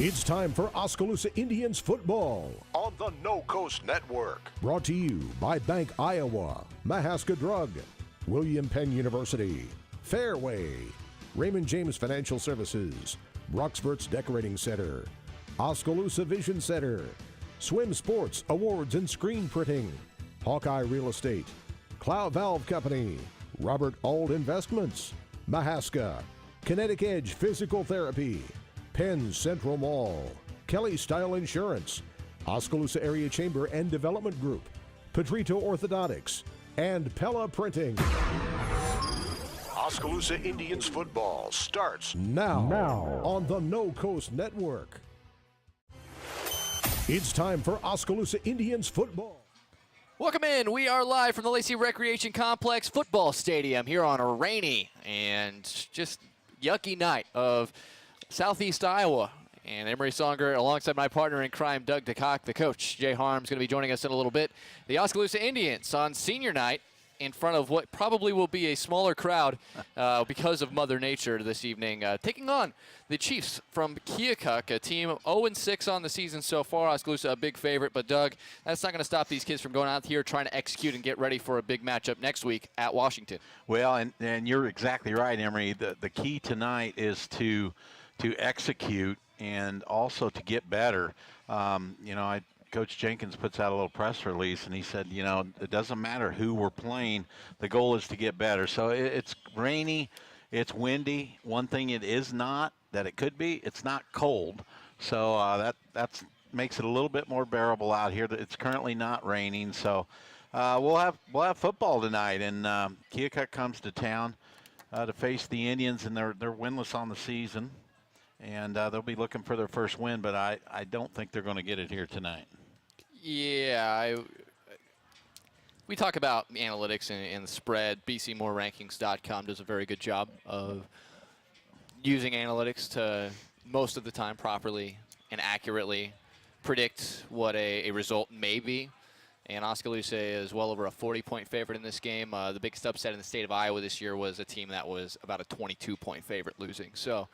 It's time for Oskaloosa Indians football on the No Coast Network. Brought to you by Bank Iowa, Mahaska Drug, William Penn University, Fairway, Raymond James Financial Services, Roxburt's Decorating Center, Oskaloosa Vision Center, Swim Sports Awards and Screen Printing, Hawkeye Real Estate, Cloud Valve Company, Robert Auld Investments, Mahaska, Kinetic Edge Physical Therapy, Penn Central Mall, Kelly Style Insurance, Oskaloosa Area Chamber and Development Group, Petrito Orthodontics, and Pella Printing. Oskaloosa Indians football starts now on the No Coast Network. It's time for Oskaloosa Indians football. Welcome in. We are live from the Lacey Recreation Complex Football Stadium here on a rainy and just yucky night of Southeast Iowa. And Emery Songer, alongside my partner in crime, Doug DeCock, the coach. Jay Harm's going to be joining us in a little bit. The Oskaloosa Indians on senior night in front of what probably will be a smaller crowd because of Mother Nature this evening, taking on the Chiefs from Keokuk, a team 0-6 on the season so far. Oskaloosa a big favorite, but Doug, that's not going to stop these kids from going out here trying to execute and get ready for a big matchup next week at Washington. Well, and you're exactly right, Emery. The key tonight is to execute and also to get better. Coach Jenkins puts out a little press release, and he said, it doesn't matter who we're playing. The goal is to get better. So it's rainy, it's windy. One thing it is not that it could be, it's not cold. So that makes it a little bit more bearable out here. It's currently not raining, so we'll have football tonight. And Keokuk comes to town to face the Indians, and they're winless on the season. And they'll be looking for their first win, but I don't think they're going to get it here tonight. Yeah, we talk about analytics and the spread. BCMoreRankings.com does a very good job of using analytics to, most of the time, properly and accurately predict what a result may be. And Oskaloosa is well over a 40-point favorite in this game. The biggest upset in the state of Iowa this year was a team that was about a 22-point favorite losing. So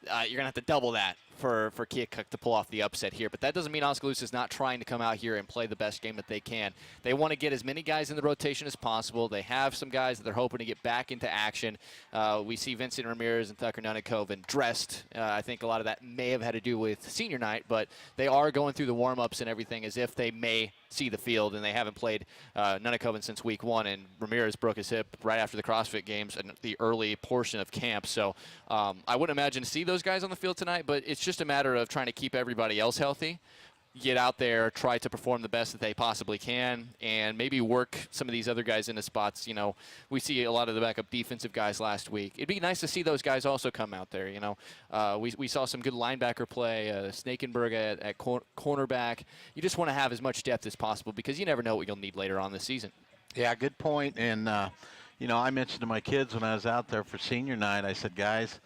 you're going to have to double that for Keokuk to pull off the upset here. But that doesn't mean Oskaloosa is not trying to come out here and play the best game that they can. They want to get as many guys in the rotation as possible. They have some guys that they're hoping to get back into action. We see Vincent Ramirez and Tucker Nunakoven dressed. I think a lot of that may have had to do with senior night, but they are going through the warm-ups and everything as if they may see the field, and they haven't played Nunakoven since week 1, and Ramirez broke his hip right after the CrossFit Games in the early portion of camp. So I wouldn't imagine to see those guys on the field tonight, but it's just a matter of trying to keep everybody else healthy, get out there, try to perform the best that they possibly can, and maybe work some of these other guys into spots. We see a lot of the backup defensive guys last week. It'd be nice to see those guys also come out there. We saw some good linebacker play, Snakenberg at cornerback. You just want to have as much depth as possible because you never know what you'll need later on this season. Yeah, good point. And, I mentioned to my kids when I was out there for senior night, I said, guys,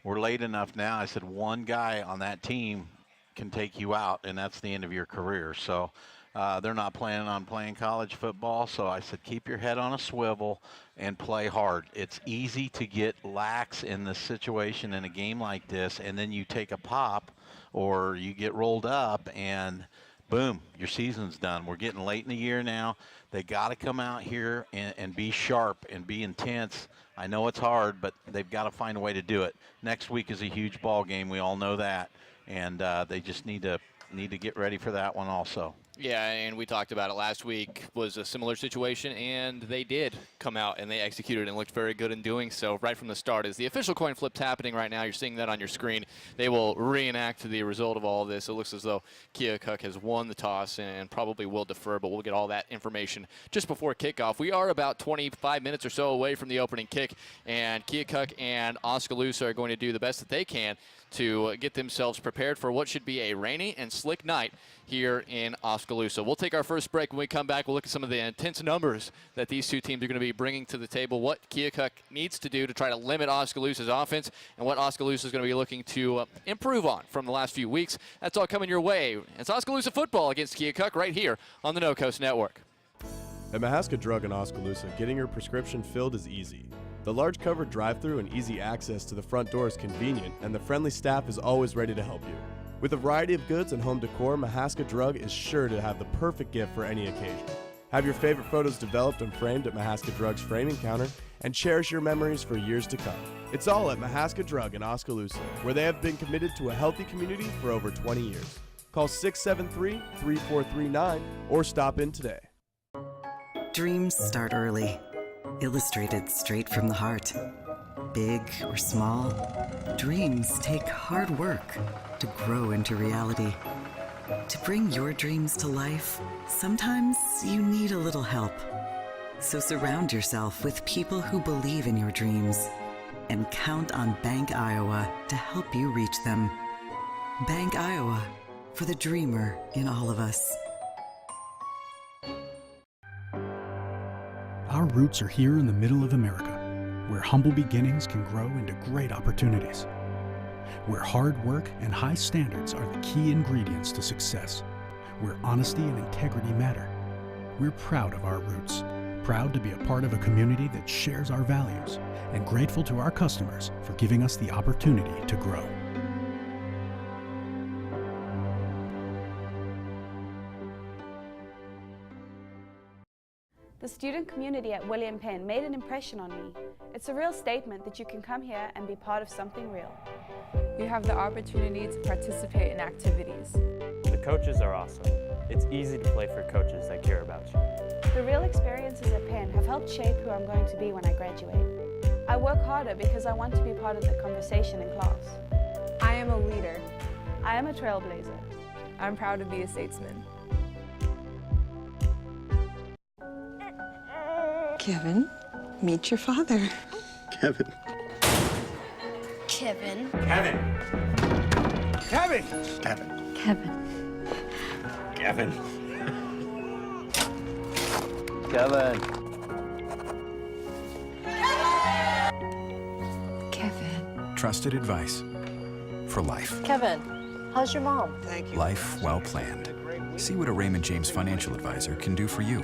we're late enough now. I said, one guy on that team can take you out, and that's the end of your career. So they're not planning on playing college football. So I said, keep your head on a swivel and play hard. It's easy to get lax in this situation in a game like this, and then you take a pop or you get rolled up, and boom, your season's done. We're getting late in the year now. They got to come out here and be sharp and be intense. I know it's hard, but they've got to find a way to do it. Next week is a huge ball game. We all know that, and they just need to get ready for that one also. Yeah, and we talked about it last week, was a similar situation, and they did come out and they executed and looked very good in doing so right from the start. As the official coin flip's happening right now, you're seeing that on your screen. They will reenact the result of all of this. It looks as though Keokuk has won the toss and probably will defer, but we'll get all that information just before kickoff. We are about 25 minutes or so away from the opening kick, and Keokuk and Oskaloosa are going to do the best that they can to get themselves prepared for what should be a rainy and slick night here in Oskaloosa. We'll take our first break. When we come back, we'll look at some of the intense numbers that these two teams are going to be bringing to the table, what Keokuk needs to do to try to limit Oskaloosa's offense, and what Oskaloosa is going to be looking to improve on from the last few weeks. That's all coming your way. It's Oskaloosa football against Keokuk right here on the No Coast Network. At Mahaska Drug in Oskaloosa, getting your prescription filled is easy. The large covered drive-thru and easy access to the front door is convenient, and the friendly staff is always ready to help you. With a variety of goods and home decor, Mahaska Drug is sure to have the perfect gift for any occasion. Have your favorite photos developed and framed at Mahaska Drug's framing counter and cherish your memories for years to come. It's all at Mahaska Drug in Oskaloosa, where they have been committed to a healthy community for over 20 years. Call 673-3439 or stop in today. Dreams start early, illustrated straight from the heart. Big or small, dreams take hard work to grow into reality. To bring your dreams to life, sometimes you need a little help. So surround yourself with people who believe in your dreams and count on Bank Iowa to help you reach them. Bank Iowa, for the dreamer in all of us. Our roots are here in the middle of America, where humble beginnings can grow into great opportunities. Where hard work and high standards are the key ingredients to success. Where honesty and integrity matter. We're proud of our roots, proud to be a part of a community that shares our values, and grateful to our customers for giving us the opportunity to grow. The student community at William Penn made an impression on me. It's a real statement that you can come here and be part of something real. You have the opportunity to participate in activities. The coaches are awesome. It's easy to play for coaches that care about you. The real experiences at Penn have helped shape who I'm going to be when I graduate. I work harder because I want to be part of the conversation in class. I am a leader. I am a trailblazer. I'm proud to be a statesman. Kevin, meet your father. Kevin. Kevin. Kevin. Kevin. Kevin. Kevin. Kevin. Kevin. Kevin. Trusted advice for life. Kevin, how's your mom? Thank you. Life well planned. See what a Raymond James financial advisor can do for you.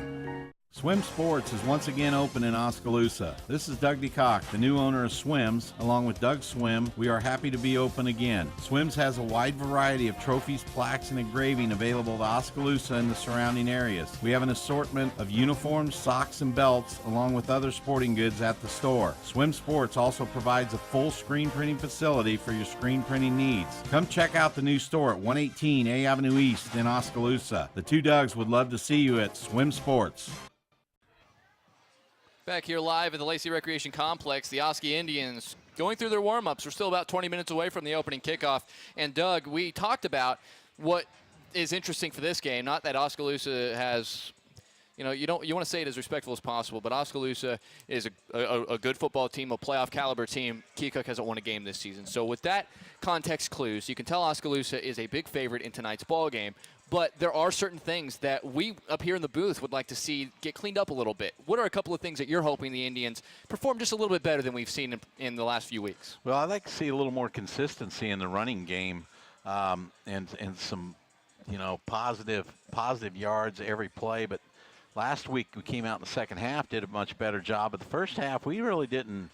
Swim Sports is once again open in Oskaloosa. This is Doug DeCock, the new owner of Swims. Along with Doug Swim, we are happy to be open again. Swims has a wide variety of trophies, plaques, and engraving available to Oskaloosa and the surrounding areas. We have an assortment of uniforms, socks, and belts, along with other sporting goods at the store. Swim Sports also provides a full screen printing facility for your screen printing needs. Come check out the new store at 118 A Avenue East in Oskaloosa. The two Dougs would love to see you at Swim Sports. Back here live at the Lacey Recreation Complex, the Oski Indians going through their warm-ups. We're still about 20 minutes away from the opening kickoff. And, Doug, we talked about what is interesting for this game. Not that Oskaloosa has, you want to say it as respectful as possible, but Oskaloosa is a good football team, a playoff caliber team. Keokuk hasn't won a game this season. So with that context clues, you can tell Oskaloosa is a big favorite in tonight's ball game. But there are certain things that we up here in the booth would like to see get cleaned up a little bit. What are a couple of things that you're hoping the Indians perform just a little bit better than we've seen in the last few weeks? Well, I'd like to see a little more consistency in the running game and some, positive yards every play. But last week we came out in the second half, did a much better job. But the first half we really didn't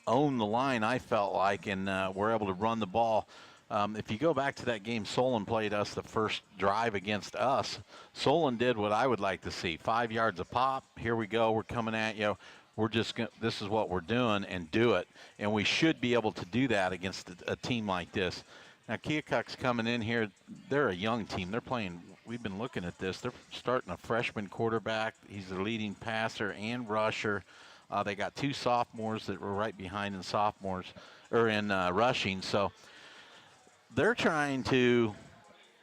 own the line, I felt like, and we're able to run the ball. If you go back to that game Solon played us the first drive against us, Solon did what I would like to see. 5 yards a pop. Here we go. We're coming at you. This is what we're doing, and do it. And we should be able to do that against a team like this. Now, Keokuk's coming in here. They're a young team. They're playing. We've been looking at this. They're starting a freshman quarterback. He's the leading passer and rusher. They got 2 sophomores that were right behind in rushing. So they're trying to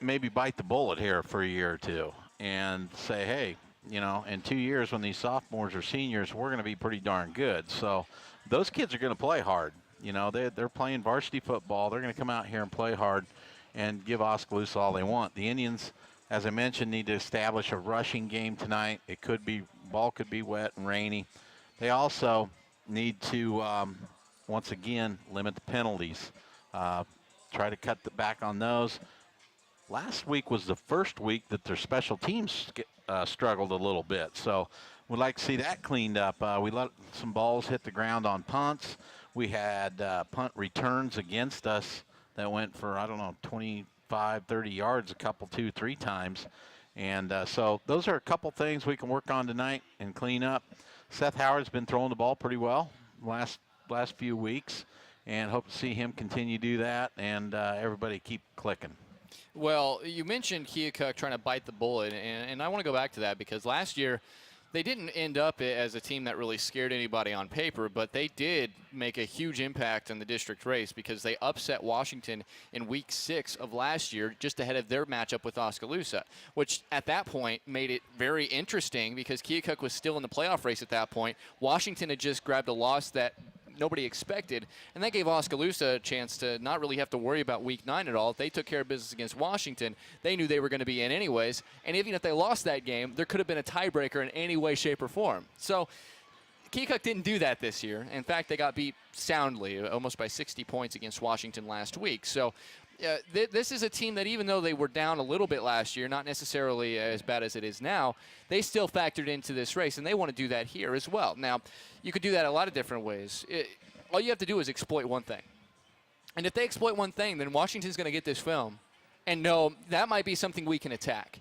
maybe bite the bullet here for a year or two and say, hey, in 2 years when these sophomores are seniors, we're going to be pretty darn good. So those kids are going to play hard. They're playing varsity football. They're going to come out here and play hard and give Oskaloosa all they want. The Indians, as I mentioned, need to establish a rushing game tonight. Ball could be wet and rainy. They also need to, once again, limit the penalties. Try to cut back on those. Last week was the first week that their special teams struggled a little bit. So we'd like to see that cleaned up. We let some balls hit the ground on punts. We had punt returns against us that went for, I don't know, 25, 30 yards a couple, 2, 3 times. And so those are a couple things we can work on tonight and clean up. Seth Howard's been throwing the ball pretty well last few weeks, and hope to see him continue to do that and everybody keep clicking. Well, you mentioned Keokuk trying to bite the bullet, and I want to go back to that because last year they didn't end up as a team that really scared anybody on paper, but they did make a huge impact in the district race because they upset Washington in week 6 of last year just ahead of their matchup with Oskaloosa, which at that point made it very interesting because Keokuk was still in the playoff race at that point. Washington had just grabbed a loss that nobody expected, and that gave Oskaloosa a chance to not really have to worry about week 9 at all. They took care of business against Washington. They knew they were going to be in anyways, and even if they lost that game, there could have been a tiebreaker in any way, shape, or form. So Keokuk didn't do that this year. In fact, they got beat soundly, almost by 60 points against Washington last week. So this is a team that even though they were down a little bit last year, not necessarily as bad as it is now, they still factored into this race, and they want to do that here as well. Now, you could do that a lot of different ways. All you have to do is exploit one thing. And if they exploit one thing, then Washington's going to get this film and know that might be something we can attack.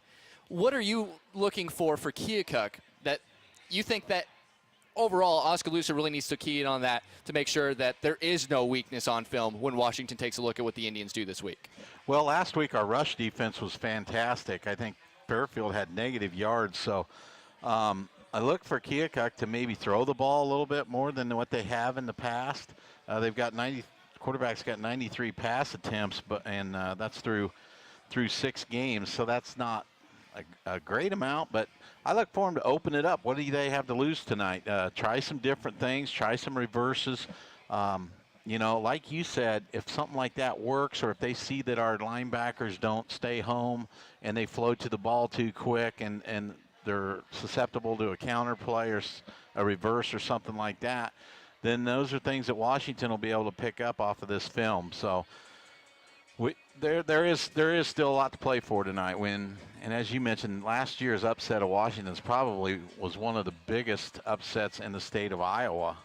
What are you looking for Keokuk that you think that overall, Oskaloosa really needs to key in on that to make sure that there is no weakness on film when Washington takes a look at what the Indians do this week? Well, last week our rush defense was fantastic. I think Fairfield had negative yards, so I look for Keokuk to maybe throw the ball a little bit more than what they have in the past. They've got quarterback's got 93 pass attempts, and that's through 6 games, so that's not a great amount, but I look for them to open it up. What do they have to lose tonight? Try some different things, try some reverses. You know, like you said, if something like that works, or if they see that our linebackers don't stay home and they float to the ball too quick and they're susceptible to a counter play or a reverse or something like that, then those are things that Washington will be able to pick up off of this film. So there is still a lot to play for tonight. And as you mentioned, last year's upset of Washington's probably was one of the biggest upsets in the state of Iowa.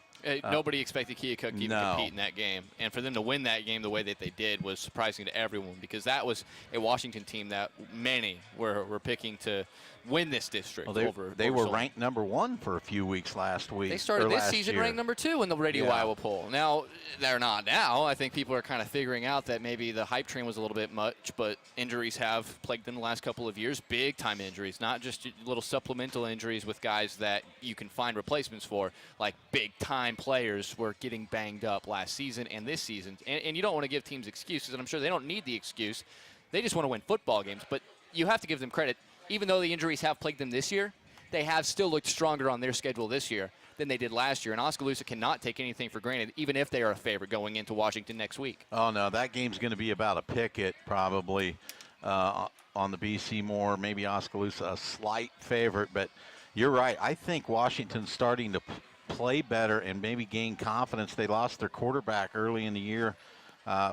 Nobody expected Keokuk to even compete in that game. And for them to win that game the way that they did was surprising to everyone because that was a Washington team that many were picking to win this district. Well, they were ranked number 1 for a few weeks last week. They started this season ranked number 2 in the Radio Iowa poll. Now, they're not now. I think people are kind of figuring out that maybe the hype train was a little bit much, but injuries have plagued them the last couple of years. Big-time injuries, not just little supplemental injuries with guys that you can find replacements for, like big-time players were getting banged up last season and this season. And you don't want to give teams excuses, and I'm sure they don't need the excuse. They just want to win football games. But you have to give them credit. Even though the injuries have plagued them this year, they have still looked stronger on their schedule this year than they did last year. And Oskaloosa cannot take anything for granted, even if they are a favorite going into Washington next week. Oh, no, that game's going to be about a picket probably on the BC Moore. Maybe Oskaloosa a slight favorite, but you're right. I think Washington's starting to play better and maybe gain confidence. They lost their quarterback early in the year,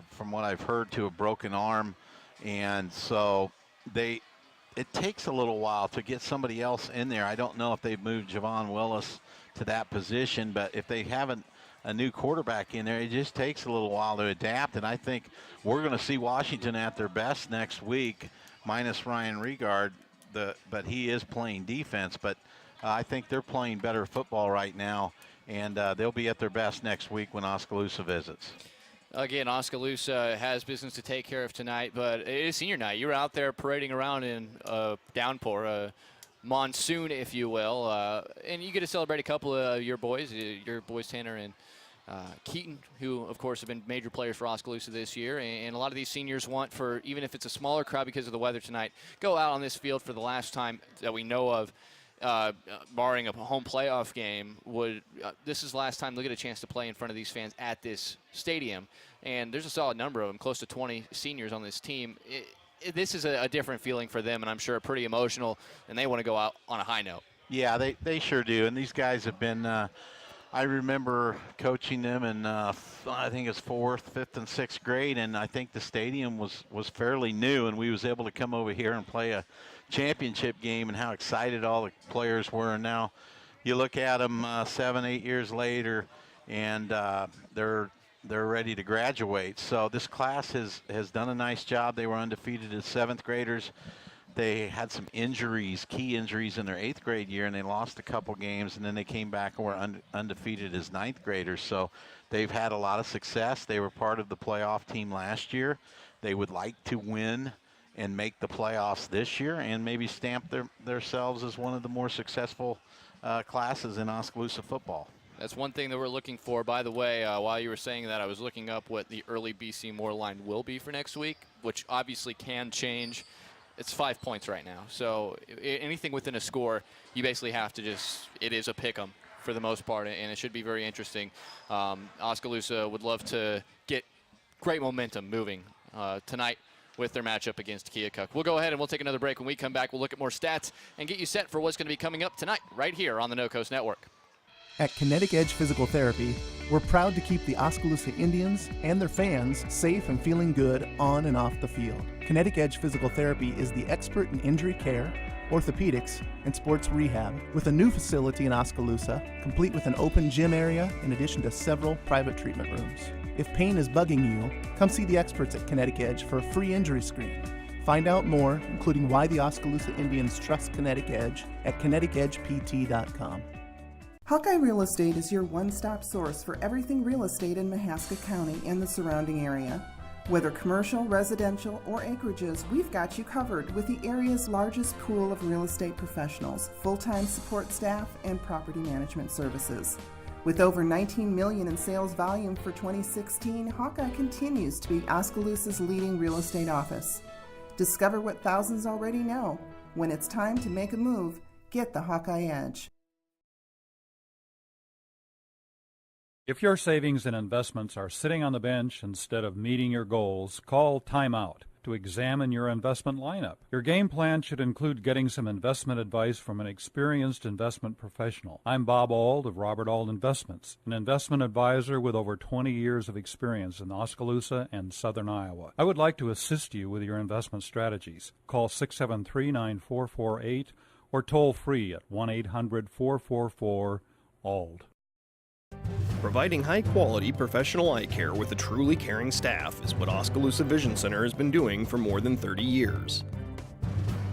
from what I've heard, to a broken arm. And so it takes a little while to get somebody else in there. I don't know if they've moved Javon Willis to that position, but if they haven't a new quarterback in there, it just takes a little while to adapt. And I think we're going to see Washington at their best next week, minus Ryan Regard, but he is playing defense. But I think they're playing better football right now, and they'll be at their best next week when Oskaloosa visits. Again, Oskaloosa has business to take care of tonight, but it is senior night. You're out there parading around in a downpour, a monsoon, if you will, and you get to celebrate a couple of your boys Tanner and Keaton, who, of course, have been major players for Oskaloosa this year. And a lot of these seniors want, for even if it's a smaller crowd because of the weather tonight, go out on this field for the last time that we know of. Barring a home playoff game, this is the last time they'll get a chance to play in front of these fans at this stadium. And there's a solid number of them, close to 20 seniors on this team. This is a different feeling for them, and I'm sure pretty emotional, and they want to go out on a high note. Yeah, they sure do. And these guys have been I remember coaching them in, I think it's 4th, 5th, and 6th grade, and I think the stadium was fairly new, and we was able to come over here and play a championship game, and how excited all the players were. And now you look at them 7, 8 years later, and they're they're ready to graduate. So this class has done a nice job. They were undefeated as 7th graders. They had some injuries, key injuries in their 8th grade year, and they lost a couple games, and then they came back and were undefeated as 9th graders. So they've had a lot of success. They were part of the playoff team last year. They would like to win and make the playoffs this year and maybe stamp themselves as one of the more successful classes in Oskaloosa football. That's one thing that we're looking for. By the way, while you were saying that, I was looking up what the early BC Moore line will be for next week, which obviously can change. It's 5 points right now. So anything within a score, you basically have to it is a pick 'em for the most part, and it should be very interesting. Oskaloosa would love to get great momentum moving tonight with their matchup against Keokuk. We'll go ahead and we'll take another break. When we come back, we'll look at more stats and get you set for what's going to be coming up tonight right here on the No Coast Network. At Kinetic Edge Physical Therapy, we're proud to keep the Oskaloosa Indians and their fans safe and feeling good on and off the field. Kinetic Edge Physical Therapy is the expert in injury care, orthopedics, and sports rehab, with a new facility in Oskaloosa, complete with an open gym area in addition to several private treatment rooms. If pain is bugging you, come see the experts at Kinetic Edge for a free injury screen. Find out more, including why the Oskaloosa Indians trust Kinetic Edge, at kineticedgept.com. Hawkeye Real Estate is your one-stop source for everything real estate in Mahaska County and the surrounding area. Whether commercial, residential, or acreages, we've got you covered with the area's largest pool of real estate professionals, full-time support staff, and property management services. With over $19 million in sales volume for 2016, Hawkeye continues to be Oskaloosa's leading real estate office. Discover what thousands already know. When it's time to make a move, get the Hawkeye Edge. If your savings and investments are sitting on the bench instead of meeting your goals, call Time Out to examine your investment lineup. Your game plan should include getting some investment advice from an experienced investment professional. I'm Bob Auld of Robert Auld Investments, an investment advisor with over 20 years of experience in Oskaloosa and southern Iowa. I would like to assist you with your investment strategies. Call 673-9448 or toll free at 1-800-444-ALD. Providing high-quality professional eye care with a truly caring staff is what Oskaloosa Vision Center has been doing for more than 30 years.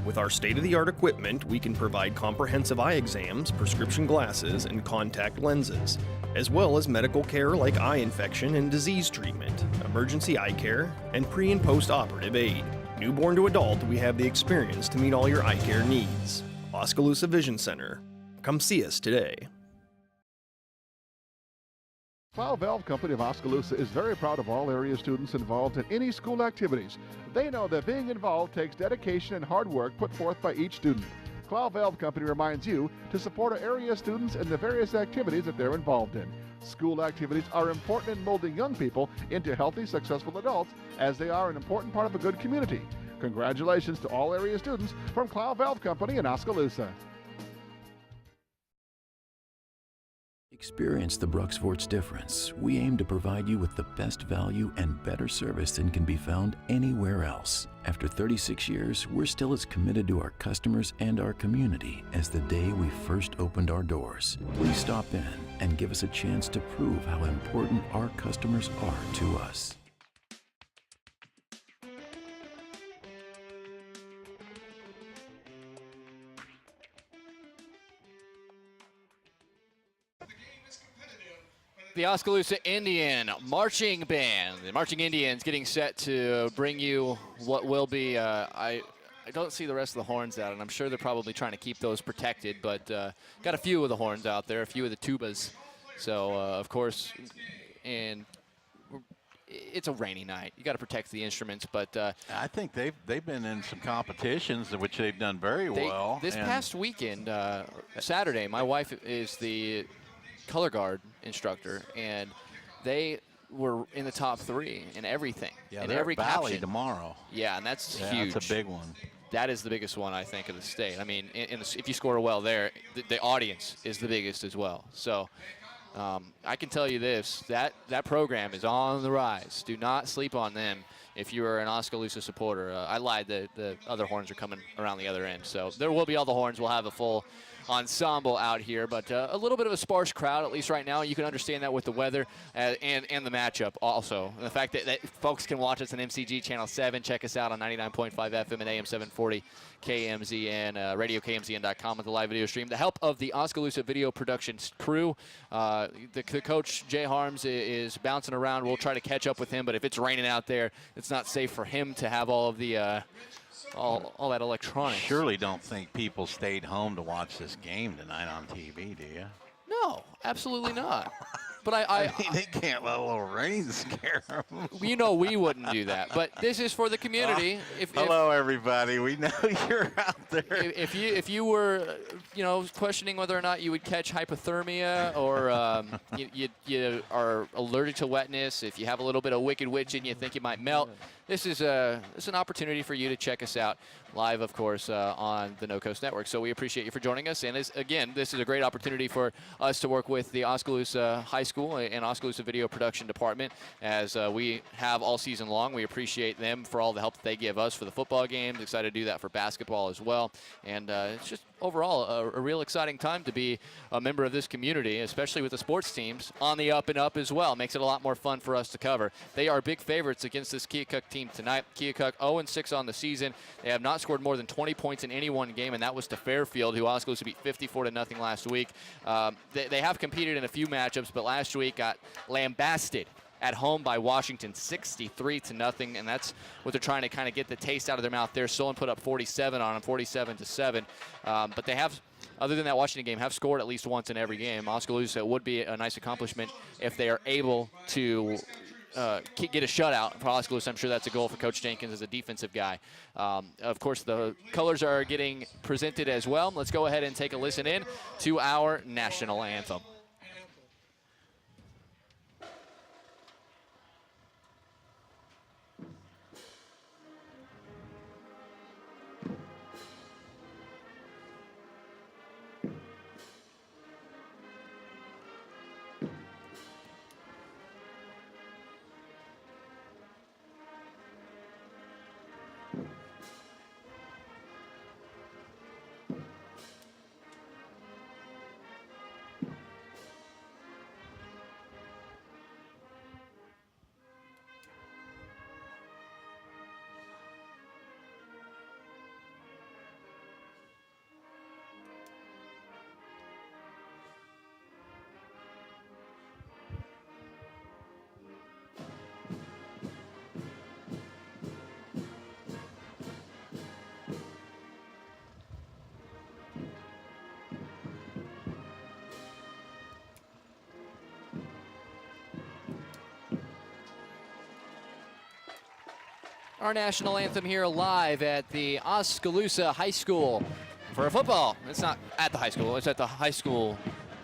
With our state-of-the-art equipment, we can provide comprehensive eye exams, prescription glasses, and contact lenses, as well as medical care like eye infection and disease treatment, emergency eye care, and pre- and post-operative aid. Newborn to adult, we have the experience to meet all your eye care needs. Oskaloosa Vision Center. Come see us today. Clow Valve Company of Oskaloosa is very proud of all area students involved in any school activities. They know that being involved takes dedication and hard work put forth by each student. Clow Valve Company reminds you to support our area students in the various activities that they're involved in. School activities are important in molding young people into healthy, successful adults, as they are an important part of a good community. Congratulations to all area students from Clow Valve Company in Oskaloosa. Experience the Bruxvort's difference. We aim to provide you with the best value and better service than can be found anywhere else. After 36 years, we're still as committed to our customers and our community as the day we first opened our doors. Please stop in and give us a chance to prove how important our customers are to us. The Oskaloosa Indian Marching Band. The Marching Indians getting set to bring you what will be, I don't see the rest of the horns out, and I'm sure they're probably trying to keep those protected, but got a few of the horns out there, a few of the tubas. So, of course, and it's a rainy night. You got to protect the instruments, but I think they've been in some competitions in which they've done very well. This past weekend, Saturday, my wife is the color guard instructor, and they were in the top 3 in everything. Yeah, in they're every at Valley caption tomorrow. Yeah, and that's huge. That's a big one. That is the biggest one, I think, of the state. I mean, if you score well there, the audience is the biggest as well. So I can tell you this, that program is on the rise. Do not sleep on them. if you are an Oskaloosa supporter. I lied, the other horns are coming around the other end. So there will be all the horns. We'll have a full ensemble out here, but a little bit of a sparse crowd, at least right now. You can understand that with the weather and the matchup also. And the fact that folks can watch us on MCG Channel 7. Check us out on 99.5 FM and AM 740 KMZN, RadioKMZN.com with the live video stream. The help of the Oskaloosa video production crew. The coach, Jay Harms, is bouncing around. We'll try to catch up with him, but if it's raining out there, it's not safe for him to have all of the all that electronics. Surely don't think people stayed home to watch this game tonight on TV, do you? No, absolutely not. But I mean, they can't let a little rain scare them. You know we wouldn't do that. But this is for the community. Hello, everybody. We know you're out there. If you were, questioning whether or not you would catch hypothermia or you are allergic to wetness, if you have a little bit of Wicked Witch and you think you might melt, this is an opportunity for you to check us out live, of course, on the No Coast Network. So we appreciate you for joining us. And again, this is a great opportunity for us to work with the Oskaloosa High School and Oskaloosa Video Production Department as we have all season long. We appreciate them for all the help that they give us for the football games. Excited to do that for basketball as well. And it's just overall a real exciting time to be a member of this community, especially with the sports teams on the up and up as well. Makes it a lot more fun for us to cover. They are big favorites against this Keokuk team tonight. Keokuk 0-6 on the season. They have not scored more than 20 points in any one game, and that was to Fairfield, who Oskaloosa beat 54-0 last week. They have competed in a few matchups, but last week got lambasted at home by Washington 63-0, and that's what they're trying to kind of get the taste out of their mouth there. Solon put up 47 on them, 47-7. But they have, other than that Washington game, have scored at least once in every game. Oskaloosa would be a nice accomplishment if they are able to get a shutout for Oskaloosa. I'm sure that's a goal for Coach Jenkins as a defensive guy. Of course, the colors are getting presented as well. Let's go ahead and take a listen in to our national anthem. Our national anthem here live at the Oskaloosa High School for football. It's not at the high school, it's at the high school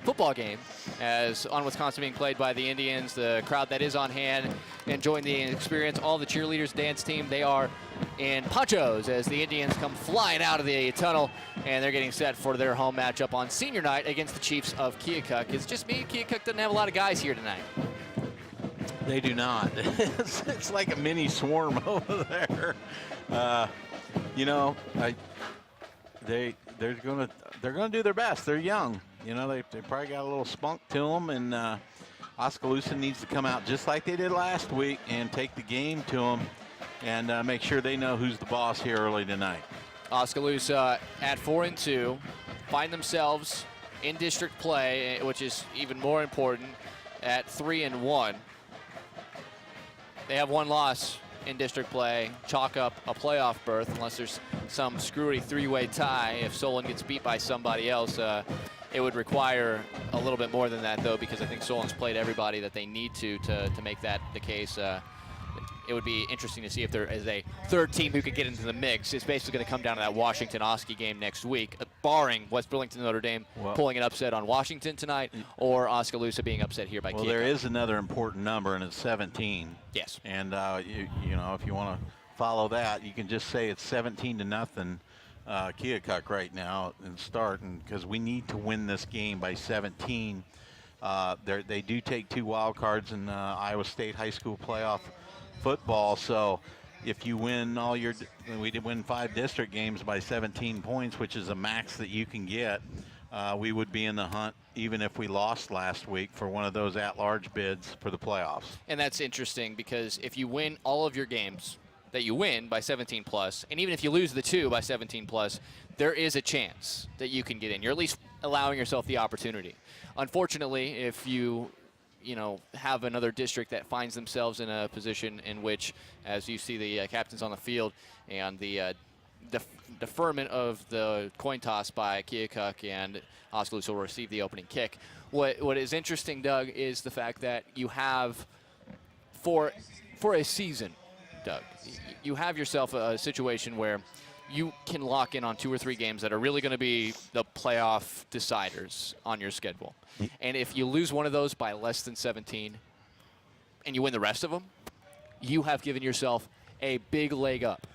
football game as on Wisconsin being played by the Indians. The crowd that is on hand enjoying the experience. All the cheerleaders dance team, they are in ponchos as the Indians come flying out of the tunnel, and they're getting set for their home matchup on senior night against the Chiefs of Keokuk. It's just me. Keokuk doesn't have a lot of guys here tonight. They do not. It's like a mini swarm over there. They're gonna do their best. They're young. They probably got a little spunk to them, and Oskaloosa needs to come out just like they did last week and take the game to them and make sure they know who's the boss here early tonight. Oskaloosa at 4-2 find themselves in district play, which is even more important, at 3-1. They have one loss in district play, chalk up a playoff berth unless there's some screwy three-way tie. If Solon gets beat by somebody else, it would require a little bit more than that, though, because I think Solon's played everybody that they need to make that the case. It would be interesting to see if there is a third team who could get into the mix. It's basically going to come down to that Washington-Oski game next week, barring West Burlington Notre Dame pulling an upset on Washington tonight or Oskaloosa being upset here by Keokuk. Well, there is another important number, and it's 17. Yes. And, if you want to follow that, you can just say it's 17-0 Keokuk right now and start, because we need to win this game by 17. They do take 2 wild cards in Iowa State high school playoff football, so if you win we did win 5 district games by 17 points, which is a max that you can get, we would be in the hunt even if we lost last week for one of those at-large bids for the playoffs. And that's interesting because if you win all of your games that you win by 17 plus, and even if you lose the 2 by 17 plus, there is a chance that you can get in. You're at least allowing yourself the opportunity. Unfortunately, if you have another district that finds themselves in a position in which, as you see the captains on the field and the deferment of the coin toss by Keokuk and Oskaloosa will receive the opening kick. What is interesting, Doug, is the fact that you have, for a season, Doug, you have yourself a situation where you can lock in on 2 or 3 games that are really going to be the playoff deciders on your schedule. And if you lose one of those by less than 17 and you win the rest of them, you have given yourself a big leg up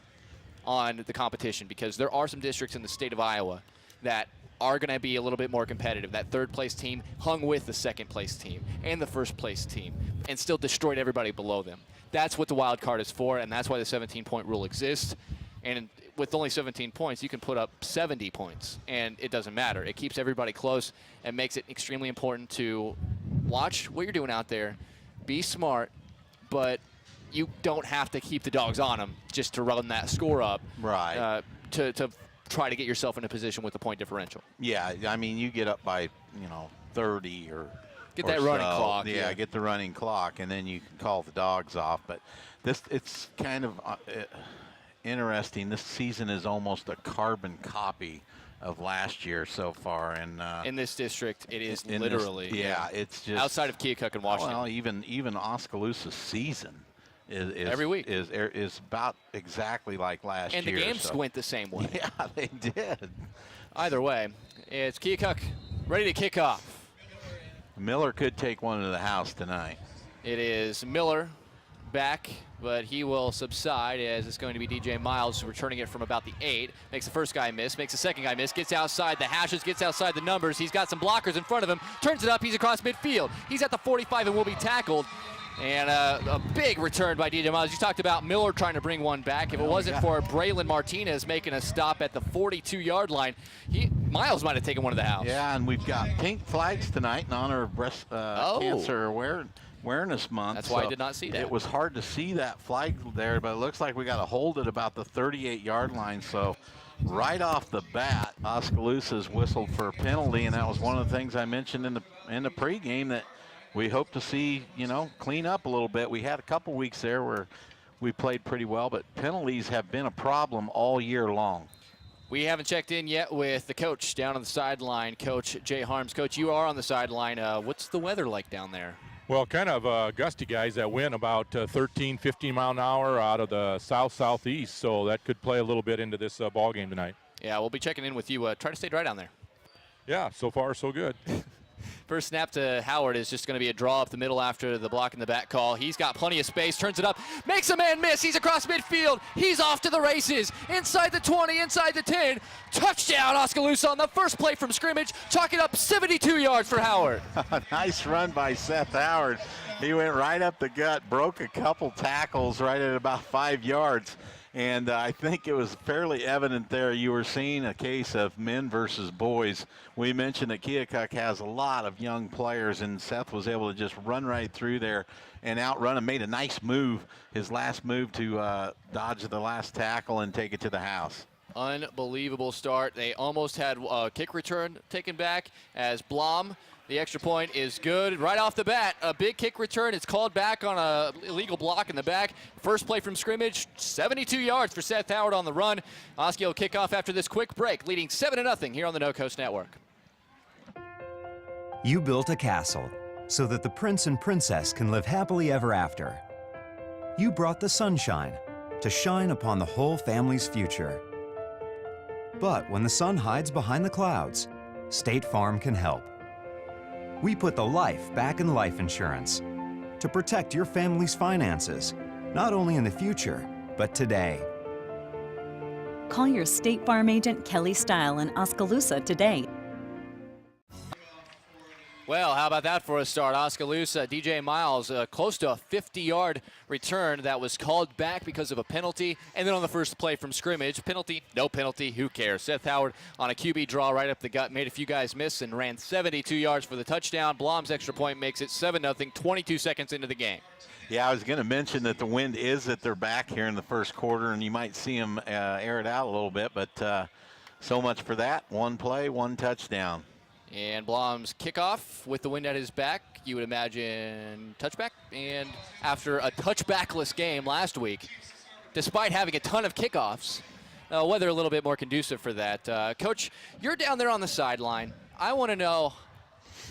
on the competition, because there are some districts in the state of Iowa that are going to be a little bit more competitive. That 3rd place team hung with the 2nd place team and the 1st place team and still destroyed everybody below them. That's what the wild card is for, and that's why the 17-point rule exists. And with only 17 points, you can put up 70 points, and it doesn't matter. It keeps everybody close and makes it extremely important to watch what you're doing out there, be smart, but you don't have to keep the dogs on them just to run that score up. Right. To try to get yourself in a position with the point differential. Yeah, I mean, you get up by, 30 or get that running clock. Yeah, get the running clock, and then you can call the dogs off. But it's kind of interesting. This season is almost a carbon copy of last year so far, and in this district, it is literally. It's just outside of Keokuk and Washington. Well, even Oskaloosa's season is every week is about exactly like last year. And the games went the same way. Yeah, they did. Either way, it's Keokuk ready to kick off. Miller could take one to the house tonight. It is Miller back, but he will subside as it's going to be DJ Miles returning it from about the 8. Makes the first guy miss, makes the second guy miss, gets outside the hashes, gets outside the numbers. He's got some blockers in front of him, turns it up, he's across midfield. He's at the 45 and will be tackled. And a big return by DJ Miles. You talked about Miller trying to bring one back. If it wasn't for Braylon Martinez making a stop at the 42-yard line, Miles might have taken one to the house. Yeah, and we've got pink flags tonight in honor of Breast Cancer Awareness Month. That's why I did not see that. It was hard to see that flag there, but it looks like we got to hold it about the 38-yard line. So right off the bat, Oskaloosa's whistled for a penalty, and that was one of the things I mentioned in the pregame that we hope to see, clean up a little bit. We had a couple weeks there where we played pretty well, but penalties have been a problem all year long. We haven't checked in yet with the coach down on the sideline, Coach Jay Harms. Coach, you are on the sideline. What's the weather like down there? Well, kind of gusty, guys, that wind about 13, 15 mile an hour out of the south-southeast, so that could play a little bit into this ball game tonight. Yeah, we'll be checking in with you. Try to stay dry down there. Yeah, so far so good. First snap to Howard is just going to be a draw up the middle after the block in the back call. He's got plenty of space, turns it up, makes a man miss. He's across midfield. He's off to the races. Inside the 20, inside the 10. Touchdown, Oskaloosa on the first play from scrimmage. Chalk it up 72 yards for Howard. Nice run by Seth Howard. He went right up the gut, broke a couple tackles right at about 5 yards. And I think it was fairly evident there you were seeing a case of men versus boys. We mentioned that Keokuk has a lot of young players, and Seth was able to just run right through there and outrun him. Made a nice move, his last move to dodge the last tackle and take it to the house. Unbelievable start. They almost had a kick return taken back as Blom. The extra point is good. Right off the bat, a big kick return. It's called back on a illegal block in the back. First play from scrimmage, 72 yards for Seth Howard on the run. Oski will kick off after this quick break, leading 7-0 here on the No Coast Network. You built a castle so that the prince and princess can live happily ever after. You brought the sunshine to shine upon the whole family's future. But when the sun hides behind the clouds, State Farm can help. We put the life back in life insurance to protect your family's finances, not only in the future, but today. Call your State Farm agent Kelly Style in Oskaloosa today. Well, how about that for a start? Oskaloosa, DJ Miles, close to a 50-yard return that was called back because of a penalty. And then on the first play from scrimmage, penalty, no penalty, who cares? Seth Howard on a QB draw right up the gut, made a few guys miss and ran 72 yards for the touchdown. Blom's extra point makes it 7-0, 22 seconds into the game. Yeah, I was going to mention that the wind is at their back here in the first quarter, and you might see them air it out a little bit, but so much for that. One play, one touchdown. And Blom's kickoff with the wind at his back, you would imagine touchback. And after a touchbackless game last week, despite having a ton of kickoffs, weather a little bit more conducive for that. Coach, you're down there on the sideline. I want to know,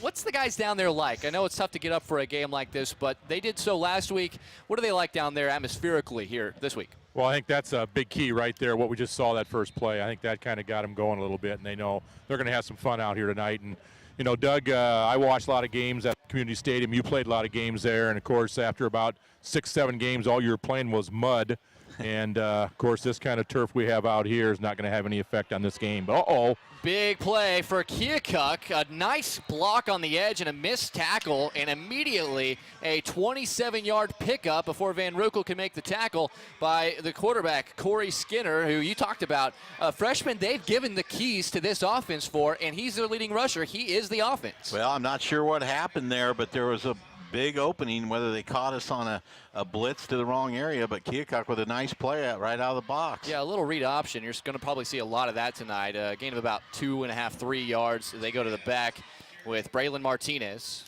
what's the guys down there like? I know it's tough to get up for a game like this, but they did so last week. What are they like down there atmospherically here this week? Well, I think that's a big key right there, what we just saw that first play. I think that kind of got them going a little bit, and they know they're going to have some fun out here tonight. And, you know, Doug, I watched a lot of games at Community Stadium. You played a lot of games there, and, of course, after about 6-7 games, all you were playing was mud. And, of course, this kind of turf we have out here is not going to have any effect on this game. Uh-oh. Big play for Keokuk. A nice block on the edge and a missed tackle, and immediately a 27-yard pickup before Van Rukel can make the tackle by the quarterback, Corey Skinner, who you talked about. A freshman they've given the keys to this offense for, and he's their leading rusher. He is the offense. Well, I'm not sure what happened there, but there was a big opening, whether they caught us on a blitz to the wrong area, but Keokuk with a nice play out right out of the box. Yeah, a little read option. You're going to probably see a lot of that tonight. A gain of about 2.5, 3 yards. They go to the back with Braylon Martinez.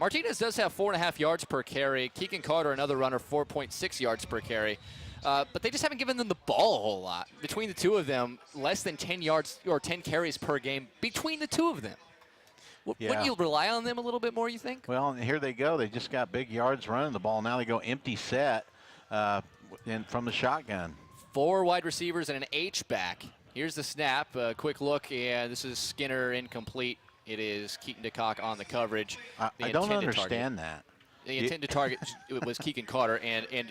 Martinez does have 4.5 yards per carry. Keegan Carter, another runner, 4.6 yards per carry. But they just haven't given them the ball a whole lot. Between the two of them, less than 10 yards or 10 carries per game between the two of them. Yeah. Wouldn't you rely on them a little bit more, you think? Well, here they go. They just got big yards running the ball. Now they go empty set from the shotgun. 4 wide receivers and an H-back. Here's the snap. Quick look, and this is Skinner incomplete. It is Keaton DeCock on the coverage. I don't understand that. The intended target was Keegan Carter. And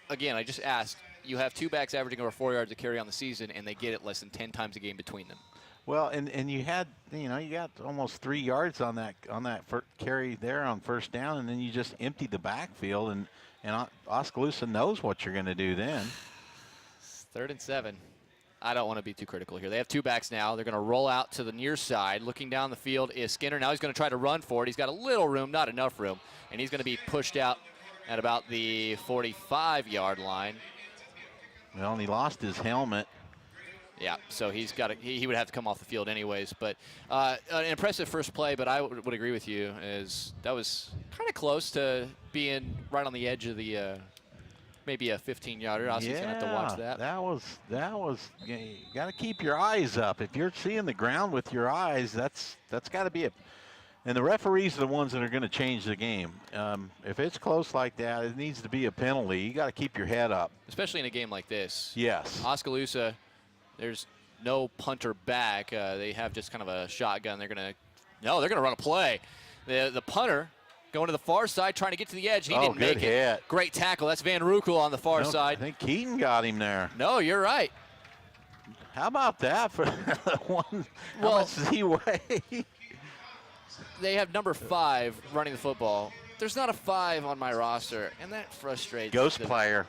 again, I just asked, you have 2 backs averaging over 4 yards a carry on the season, and they get it less than 10 times a game between them. Well, and you had, you got almost 3 yards on that carry there on first down, and then you just emptied the backfield, and Oskaloosa knows what you're going to do then. 3rd and 7. I don't want to be too critical here. They have 2 backs now. They're going to roll out to the near side. Looking down the field is Skinner. Now he's going to try to run for it. He's got a little room, not enough room, and he's going to be pushed out at about the 45-yard line. Well, and he lost his helmet. Yeah, so he would have to come off the field anyways. But an impressive first play, but I would agree with you, as that was kind of close to being right on the edge of the maybe a 15-yarder. Ossie's going to have to watch that. That was you got to keep your eyes up. If you're seeing the ground with your eyes, that's got to be it. And the referees are the ones that are going to change the game. If it's close like that, it needs to be a penalty. You got to keep your head up. Especially in a game like this. Yes. Oskaloosa, there's no punter back. They have just kind of a shotgun. They're going to run a play. The punter going to the far side, trying to get to the edge. He didn't make it. Great tackle. That's Van Rukel on the far side. I think Keaton got him there. No, you're right. How about that for one? How much does he weigh? They have number 5 running the football. There's not a 5 on my roster, and that frustrates Ghost player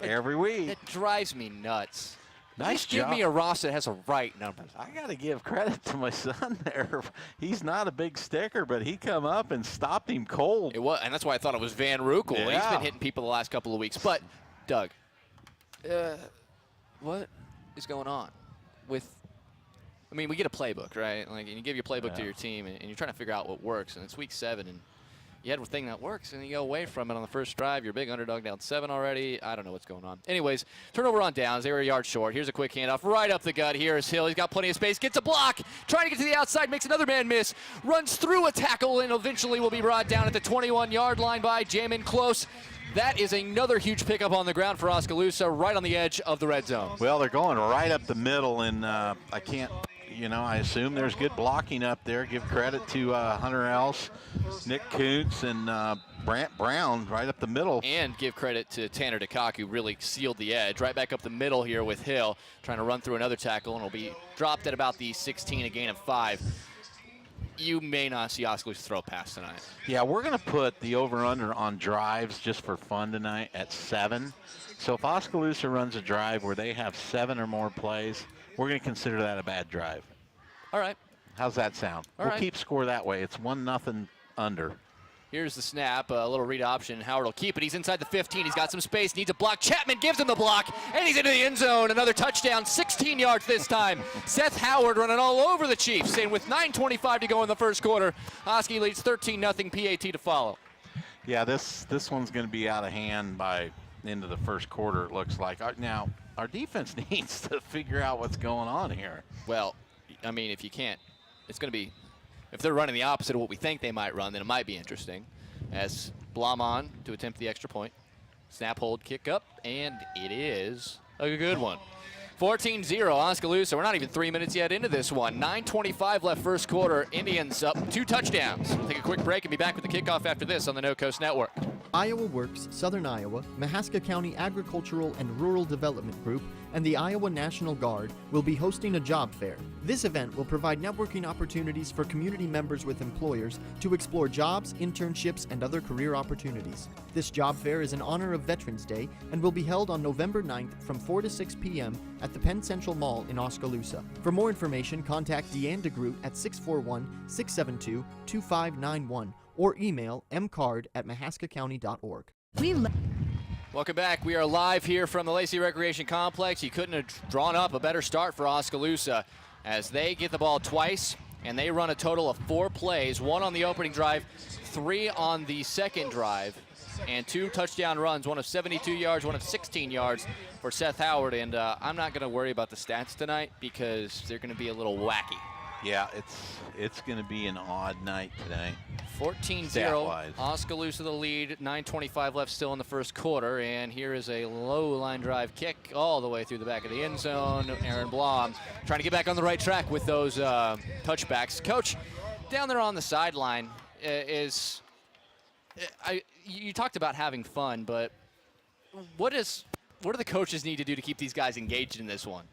every week. It drives me nuts. Nice job. Give me a roster that has a right number. I got to give credit to my son there. He's not a big sticker, but he come up and stopped him cold. It was, and that's why I thought it was Van Rukel. Yeah. He's been hitting people the last couple of weeks. But, Doug, what is going on with – I mean, we get a playbook, right? Like, and you give your playbook to your team, and you're trying to figure out what works. And it's week 7, and you had a thing that works, and you go away from it on the first drive. You're a big underdog down 7 already. I don't know what's going on. Anyways, turnover on downs. They were a yard short. Here's a quick handoff right up the gut. Here is Hill. He's got plenty of space. Gets a block. Trying to get to the outside. Makes another man miss. Runs through a tackle, and eventually will be brought down at the 21-yard line by Jamin Close. That is another huge pickup on the ground for Oskaloosa, right on the edge of the red zone. Well, they're going right up the middle, and I can't – I assume there's good blocking up there. Give credit to Hunter Else, Nick Kuntz, and Brant Brown right up the middle. And give credit to Tanner DeCock, who really sealed the edge. Right back up the middle here with Hill, trying to run through another tackle, and it'll be dropped at about the 16, a gain of 5. you may not see Oskaloosa throw a pass tonight. Yeah, we're going to put the over-under on drives just for fun tonight at 7. So if Oskaloosa runs a drive where they have 7 or more plays, we're going to consider that a bad drive. All right. How's that sound? All we'll right. keep score that way. It's 1-0 under. Here's the snap, a little read option. Howard will keep it. He's inside the 15. He's got some space, needs a block. Chapman gives him the block, and he's into the end zone. Another touchdown, 16 yards this time. Seth Howard running all over the Chiefs, and with 9:25 to go in the first quarter, Husky leads 13-0, PAT to follow. Yeah, this one's going to be out of hand by into the first quarter, it looks like. Now, our defense needs to figure out what's going on here. Well, I mean, if you can't, it's going to be, if they're running the opposite of what we think they might run, then it might be interesting. As Blom on to attempt the extra point. Snap, hold, kick up, and it is a good one. 14-0, Oskaloosa. We're not even 3 minutes yet into this one. 9:25 left first quarter. Indians up 2 touchdowns. We'll take a quick break and be back with the kickoff after this on the No Coast Network. Iowa Works, Southern Iowa, Mahaska County Agricultural and Rural Development Group, and the Iowa National Guard will be hosting a job fair. This event will provide networking opportunities for community members with employers to explore jobs, internships, and other career opportunities. This job fair is in honor of Veterans Day and will be held on November 9th from 4 to 6 p.m. at the Penn Central Mall in Oskaloosa. For more information, contact Deanne DeGroot at 641-672-2591 or email mcard@mahaskacounty.org. Welcome back. We are live here from the Lacey Recreation Complex. You couldn't have drawn up a better start for Oskaloosa as they get the ball twice and they run a total of 4 plays, 1 on the opening drive, 3 on the second drive, and 2 touchdown runs, one of 72 yards, one of 16 yards for Seth Howard. And I'm not going to worry about the stats tonight because they're going to be a little wacky. Yeah, it's going to be an odd night today. 14-0, Oskaloosa the lead, 9:25 left still in the first quarter, and here is a low line drive kick all the way through the back of the end zone. Aaron Blom trying to get back on the right track with those touchbacks. Coach, down there on the sideline you talked about having fun, but what do the coaches need to do to keep these guys engaged in this one?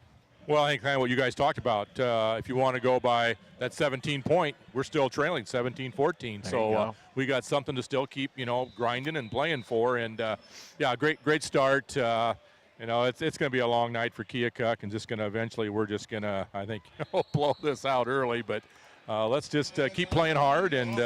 Well, I think kind of what you guys talked about. If you want to go by that 17-point, we're still trailing 17-14. So we got something to still keep, grinding and playing for. And yeah, great start. It's going to be a long night for Keokuk, and we're just going to, I think, blow this out early. But let's just keep playing hard. And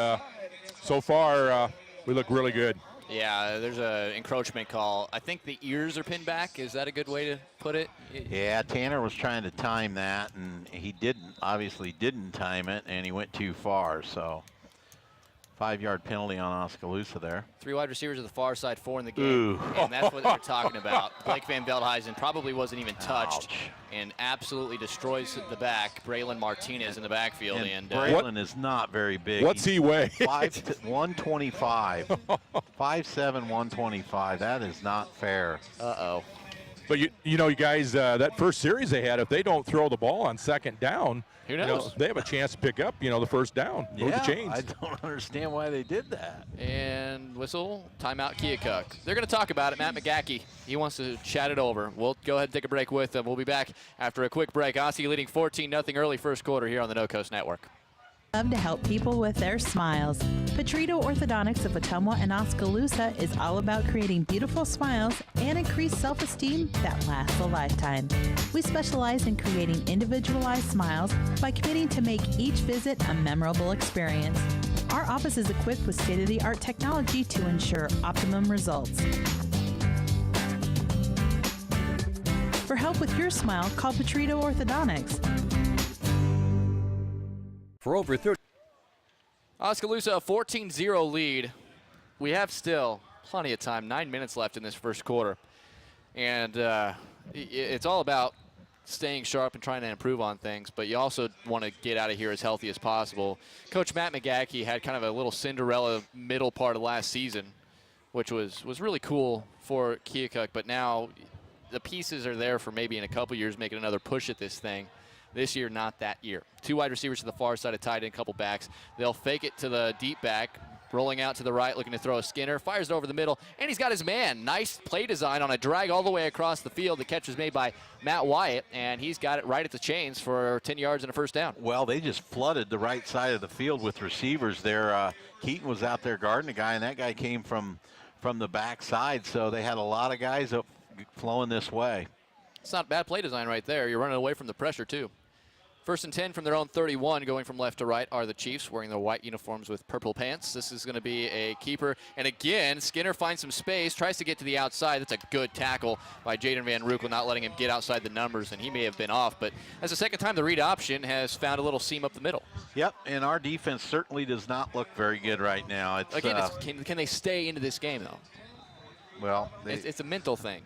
so far, we look really good. Yeah, there's an encroachment call. I think the ears are pinned back. Is that a good way to put it? Yeah, Tanner was trying to time that, and he obviously didn't time it, and he went too far. So 5-yard penalty on Oskaloosa there. 3 wide receivers to the far side, 4 in the game. Ooh. And that's what we're talking about. Blake Van Veldhuizen probably wasn't even touched. Ouch. And absolutely destroys the back. Braylon Martinez in the backfield. And Braylon is not very big. What's he weigh? 125. 5'7", 125. That is not fair. Uh-oh. But you guys, that first series they had, if they don't throw the ball on second down, who knows? They have a chance to pick up, the first down. Move the chains. I don't understand why they did that. And whistle, timeout Keokuk. They're going to talk about it. Matt McGackey, he wants to chat it over. We'll go ahead and take a break with them. We'll be back after a quick break. Oski leading 14-0 early first quarter here on the No Coast Network. Love to help people with their smiles. Petrito Orthodontics of Ottumwa and Oskaloosa is all about creating beautiful smiles and increased self-esteem that lasts a lifetime. We specialize in creating individualized smiles by committing to make each visit a memorable experience. Our office is equipped with state-of-the-art technology to ensure optimum results. For help with your smile, call Petrito Orthodontics. For over 30. Oskaloosa, a 14-0 lead. We have still plenty of time, 9 minutes left in this first quarter. And it's all about staying sharp and trying to improve on things, but you also want to get out of here as healthy as possible. Coach Matt McGackey had kind of a little Cinderella middle part of last season, which was really cool for Keokuk, but now the pieces are there for maybe in a couple years making another push at this thing. This year, not that year. 2 wide receivers to the far side, a tight end, couple backs. They'll fake it to the deep back. Rolling out to the right, looking to throw a Skinner. Fires it over the middle, and he's got his man. Nice play design on a drag all the way across the field. The catch was made by Matt Wyatt, and he's got it right at the chains for 10 yards and a first down. Well, they just flooded the right side of the field with receivers there. Keaton was out there guarding a guy, and that guy came from the backside, so they had a lot of guys up flowing this way. It's not bad play design right there. You're running away from the pressure, too. First and 10 from their own 31, going from left to right are the Chiefs, wearing their white uniforms with purple pants. This is going to be a keeper. And again, Skinner finds some space, tries to get to the outside. That's a good tackle by Jaden Van Roekel, not letting him get outside the numbers, and he may have been off. But that's the second time the read option has found a little seam up the middle. Yep, and our defense certainly does not look very good right now. Can they stay into this game, though? Well, it's a mental thing.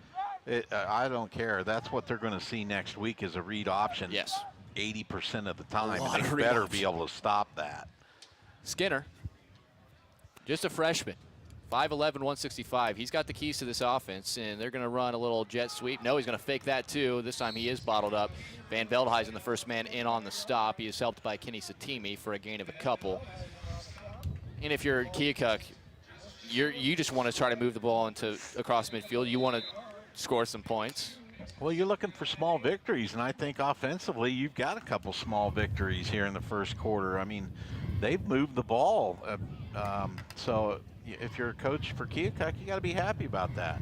I don't care. That's what they're going to see next week is a read option. Yes. 80% of the time. And they better be able to stop that. Skinner, just a freshman, 5'11", 165. He's got the keys to this offense, and they're going to run a little jet sweep. No, he's going to fake that too. This time he is bottled up. Van Veldhuizen, the first man in on the stop. He is helped by Kenny Satimi for a gain of a couple. And if you're Keokuk, you just want to try to move the ball across midfield. You want to score some points. Well, you're looking for small victories, and I think offensively you've got a couple small victories here in the first quarter. I mean, they've moved the ball. So if you're a coach for Keokuk, you got to be happy about that.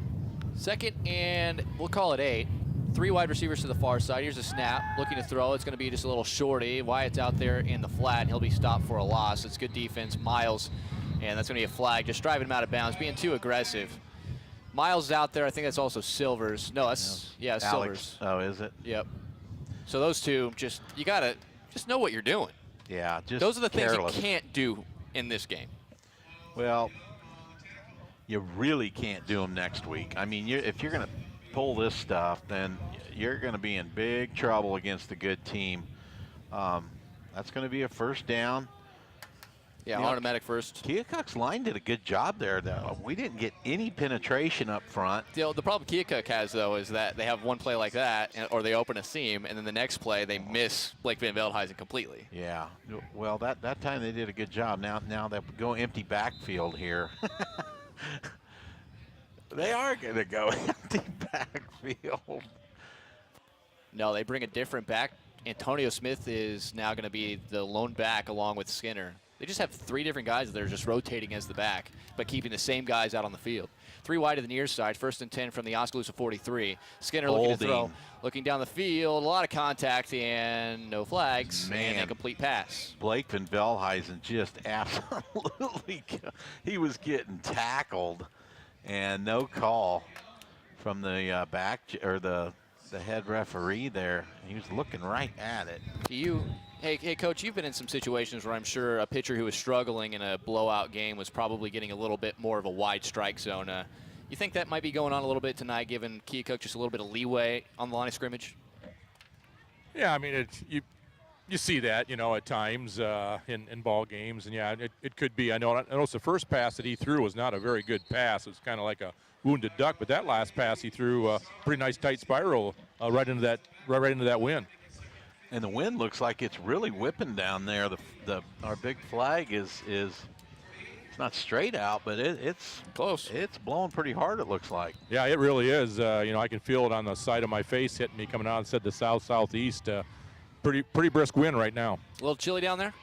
Second and we'll call it 8. 3 wide receivers to the far side. Here's a snap, looking to throw. It's going to be just a little shorty. Wyatt's out there in the flat, and he'll be stopped for a loss. It's good defense. Miles, and that's going to be a flag, just driving him out of bounds, being too aggressive. Miles is out there. I think that's also Silvers. No, that's Silvers. Oh, is it? Yep. So those two, you gotta know what you're doing. Yeah, just those are the careless. things you can't do in this game. Well, you really can't do them next week. I mean, if you're going to pull this stuff, then you're going to be in big trouble against a good team. That's going to be a first down. Yeah, automatic first. Keokuk's line did a good job there, though. We didn't get any penetration up front. The problem Keokuk has, though, is that they have one play like that, or they open a seam, and then the next play they miss Blake Van Veldhuizen completely. Yeah. Well, that time they did a good job. Now they go empty backfield here. They are going to go empty backfield. No, they bring a different back. Antonio Smith is now going to be the lone back along with Skinner. They just have 3 different guys that are just rotating as the back, but keeping the same guys out on the field. 3 wide to the near side, first and 10 from the Oskaloosa 43. Skinner looking to throw, looking down the field, a lot of contact and no flags. Man, and a complete pass. Blake Van Veldhuizen just absolutely, he was getting tackled, and no call from the back or the head referee there. He was looking right at it. Hey, Coach, you've been in some situations where I'm sure a pitcher who was struggling in a blowout game was probably getting a little bit more of a wide strike zone. You think that might be going on a little bit tonight, giving Keokuk just a little bit of leeway on the line of scrimmage? Yeah, I mean, you see that, at times in ball games, and yeah, it could be. I noticed the first pass that he threw was not a very good pass. It was kind of like a wounded duck, but that last pass he threw a pretty nice tight spiral right into that wind. And the wind looks like it's really whipping down there. Our big flag is it's not straight out, but it's close. It's blowing pretty hard, it looks like. Yeah, it really is. I can feel it on the side of my face hitting me coming out and said the south-southeast. Pretty brisk wind right now. A little chilly down there?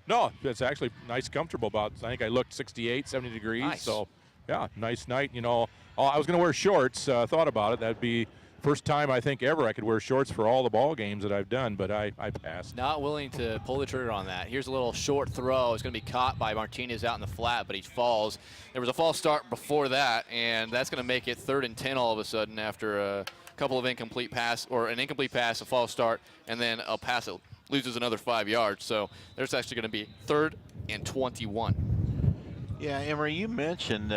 No, it's actually nice, comfortable. I think I looked 68, 70 degrees. Nice. So, yeah, nice night. I was going to wear shorts. Thought about it. That'd be first time I think ever I could wear shorts for all the ball games that I've done, but I passed. Not willing to pull the trigger on that. Here's a little short throw. It's going to be caught by Martinez out in the flat, but he falls. There was a false start before that, and that's going to make it 3rd and 10 all of a sudden after a couple of incomplete pass, or an incomplete pass, a false start, and then a pass that loses another 5 yards. So there's actually going to be 3rd and 21. Yeah, Emery, you mentioned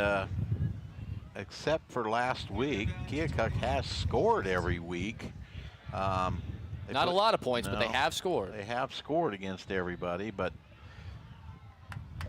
except for last week, Keokuk has scored every week. Not a lot of points, but they have scored. They have scored against everybody, but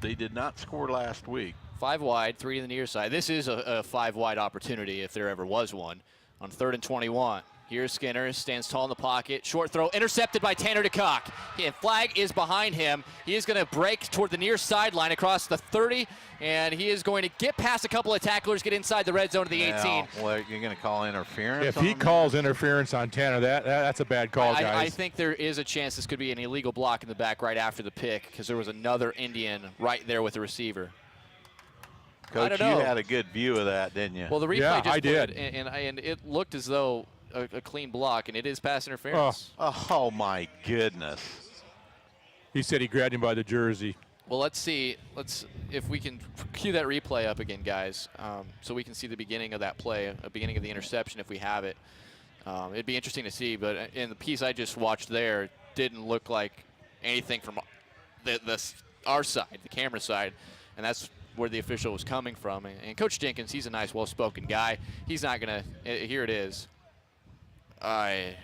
they did not score last week. 5 wide, 3 to the near side. This is a 5 wide opportunity if there ever was one on 3rd and 21. Here's Skinner, stands tall in the pocket. Short throw, intercepted by Tanner DeCock. And flag is behind him. He is going to break toward the near sideline across the 30, and he is going to get past a couple of tacklers, get inside the red zone of the 18. Well, you're going to call interference? If he calls interference on Tanner, that's a bad call, guys. I think there is a chance this could be an illegal block in the back right after the pick, because there was another Indian right there with the receiver. Coach, you had a good view of that, didn't you? Well, the replay just I did. And it looked as though a clean block, and it is pass interference. Oh my goodness. He said he grabbed him by the jersey. Well, let's see. If we can cue that replay up again, guys, so we can see the beginning of that play, the beginning of the interception if we have it. It'd be interesting to see, but in the piece I just watched there, it didn't look like anything from our side, the camera side, and that's where the official was coming from. And Coach Jenkins, he's a nice, well-spoken guy. He's not going to, here it is. I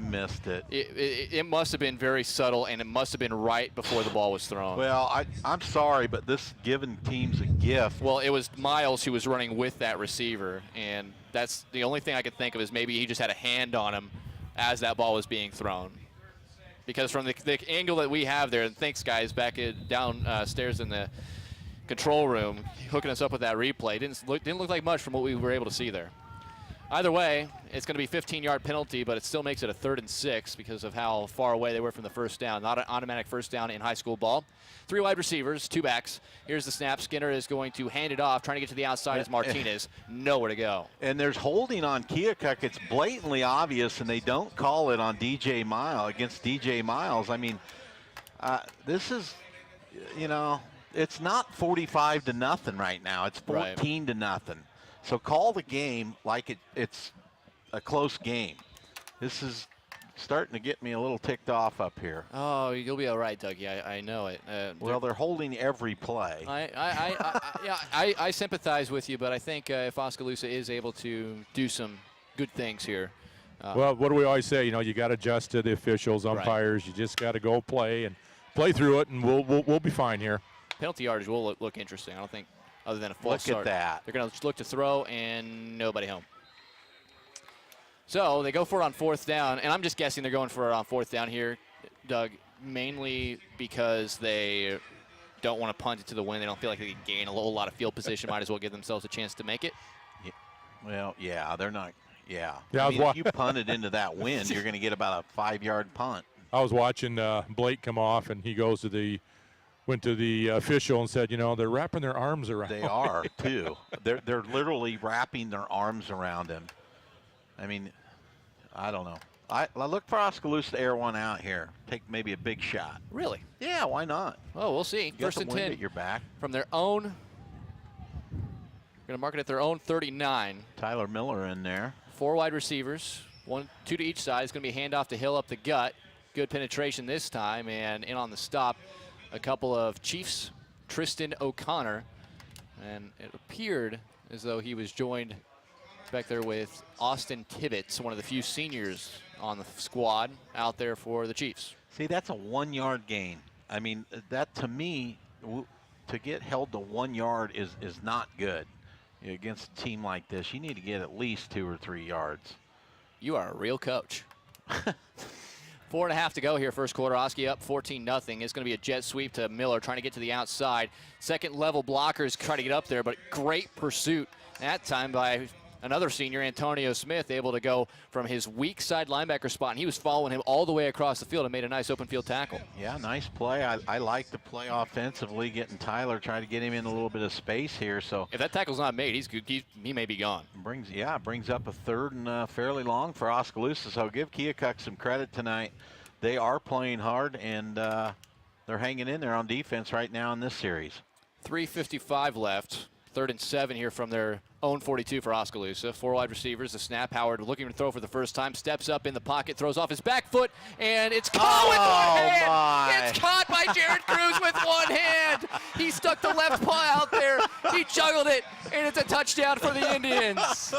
missed it. It must have been very subtle, and it must have been right before the ball was thrown. Well, I'm sorry, but this giving teams a gift. Well, it was Miles who was running with that receiver, and that's the only thing I could think of is maybe he just had a hand on him as that ball was being thrown. Because from the angle that we have there, and thanks, guys, back downstairs in the control room, hooking us up with that replay, didn't look like much from what we were able to see there. Either way, it's going to be a 15-yard penalty, but it still makes it a 3rd and 6 because of how far away they were from the first down. Not an automatic first down in high school ball. 3 wide receivers, 2 backs. Here's the snap. Skinner is going to hand it off, trying to get to the outside as Martinez. Nowhere to go. And there's holding on Keokuk. It's blatantly obvious, and they don't call it on DJ Miles, against DJ Miles. I mean, this is, it's not 45-0 right now. It's 14-0. So call the game like it's a close game. This is starting to get me a little ticked off up here. Oh, you'll be all right, Dougie. I know it. Well, they're holding every play. I sympathize with you, but I think if Oskaloosa is able to do some good things here. Well, what do we always say? You got to adjust to the officials, umpires. You just got to go play through it, and we'll be fine here. Penalty yardage will look interesting. I don't think. Other than a false start. Look at that. They're going to look to throw, and nobody home. So they go for it on 4th down, and I'm just guessing they're going for it on 4th down here, Doug, mainly because they don't want to punt it to the wind. They don't feel like they can gain a whole lot of field position. Might as well give themselves a chance to make it. Yeah. Well, yeah, they're not. Yeah. Yeah, if you punt it into that wind, you're going to get about a 5-yard punt. I was watching Blake come off, and he went to the official and said, they're wrapping their arms around. They are too. They're literally wrapping their arms around him. I mean, I don't know. I look for Oskaloosa to air one out here. Take maybe a big shot. Really? Yeah, why not? Oh, we'll see. You 1st and 10 at your back. From their own. Going to mark it at their own 39. Tyler Miller in there. 4 wide receivers, 2 to each side. It's going to be a handoff to Hill up the gut. Good penetration this time, and in on the stop. A couple of Chiefs, Tristan O'Connor, and it appeared as though he was joined back there with Austin Tibbetts, one of the few seniors on the squad out there for the Chiefs. See, that's a 1-yard gain. I mean, that to me, to get held to 1 yard is not good. Against a team like this, you need to get at least 2 or 3 yards. You are a real coach. 4.5 to go here, first quarter. Oski up 14-0. It's going to be a jet sweep to Miller, trying to get to the outside. Second level blockers trying to get up there, but great pursuit that time by another senior, Antonio Smith, able to go from his weak side linebacker spot, and he was following him all the way across the field and made a nice open field tackle. Yeah, nice play. I like the play offensively, getting Tyler, trying to get him in a little bit of space here. So if that tackle's not made, he may be gone. Brings up a 3rd and fairly long for Oskaloosa. So give Keokuk some credit tonight. They are playing hard, and they're hanging in there on defense right now in this series. 3:55 left. 3rd and 7 here from their own 42 for Oskaloosa. 4 wide receivers. The snap. Howard looking to throw for the first time. Steps up in the pocket. Throws off his back foot. And it's caught with one hand. My. It's caught by Jared Cruz with one hand. He stuck the left paw out there. He juggled it. And it's a touchdown for the Indians.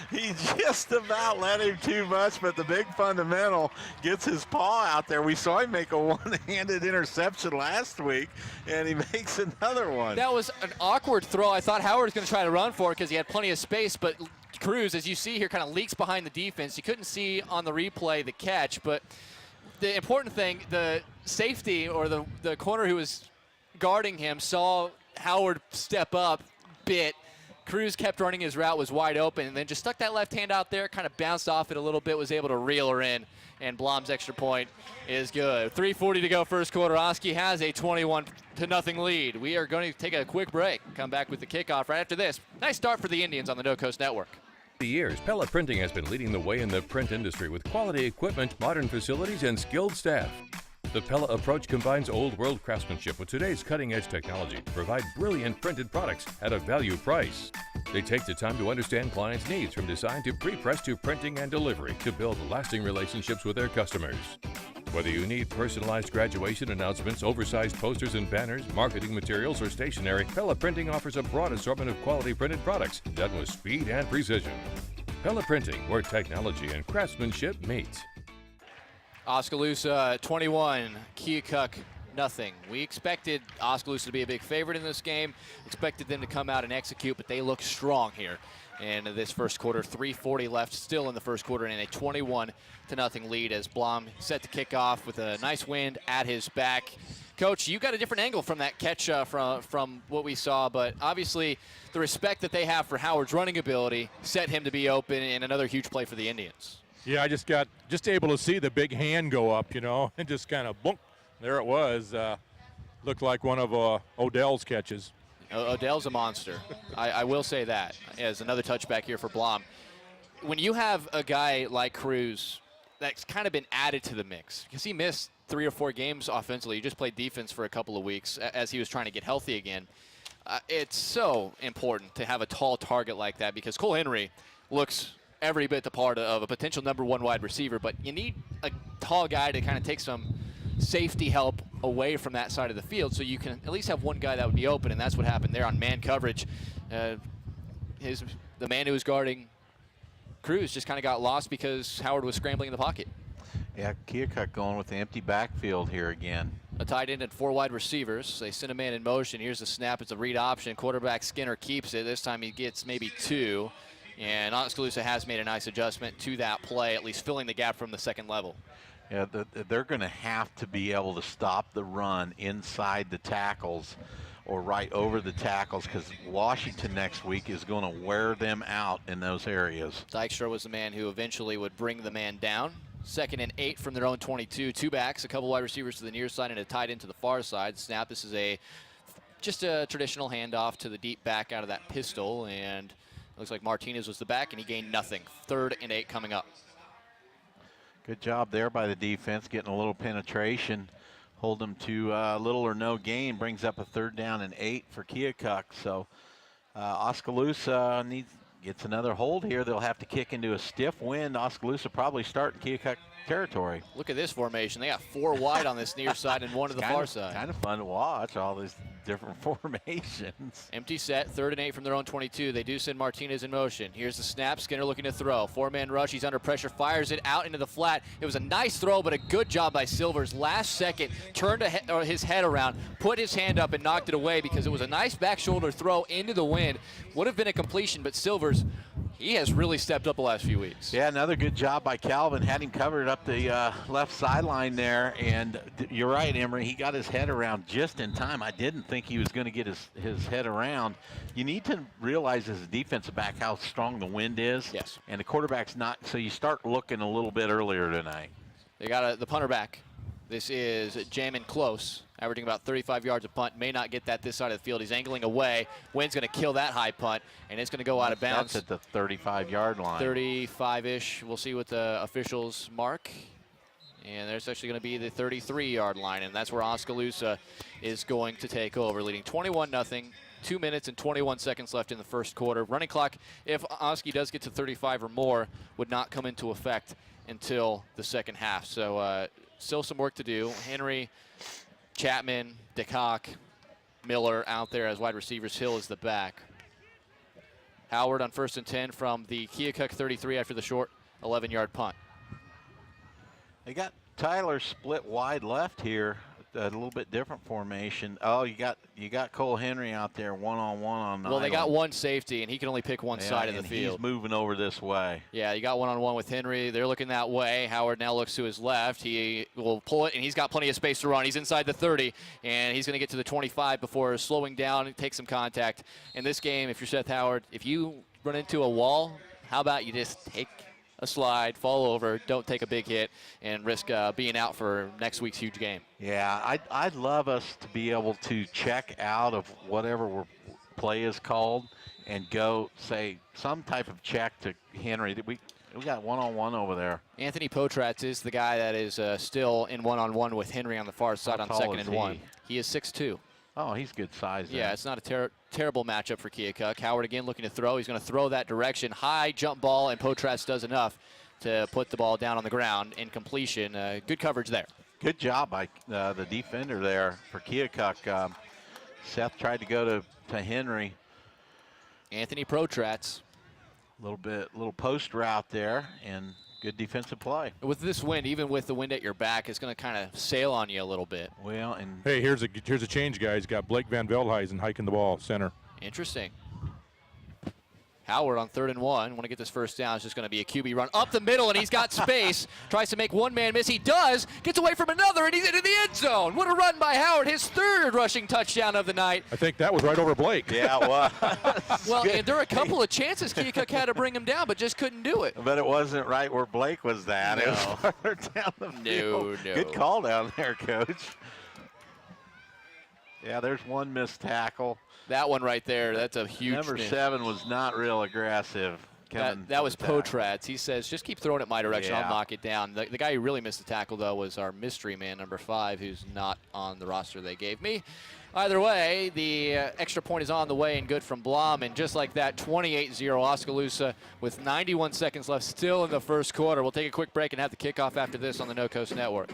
He just about let him too much, but the big fundamental gets his paw out there. We saw him make a one-handed interception last week, and he makes another one. That was an awkward throw. I thought Howard was going to try to run for it because he had plenty of space, but Cruz, as you see here, kind of leaks behind the defense. You couldn't see on the replay the catch, but the important thing, the safety or the corner who was guarding him saw Howard step up, bit. Cruz kept running his route, was wide open, and then just stuck that left hand out there, kind of bounced off it a little bit, was able to reel her in, and Blom's extra point is good. 3:40 to go first quarter. Oski has a 21-0 lead. We are going to take a quick break, come back with the kickoff right after this. Nice start for the Indians on the No Coast Network. For years, Pella Printing has been leading the way in the print industry with quality equipment, modern facilities, and skilled staff. The Pella approach combines old-world craftsmanship with today's cutting-edge technology to provide brilliant printed products at a value price. They take the time to understand clients' needs from design to pre-press to printing and delivery to build lasting relationships with their customers. Whether you need personalized graduation announcements, oversized posters and banners, marketing materials, or stationery, Pella Printing offers a broad assortment of quality printed products done with speed and precision. Pella Printing, where technology and craftsmanship meet. Oskaloosa 21, Keokuk nothing. We expected Oskaloosa to be a big favorite in this game, expected them to come out and execute, but they look strong here in this first quarter. 3:40 left still in the first quarter, and a 21-0 lead as Blom set to kick off with a nice wind at his back. Coach, you got a different angle from that catch from what we saw, but obviously the respect that they have for Howard's running ability set him to be open, and another huge play for the Indians. Yeah, I just able to see the big hand go up, and just kind of boom, there it was. Looked like one of Odell's catches. Odell's a monster. I will say that as another touchback here for Blom. When you have a guy like Cruz that's kind of been added to the mix, because he missed 3 or 4 games offensively. He just played defense for a couple of weeks as he was trying to get healthy again. It's so important to have a tall target like that because Cole Henry looks every bit the part of a potential #1 wide receiver, but you need a tall guy to kind of take some safety help away from that side of the field so you can at least have one guy that would be open, and that's what happened there on man coverage. The man who was guarding Cruz just kind of got lost because Howard was scrambling in the pocket. Yeah, Keokuk going with the empty backfield here again. A tight end and 4 wide receivers. They send a man in motion. Here's the snap. It's a read option. Quarterback Skinner keeps it. This time he gets maybe 2. And Oskaloosa has made a nice adjustment to that play, at least filling the gap from the second level. Yeah, they're going to have to be able to stop the run inside the tackles or right over the tackles because Washington next week is going to wear them out in those areas. Dykstra was the man who eventually would bring the man down. 2nd and 8 from their own 22. 2 backs, a couple wide receivers to the near side and a tight end to the far side. Snap, this is just a traditional handoff to the deep back out of that pistol, and looks like Martinez was the back, and he gained nothing. 3rd and 8 coming up. Good job there by the defense, getting a little penetration. Hold them to little or no gain, brings up a 3rd down and 8 for Keokuk. So Oskaloosa gets another hold here. They'll have to kick into a stiff wind. Oskaloosa probably start in Keokuk territory. Look at this formation. They got 4 wide on this near side and 1 to the far side. Kind of fun to watch, all these different formations. Empty set, 3rd and 8 from their own 22. They do send Martinez in motion. Here's the snap. Skinner looking to throw. 4-man rush. He's under pressure. Fires it out into the flat. It was a nice throw, but a good job by Silvers. Last second, turned his head around, put his hand up, and knocked it away because it was a nice back shoulder throw into the wind. Would have been a completion, but Silvers, he has really stepped up the last few weeks. Yeah, another good job by Calvin. Had him covered up the left sideline there. And you're right, Emery. He got his head around just in time. I didn't think he was going to get his head around. You need to realize as a defensive back how strong the wind is. Yes. And the quarterback's not. So you start looking a little bit earlier tonight. They got the punter back. This is jamming close, averaging about 35 yards a punt. May not get that this side of the field. He's angling away. Wind's going to kill that high punt, and it's going to go out of bounds. That's at the 35-yard line. 35-ish. We'll see what the officials mark. And there's actually going to be the 33-yard line, and that's where Oskaloosa is going to take over, leading 21-0. 2 minutes and 21 seconds left in the first quarter. Running clock, if Oski does get to 35 or more, would not come into effect until the second half. So still some work to do. Henry, Chapman, DeCock, Miller out there as wide receivers. Hill is the back. Howard on 1st and 10 from the Keokuk 33 after the short 11-yard punt. They got Tyler split wide left here. a little bit different formation. Oh, you got Cole Henry out there one-on-one on the Well, they got island. one safety, and he can only pick one side of the and field. He's moving over this way. Yeah, you got one-on-one with Henry. They're looking that way. Howard now looks to his left. He will pull it, and he's got plenty of space to run. He's inside the 30, and he's going to get to the 25 before slowing down and take some contact. In this game, if you're Seth Howard, if you run into a wall, how about you just take a slide, fall over, don't take a big hit, and risk being out for next week's huge game. Yeah, I'd love us to be able to check out of whatever play is called and go, say, some type of check to Henry. We got one-on-one over there. Anthony Potratz is the guy that is still in one-on-one with Henry on the far side on 2nd and 1. He is 6'2". Oh, he's good size there. Yeah, it's not a terrible matchup for Keokuk. Howard again looking to throw. He's going to throw that direction. High jump ball, and Potratz does enough to put the ball down on the ground in completion. Good coverage there. Good job by the defender there for Keokuk. Seth tried to go to Henry. Anthony Potratz. Little post route there, and good defensive play. With this wind, even with the wind at your back, it's going to kind of sail on you a little bit. Well, and hey, here's a change, guys. Got Blake Van Veldhuizen hiking the ball center. Interesting. Howard on 3rd and 1. Want to get this first down. It's just going to be a QB run up the middle, and he's got space. Tries to make one man miss. He does. Gets away from another, and he's into the end zone. What a run by Howard. His 3rd rushing touchdown of the night. I think that was right over Blake. Yeah, it was. Well, and there were a couple of chances Keokuk had to bring him down, but just couldn't do it. But it wasn't right where Blake was at. No. It was farther down the field. No. Good call down there, Coach. Yeah, there's one missed tackle. That one right there, that's a huge Number miss. 7 was not real aggressive. That was Potratz. He says, just keep throwing it my direction. Yeah. I'll knock it down. The guy who really missed the tackle, though, was our mystery man, number 5, who's not on the roster they gave me. Either way, the extra point is on the way and good from Blom. And just like that, 28-0 Oskaloosa with 91 seconds left still in the first quarter. We'll take a quick break and have the kickoff after this on the No Coast Network.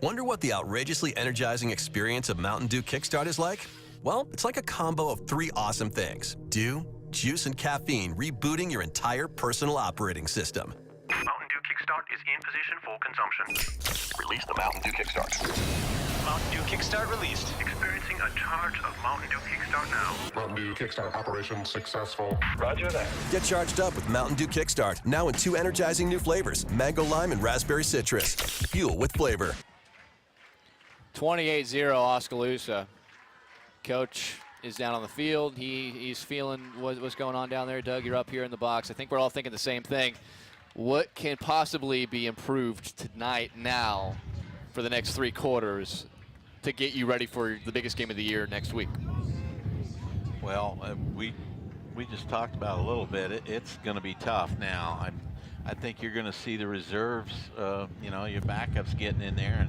Wonder what the outrageously energizing experience of Mountain Dew Kickstart is like? Well, it's like a combo of 3 awesome things. Dew, juice, and caffeine rebooting your entire personal operating system. Mountain Dew Kickstart is in position for consumption. Release the Mountain Dew Kickstart. Mountain Dew Kickstart released. Experiencing a charge of Mountain Dew Kickstart now. Mountain Dew Kickstart operation successful. Roger that. Get charged up with Mountain Dew Kickstart, now in 2 energizing new flavors, mango lime and raspberry citrus. Fuel with flavor. 28-0 Oskaloosa. Coach is down on the field. He's feeling what's going on down there. Doug, you're up here in the box. I think we're all thinking the same thing. What can possibly be improved tonight now for the next 3 quarters to get you ready for the biggest game of the year next week? Well, we just talked about it a little bit. It's going to be tough now. I think you're going to see the reserves, your backups getting in there,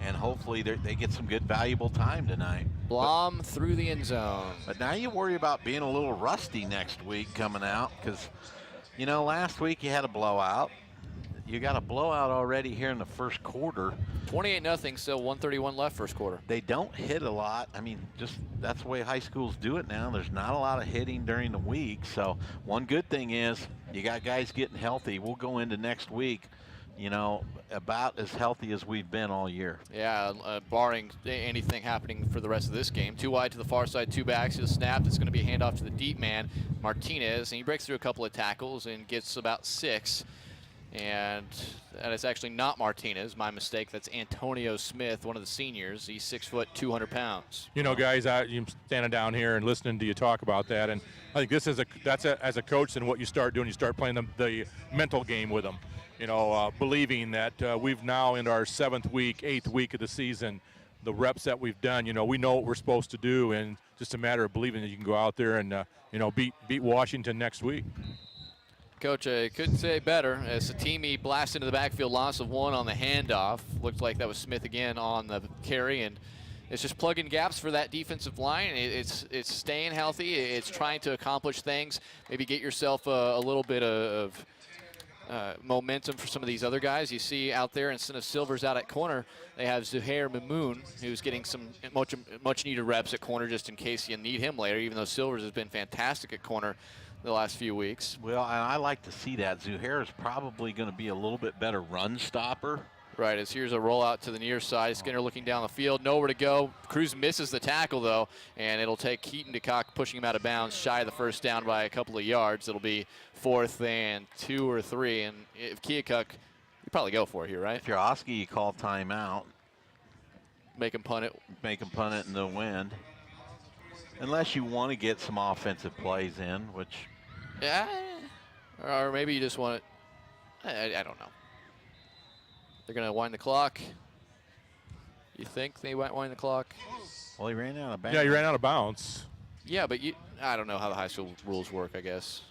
and hopefully they get some good, valuable time tonight. Blom through the end zone. But now you worry about being a little rusty next week coming out because, last week you had a blowout. You got a blowout already here in the first quarter. 28-0, still 1:31 left first quarter. They don't hit a lot. I mean, just that's the way high schools do it now. There's not a lot of hitting during the week. So one good thing is you got guys getting healthy. We'll go into next week, about as healthy as we've been all year. Yeah, barring anything happening for the rest of this game. 2 wide to the far side, 2 backs. He'll snap. It's going to be a handoff to the deep man, Martinez, and he breaks through a couple of tackles and gets about 6. And that is actually not Martinez. My mistake. That's Antonio Smith, one of the seniors. He's 6 foot, 200 pounds. Guys, I'm standing down here and listening to you talk about that, and I think this is as a coach, and what you start doing, you start playing the mental game with them. Believing that we've now in our 7th week, 8th week of the season, the reps that we've done, we know what we're supposed to do, and just a matter of believing that you can go out there and beat Washington next week. Coach, I couldn't say better. As Satimi blasted into the backfield, loss of 1 on the handoff. Looked like that was Smith again on the carry, and it's just plugging gaps for that defensive line. It's staying healthy. It's trying to accomplish things. Maybe get yourself a little bit of momentum for some of these other guys. You see out there, instead of Silvers out at corner, they have Zuhair Mamoon, who's getting some much needed reps at corner just in case you need him later, even though Silvers has been fantastic at corner the last few weeks. Well, and I like to see that. Zuhair is probably going to be a little bit better run stopper Right, as here's a rollout to the near side. Skinner looking down the field, nowhere to go. Cruz misses the tackle, though, and it'll take Keaton DeCock pushing him out of bounds, shy of the first down by a couple of yards. It'll be 4th and 2 or 3, and if Keokuk, you probably go for it here, right? If you're Oski, you call timeout. Make him punt it. Make him punt it in the wind. Unless you want to get some offensive plays in, which... Yeah, or maybe you just want it. I don't know. They're going to wind the clock. You think they might wind the clock? Well, he ran out of bounds. Yeah, he ran out of bounds. Yeah, but I don't know how the high school rules work, I guess.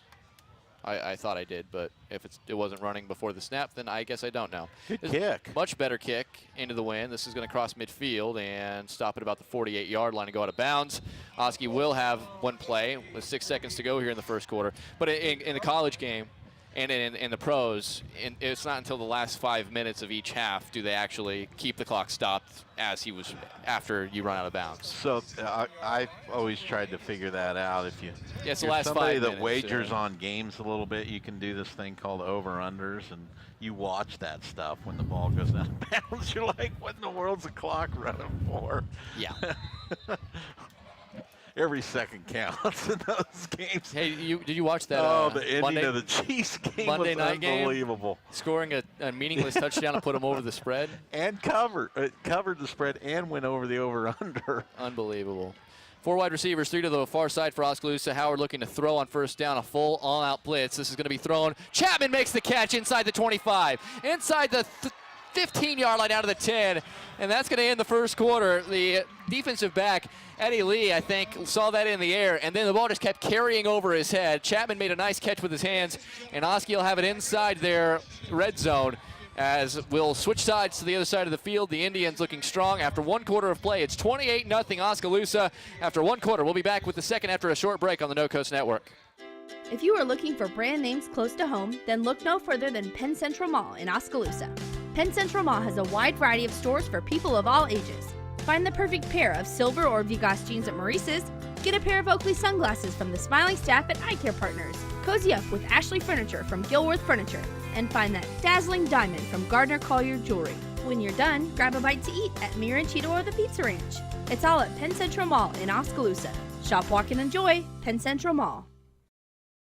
I thought I did, but if it wasn't running before the snap, then I guess I don't know. Good kick. Much better kick into the wind. This is going to cross midfield and stop at about the 48-yard line and go out of bounds. Oski will have one play with 6 seconds to go here in the first quarter. But in the college game, and in the pros, it's not until the last 5 minutes of each half do they actually keep the clock stopped after you run out of bounds. So I've always tried to figure that out. If you it's the you're last somebody 5 that minutes, wagers on games a little bit, you can do this thing called over-unders, and you watch that stuff when the ball goes out of bounds. You're like, what in the world's the clock running for? Yeah. Every second counts in those games. Hey, did you watch that? The ending Monday, of the Chiefs game Monday was night unbelievable. Game, scoring a meaningless touchdown to put them over the spread. And covered the spread and went over the over-under. Unbelievable. 4 wide receivers, 3 to the far side for Oskaloosa. Howard looking to throw on first down, a full all-out blitz. This is going to be thrown. Chapman makes the catch inside the 25, inside the 15-yard line out of the 10, and that's going to end the first quarter. The defensive back, Eddie Lee, I think, saw that in the air, and then the ball just kept carrying over his head. Chapman made a nice catch with his hands, and Oski will have it inside their red zone as we'll switch sides to the other side of the field. The Indians looking strong after 1 quarter of play. It's 28-0 Oskaloosa after 1 quarter. We'll be back with the second after a short break on the No Coast Network. If you are looking for brand names close to home, then look no further than Penn Central Mall in Oskaloosa. Penn Central Mall has a wide variety of stores for people of all ages. Find the perfect pair of silver or Vigas jeans at Maurice's. Get a pair of Oakley sunglasses from the smiling staff at Eye Care Partners. Cozy up with Ashley Furniture from Gilworth Furniture. And find that dazzling diamond from Gardner Collier Jewelry. When you're done, grab a bite to eat at Mir and Cheeto or the Pizza Ranch. It's all at Penn Central Mall in Oskaloosa. Shop, walk, and enjoy Penn Central Mall.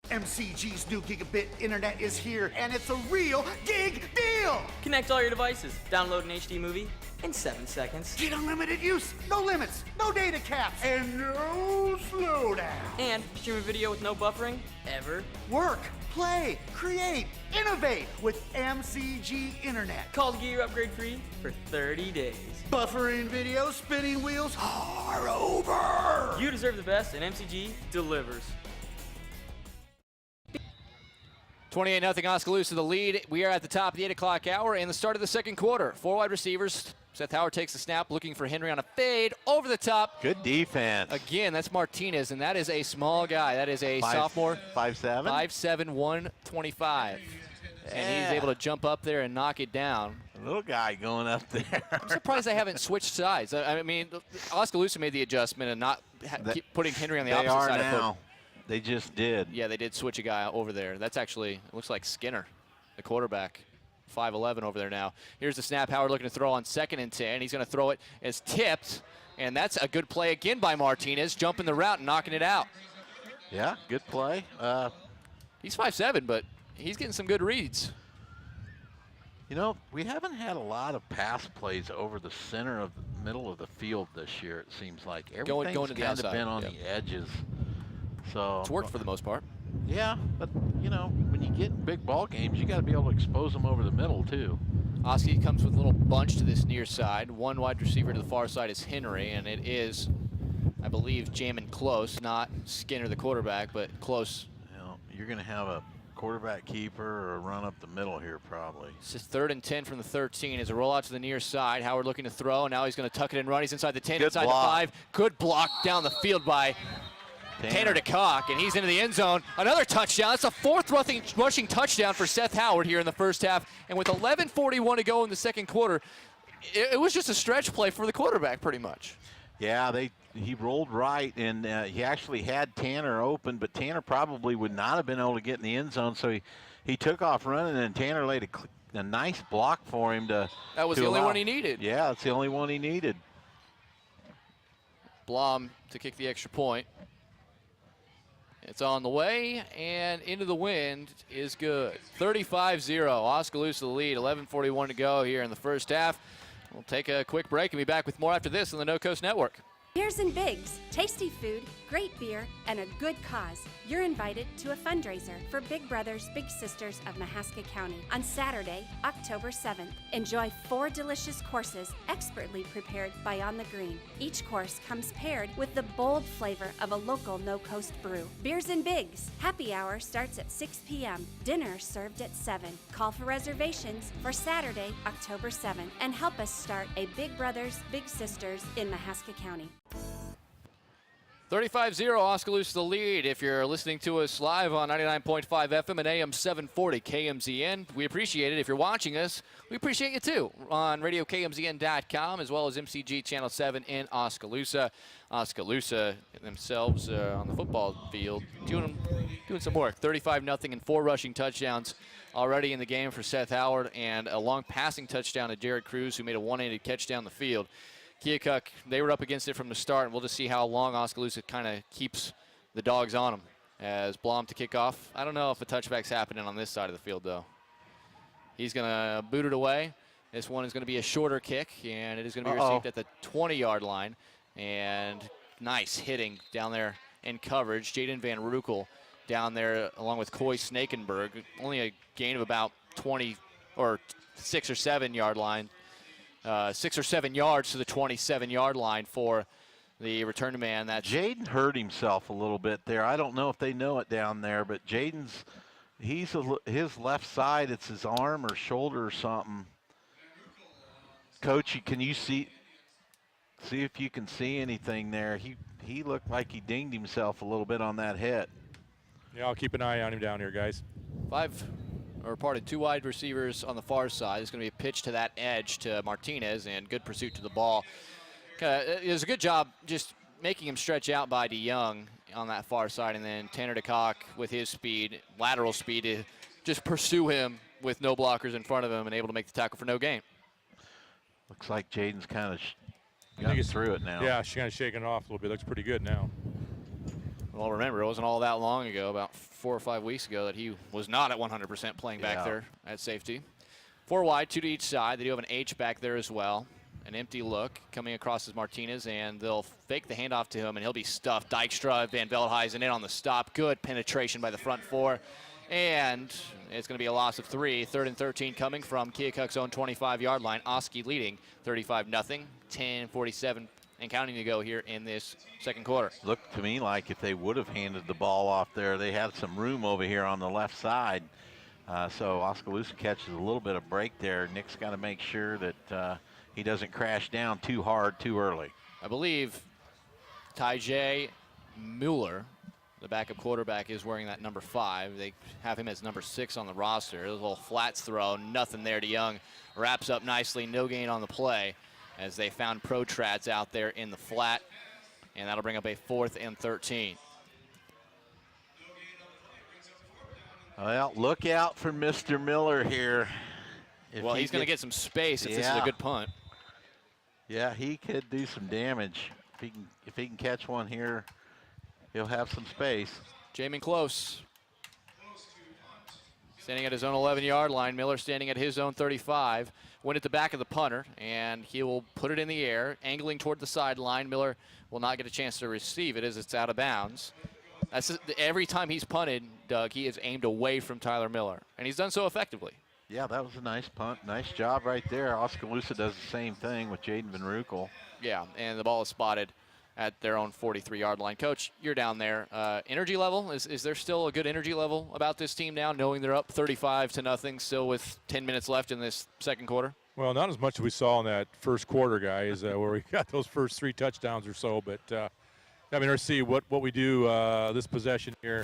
MCG's new gigabit internet is here, and it's a real gig deal! Connect all your devices, download an HD movie in 7 seconds. Get unlimited use, no limits, no data caps, and no slowdown. And stream a video with no buffering, ever. Work, play, create, innovate with MCG internet. Call to get your upgrade free for 30 days. Buffering video, spinning wheels are over! You deserve the best, and MCG delivers. 28-0 Oskaloosa, the lead. We are at the top of the 8 o'clock hour and the start of the second quarter. 4 wide receivers. Seth Howard takes the snap, looking for Henry on a fade, over the top. Good defense. Again, that's Martinez, and that is a small guy. That is a sophomore. 5'7"? 5'7", 125. And he's able to jump up there and knock it down. A little guy going up there. I'm surprised they haven't switched sides. I mean, Oskaloosa made the adjustment and not keep putting Henry on the opposite side of the foot. They just did. Yeah, they did switch a guy over there. That's actually, it looks like Skinner, the quarterback. 5'11" over there now. Here's the snap. Howard looking to throw on 2nd and 10. He's going to throw it as tipped, and that's a good play again by Martinez, jumping the route and knocking it out. Yeah, good play. He's 5'7", but he's getting some good reads. You know, we haven't had a lot of pass plays over the center of the middle of the field this year, it seems like. Everything's going to the outside. been on the edges. So it's worked for the most part. Yeah, but, you know, when you get in big ball games, you got to be able to expose them over the middle, too. Oski comes with a little bunch to this near side. 1 wide receiver to the far side is Henry, and it is, I believe, jamming close, not Skinner, the quarterback, but close. You know, you're going to have a quarterback keeper or a run up the middle here, probably. This is 3rd and 10 from the 13 as a rollout to the near side. Howard looking to throw, and now he's going to tuck it and run. He's inside the 10, inside the 5. Good block down the field by Tanner DeCock, and he's into the end zone. Another touchdown. That's a 4th rushing touchdown for Seth Howard here in the first half. And with 11:41 to go in the second quarter, it was just a stretch play for the quarterback pretty much. Yeah, he rolled right, and he actually had Tanner open, but Tanner probably would not have been able to get in the end zone, so he took off running, and Tanner laid a a nice block for him to. That was the only one he needed. Yeah, that's the only one he needed. Blom to kick the extra point. It's on the way, and into the wind is good. 35-0, Oskaloosa the lead, 11:41 to go here in the first half. We'll take a quick break and be back with more after this on the No Coast Network. Beers and Bigs, tasty food, great beer, and a good cause. You're invited to a fundraiser for Big Brothers Big Sisters of Mahaska County on Saturday, October 7th. Enjoy 4 delicious courses expertly prepared by On the Green. Each course comes paired with the bold flavor of a local no-coast brew. Beers and Bigs, happy hour starts at 6 p.m. Dinner served at 7. Call for reservations for Saturday, October 7th, and help us start a Big Brothers Big Sisters in Mahaska County. 35-0, Oskaloosa the lead. If you're listening to us live on 99.5 FM and AM 740 KMZN, we appreciate it. If you're watching us, we appreciate you too on radiokmzn.com as well as MCG Channel 7 in Oskaloosa. Oskaloosa themselves on the football field doing some work. 35-0 and 4 rushing touchdowns already in the game for Seth Howard and a long passing touchdown to Jared Cruz, who made a one-handed catch down the field. Keokuk, they were up against it from the start, and we'll just see how long Oskaloosa kind of keeps the dogs on them. As Blom to kick off. I don't know if a touchback's happening on this side of the field, though. He's going to boot it away. This one is going to be a shorter kick, and it is going to be received at the 20-yard line. And nice hitting down there in coverage. Jaden Van Rukel down there along with Coy Snakenberg. Only a gain of about 20 or 6 or 7 yard line. 6 or 7 yards to the 27-yard line for the return man. That's Jaden hurt himself a little bit there. I don't know if they know it down there, but Jaden's his left side, it's his arm or shoulder or something. Coach, can you see if you can see anything there? He looked like he dinged himself a little bit on that hit. Yeah, I'll keep an eye on him down here, guys. 2 wide receivers on the far side. It's going to be a pitch to that edge to Martinez, and good pursuit to the ball. It was a good job just making him stretch out by DeYoung on that far side, and then Tanner DeCock with his speed, lateral speed, to just pursue him with no blockers in front of him and able to make the tackle for no gain. Looks like Jaden's kind of got through it now. Yeah, she's kind of shaking it off a little bit. Looks pretty good now. Well, remember, it wasn't all that long ago, about 4 or 5 weeks ago, that he was not at 100% playing back there at safety. 4 wide, 2 to each side. They do have an H back there as well. An empty look coming across as Martinez, and they'll fake the handoff to him, and he'll be stuffed. Dykstra, Van Veldhuizen in on the stop. Good penetration by the front 4. And it's going to be a loss of 3. 3rd and 13 coming from Keokuk's own 25-yard line. Oski leading 35-0, 10:47 and counting to go here in this second quarter. Looked to me like if they would have handed the ball off there, they had some room over here on the left side. So Oskaloosa catches a little bit of break there. Nick's got to make sure that he doesn't crash down too hard too early. I believe Tyjay Mueller, the backup quarterback, is wearing that number 5. They have him as number 6 on the roster. A little flats throw, nothing there. DeYoung wraps up nicely, no gain on the play, as they found Protrads out there in the flat, and that'll bring up a 4th and 13. Well, look out for Mr. Miller here. Well, he's going to get some space if this is a good punt. Yeah, he could do some damage. If he can catch one here, he'll have some space. Jamin Close standing at his own 11-yard line. Miller standing at his own 35. Went at the back of the punter, and he will put it in the air, angling toward the sideline. Miller will not get a chance to receive it as it's out of bounds. Every time he's punted, Doug, he has aimed away from Tyler Miller, and he's done so effectively. Yeah, that was a nice punt. Nice job right there. Oskaloosa does the same thing with Jaden Van Rukel. Yeah, and the ball is spotted at their own 43-yard line. Coach, you're down there. Energy level, is there still a good energy level about this team now, knowing they're up 35-0 still with 10 minutes left in this second quarter? Well, not as much as we saw in that first quarter, guys, where we got those first 3 touchdowns or so. But, I mean, let's see what we do this possession here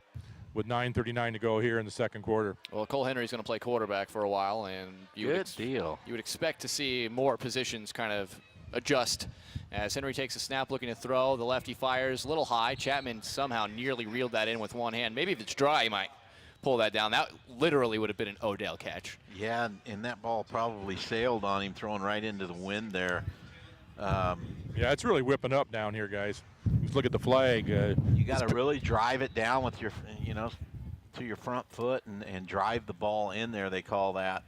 with 9:39 to go here in the second quarter. Well, Cole Henry's going to play quarterback for a while, and you would expect to see more positions kind of adjust as Henry takes a snap looking to throw. The lefty fires a little high. Chapman somehow nearly reeled that in with one hand. Maybe if it's dry, he might pull that down. That literally would have been an Odell catch. Yeah, and that ball probably sailed on him, thrown right into the wind there. Yeah, it's really whipping up down here, guys. Just look at the flag. You got to really drive it down with your, to your front foot and drive the ball in there, they call that.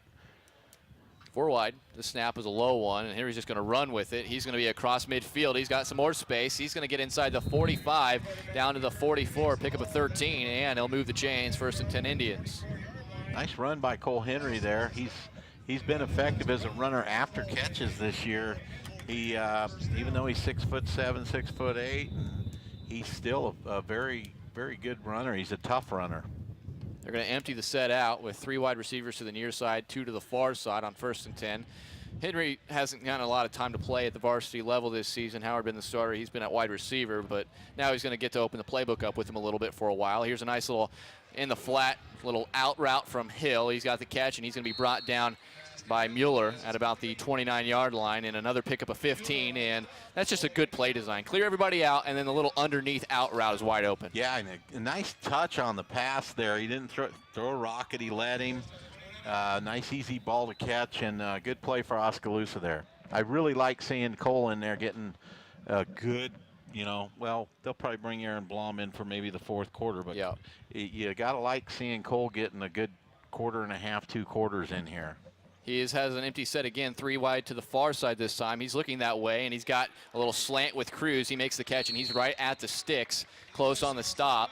4 wide. The snap was a low one, and Henry's just going to run with it. He's going to be across midfield. He's got some more space. He's going to get inside the 45, down to the 44, pick up a 13, and he'll move the chains. 1st and 10 Indians. Nice run by Cole Henry there. He's been effective as a runner after catches this year. He even though he's 6'7", 6'8", he's still a very, very good runner. He's a tough runner. They're going to empty the set out with 3 wide receivers to the near side, 2 to the far side on 1st and 10. Henry hasn't gotten a lot of time to play at the varsity level this season. Howard been the starter. He's been at wide receiver, but now he's going to get to open the playbook up with him a little bit for a while. Here's a nice little in the flat, little out route from Hill. He's got the catch, and he's going to be brought down by Mueller at about the 29-yard line, and another pickup of 15, and that's just a good play design. Clear everybody out, and then the little underneath out route is wide open. Yeah, and a nice touch on the pass there. He didn't throw a rocket. He let him. Nice, easy ball to catch, and good play for Oskaloosa there. I really like seeing Cole in there getting a good, well, they'll probably bring Aaron Blom in for maybe the 4th quarter, but yeah, you got to like seeing Cole getting a good quarter and a half, 2 quarters in here. He has an empty set again, 3 wide to the far side this time. He's looking that way, and he's got a little slant with Cruz. He makes the catch, and he's right at the sticks, close on the stop.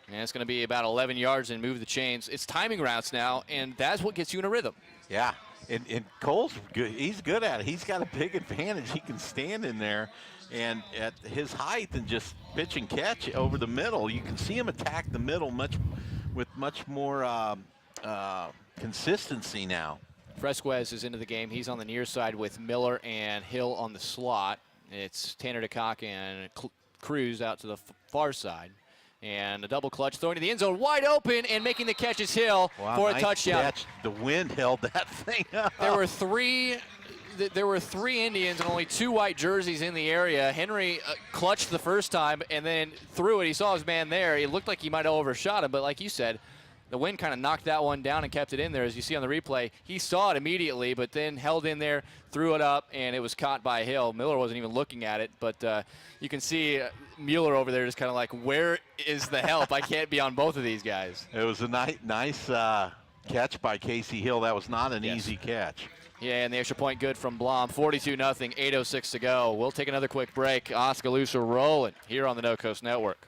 And it's going to be about 11 yards and move the chains. It's timing routes now, and that's what gets you in a rhythm. Yeah, and Cole's good. He's good at it. He's got a big advantage. He can stand in there, and at his height and just pitch and catch over the middle, you can see him attack the middle with much more consistency now. Fresquez is into the game. He's on the near side with Miller and Hill on the slot. It's Tanner DeCock and Cruz out to the far side. And a double clutch, throwing to the end zone, wide open, and making the catch is Hill for a touchdown. Catch. The wind held that thing up. There were three Indians and only 2 white jerseys in the area. Henry clutched the first time and then threw it. He saw his man there. It looked like he might have overshot him, but like you said, the wind kind of knocked that one down and kept it in there. As you see on the replay, he saw it immediately, but then held in there, threw it up, and it was caught by Hill. Miller wasn't even looking at it, but you can see Mueller over there just kind of like, where is the help? I can't be on both of these guys. It was a nice catch by Casey Hill. That was not an easy catch. Yeah, and the extra point good from Blom. 42-0, 8:06 to go. We'll take another quick break. Oskaloosa rolling here on the No Coast Network.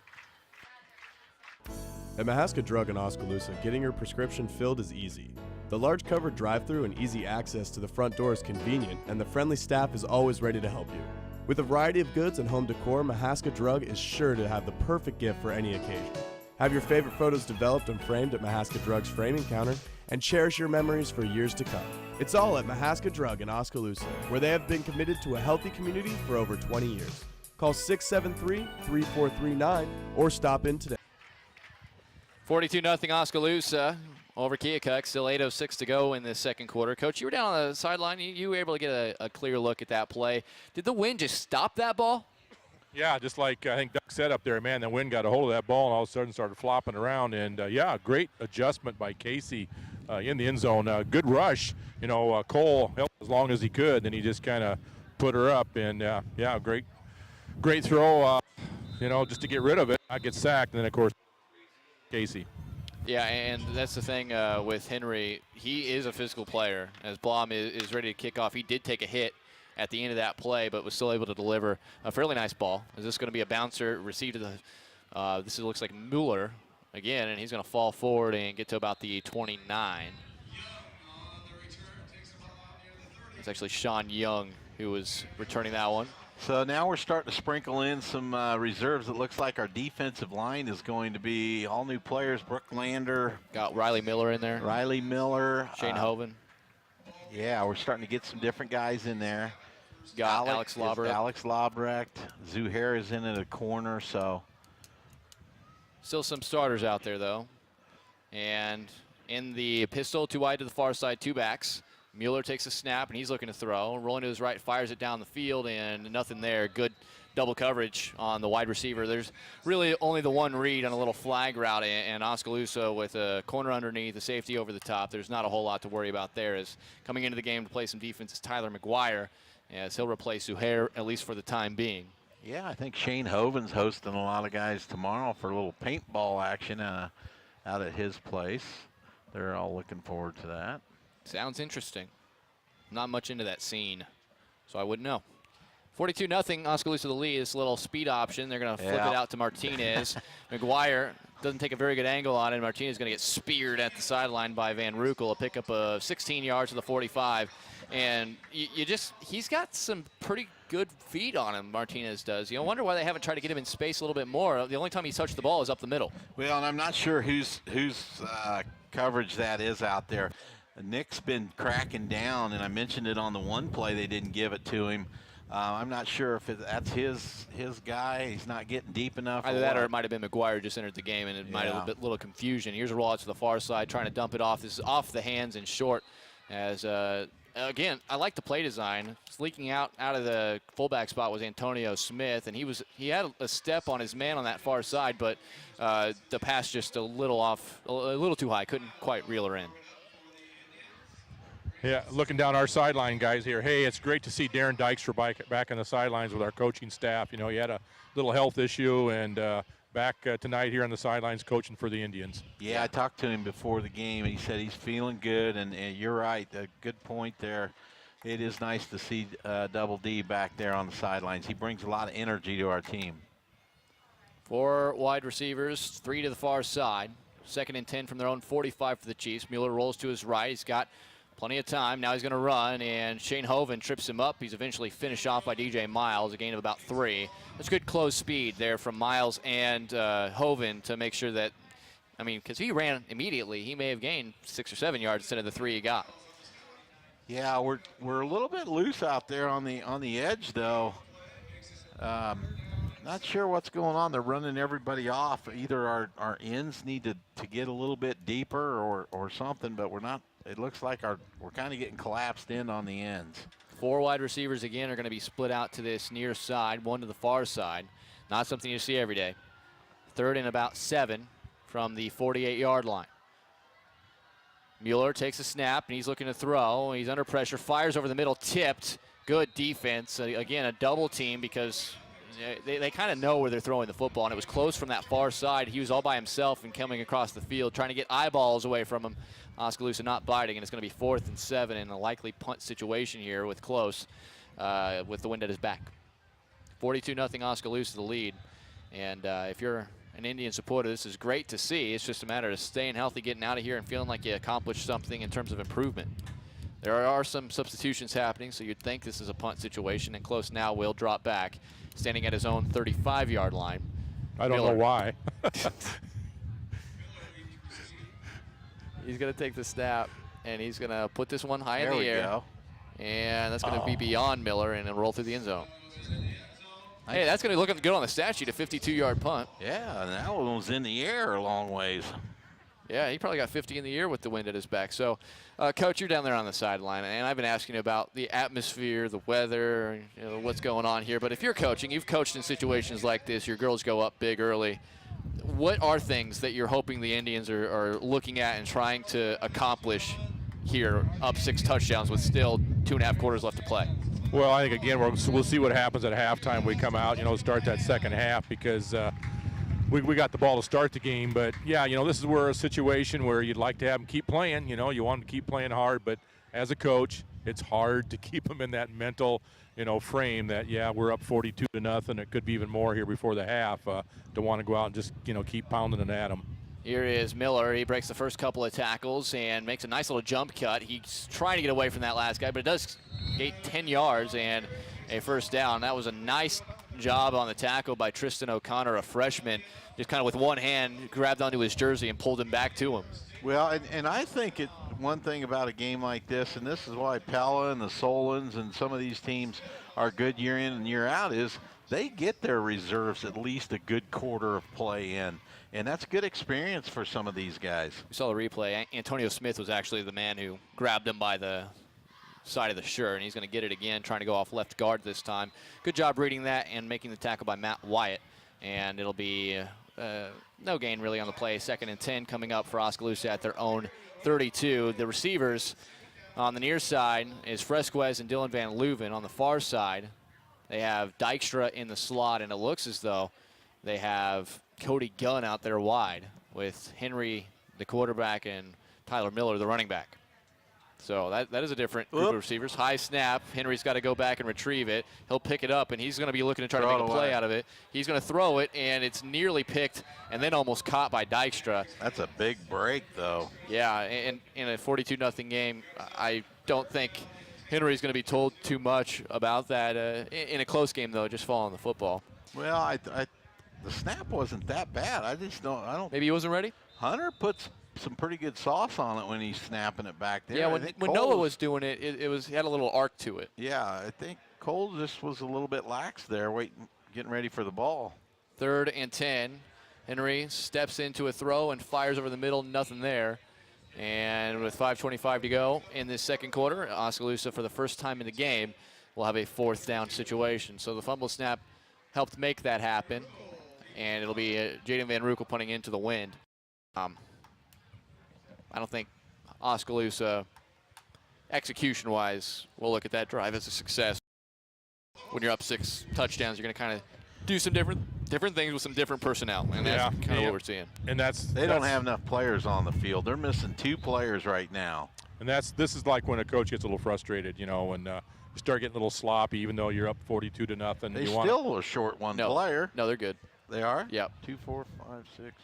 At Mahaska Drug in Oskaloosa, getting your prescription filled is easy. The large covered drive-thru and easy access to the front door is convenient, and the friendly staff is always ready to help you. With a variety of goods and home decor, Mahaska Drug is sure to have the perfect gift for any occasion. Have your favorite photos developed and framed at Mahaska Drug's framing counter, and cherish your memories for years to come. It's all at Mahaska Drug in Oskaloosa, where they have been committed to a healthy community for over 20 years. Call 673-3439 or stop in today. 42-0 Oskaloosa over Keokuk. Still 8:06 to go in the second quarter. Coach, you were down on the sideline. You were able to get a clear look at that play. Did the wind just stop that ball? Yeah, just like I think Doug said up there, man, the wind got a hold of that ball and all of a sudden started flopping around. And, yeah, great adjustment by Casey in the end zone. Good rush. Cole helped as long as he could, then he just kind of put her up. And, yeah, great throw, just to get rid of it. I get sacked, and then, of course, Casey. Yeah, and that's the thing with Henry. He is a physical player. As Blom is ready to kick off, he did take a hit at the end of that play, but was still able to deliver a fairly nice ball. Is this going to be a bouncer received to the this looks like Mueller again, and he's going to fall forward and get to about the 29. It's actually Sean Young who was returning that one. So now we're starting to sprinkle in some reserves. It looks like our defensive line is going to be all new players. Brooke Lander. Got Riley Miller in there. Riley Miller. Shane Hoven. Yeah, we're starting to get some different guys in there. Got Alex Lobrecht. Alex Lobrecht. Zuhair is in at a corner, so. Still some starters out there, though. And in the pistol, 2 wide to the far side, 2 backs. Mueller takes a snap, and he's looking to throw. Rolling to his right, fires it down the field, and nothing there. Good double coverage on the wide receiver. There's really only the one read on a little flag route, and Oskaloosa with a corner underneath, a safety over the top. There's not a whole lot to worry about there. As coming into the game to play some defense is Tyler McGuire, as he'll replace Zuhair, at least for the time being. Yeah, I think Shane Hoven's hosting a lot of guys tomorrow for a little paintball action out at his place. They're all looking forward to that. Sounds interesting. Not much into that scene, so I wouldn't know. 42-0, Oskaloosa the lead. This little speed option. They're going to flip it out to Martinez. McGuire doesn't take a very good angle on it. Martinez is going to get speared at the sideline by Van Rukel. A pickup of 16 yards to the 45. And he's got some pretty good feet on him, Martinez does. You wonder why they haven't tried to get him in space a little bit more. The only time he's touched the ball is up the middle. Well, and I'm not sure whose coverage that is out there. Nick's been cracking down, and I mentioned it on the one play they didn't give it to him. I'm not sure if that's his guy. He's not getting deep enough. Either that or it might have been McGuire just entered the game, and it might have a little confusion. Here's a roll out to the far side, trying to dump it off. This is off the hands and short. As again, I like the play design. Leaking out of the fullback spot was Antonio Smith, and he had a step on his man on that far side, but the pass just a little too high. Couldn't quite reel her in. Yeah, looking down our sideline guys here. Hey, it's great to see Darren Dykstra back on the sidelines with our coaching staff. He had a little health issue, and back tonight here on the sidelines coaching for the Indians. Yeah, I talked to him before the game, and he said he's feeling good, and you're right, a good point there. It is nice to see Double D back there on the sidelines. He brings a lot of energy to our team. 4 wide receivers, 3 to the far side. 2nd and 10 from their own 45 for the Chiefs. Mueller rolls to his right. He's got plenty of time. Now he's going to run, and Shane Hoven trips him up. He's eventually finished off by DJ Miles, a gain of about 3. That's good close speed there from Miles and Hoven to make sure that, because he ran immediately, he may have gained 6 or 7 yards instead of the 3 he got. Yeah, we're a little bit loose out there on the edge, though. Not sure what's going on. They're running everybody off. Either our ends need to get a little bit deeper or something, but we're not. It looks like we're kind of getting collapsed in on the ends. 4 wide receivers again are going to be split out to this near side, 1 to the far side. Not something you see every day. 3rd and about 7 from the 48-yard line. Mueller takes a snap, and he's looking to throw. He's under pressure, fires over the middle, tipped. Good defense. Again, a double team because they kind of know where they're throwing the football, and it was close from that far side. He was all by himself and coming across the field, trying to get eyeballs away from him. Oskaloosa not biting, and it's going to be 4th and 7 in a likely punt situation here with close, with the wind at his back. 42-0 Oskaloosa the lead, and if you're an Indian supporter, this is great to see. It's just a matter of staying healthy, getting out of here, and feeling like you accomplished something in terms of improvement. There are some substitutions happening, so you'd think this is a punt situation, and Close now will drop back, standing at his own 35-yard line. I don't know why. He's going to take the snap, and he's going to put this one high in the air. Go. And that's going to be beyond Miller and roll through the end zone. Hey, that's going to look good on the stat sheet, a 52-yard punt. Yeah, and that one was in the air a long ways. Yeah, he probably got 50 in the air with the wind at his back. So, Coach, you're down there on the sideline, and I've been asking you about the atmosphere, the weather, what's going on here. But if you're coaching, you've coached in situations like this, your girls go up big early. What are things that you're hoping the Indians are looking at and trying to accomplish here, up 6 touchdowns with still 2.5 quarters left to play? Well, I think, again, we'll see what happens at halftime. We come out, start that second half because we got the ball to start the game. But, yeah, this is where a situation where you'd like to have them keep playing. You want them to keep playing hard. But as a coach, it's hard to keep them in that mental, frame that, yeah, we're up 42-0. It could be even more here before the half to want to go out and just, keep pounding it at them. Here is Miller. He breaks the first couple of tackles and makes a nice little jump cut. He's trying to get away from that last guy, but it does gain 10 yards and a first down. That was a nice job on the tackle by Tristan O'Connor, a freshman. Just kind of with one hand grabbed onto his jersey and pulled him back to him. Well, and I think one thing about a game like this, and this is why Pella and the Solons and some of these teams are good year in and year out, is they get their reserves at least a good quarter of play in. And that's good experience for some of these guys. We saw the replay. Antonio Smith was actually the man who grabbed him by the side of the shirt, and he's going to get it again, trying to go off left guard this time. Good job reading that and making the tackle by Matt Wyatt. And it'll be no gain really on the play. 2nd and 10 coming up for Oskaloosa at their own 32. The receivers on the near side is Fresquez and Dylan Van Leuven. On the far side, they have Dykstra in the slot, and it looks as though they have Cody Gunn out there wide with Henry, the quarterback, and Tyler Miller, the running back. So that is a different group of receivers. High snap. Henry's got to go back and retrieve it. He'll pick it up, and he's going to be looking to try to make a play out of it. He's going to throw it, and it's nearly picked and then almost caught by Dykstra. That's a big break, though. Yeah, and in a 42-0 game, I don't think Henry's going to be told too much about that. In a close game, though, just following the football. Well, the snap wasn't that bad. I don't. Maybe he wasn't ready? Hunter puts some pretty good sauce on it when he's snapping it back there. Yeah, when Noah was doing it, it had a little arc to it. Yeah, I think Cole just was a little bit lax there, getting ready for the ball. 3rd and 10. Henry steps into a throw and fires over the middle, nothing there. And with 5:25 to go in this second quarter, Oskaloosa, for the first time in the game, will have a 4th down situation. So the fumble snap helped make that happen, and it'll be Jaden Van Rukel punting into the wind. I don't think Oskaloosa, execution-wise, will look at that drive as a success. When you're up 6 touchdowns, you're going to kind of do some different things with some different personnel, and that's kind of what we're seeing. And they don't have enough players on the field. They're missing 2 players right now. And this is like when a coach gets a little frustrated, you know, and you start getting a little sloppy, even though you're up 42-0. They still a short one player. No, they're good. They are? Yep. 2, 4, 5, 6.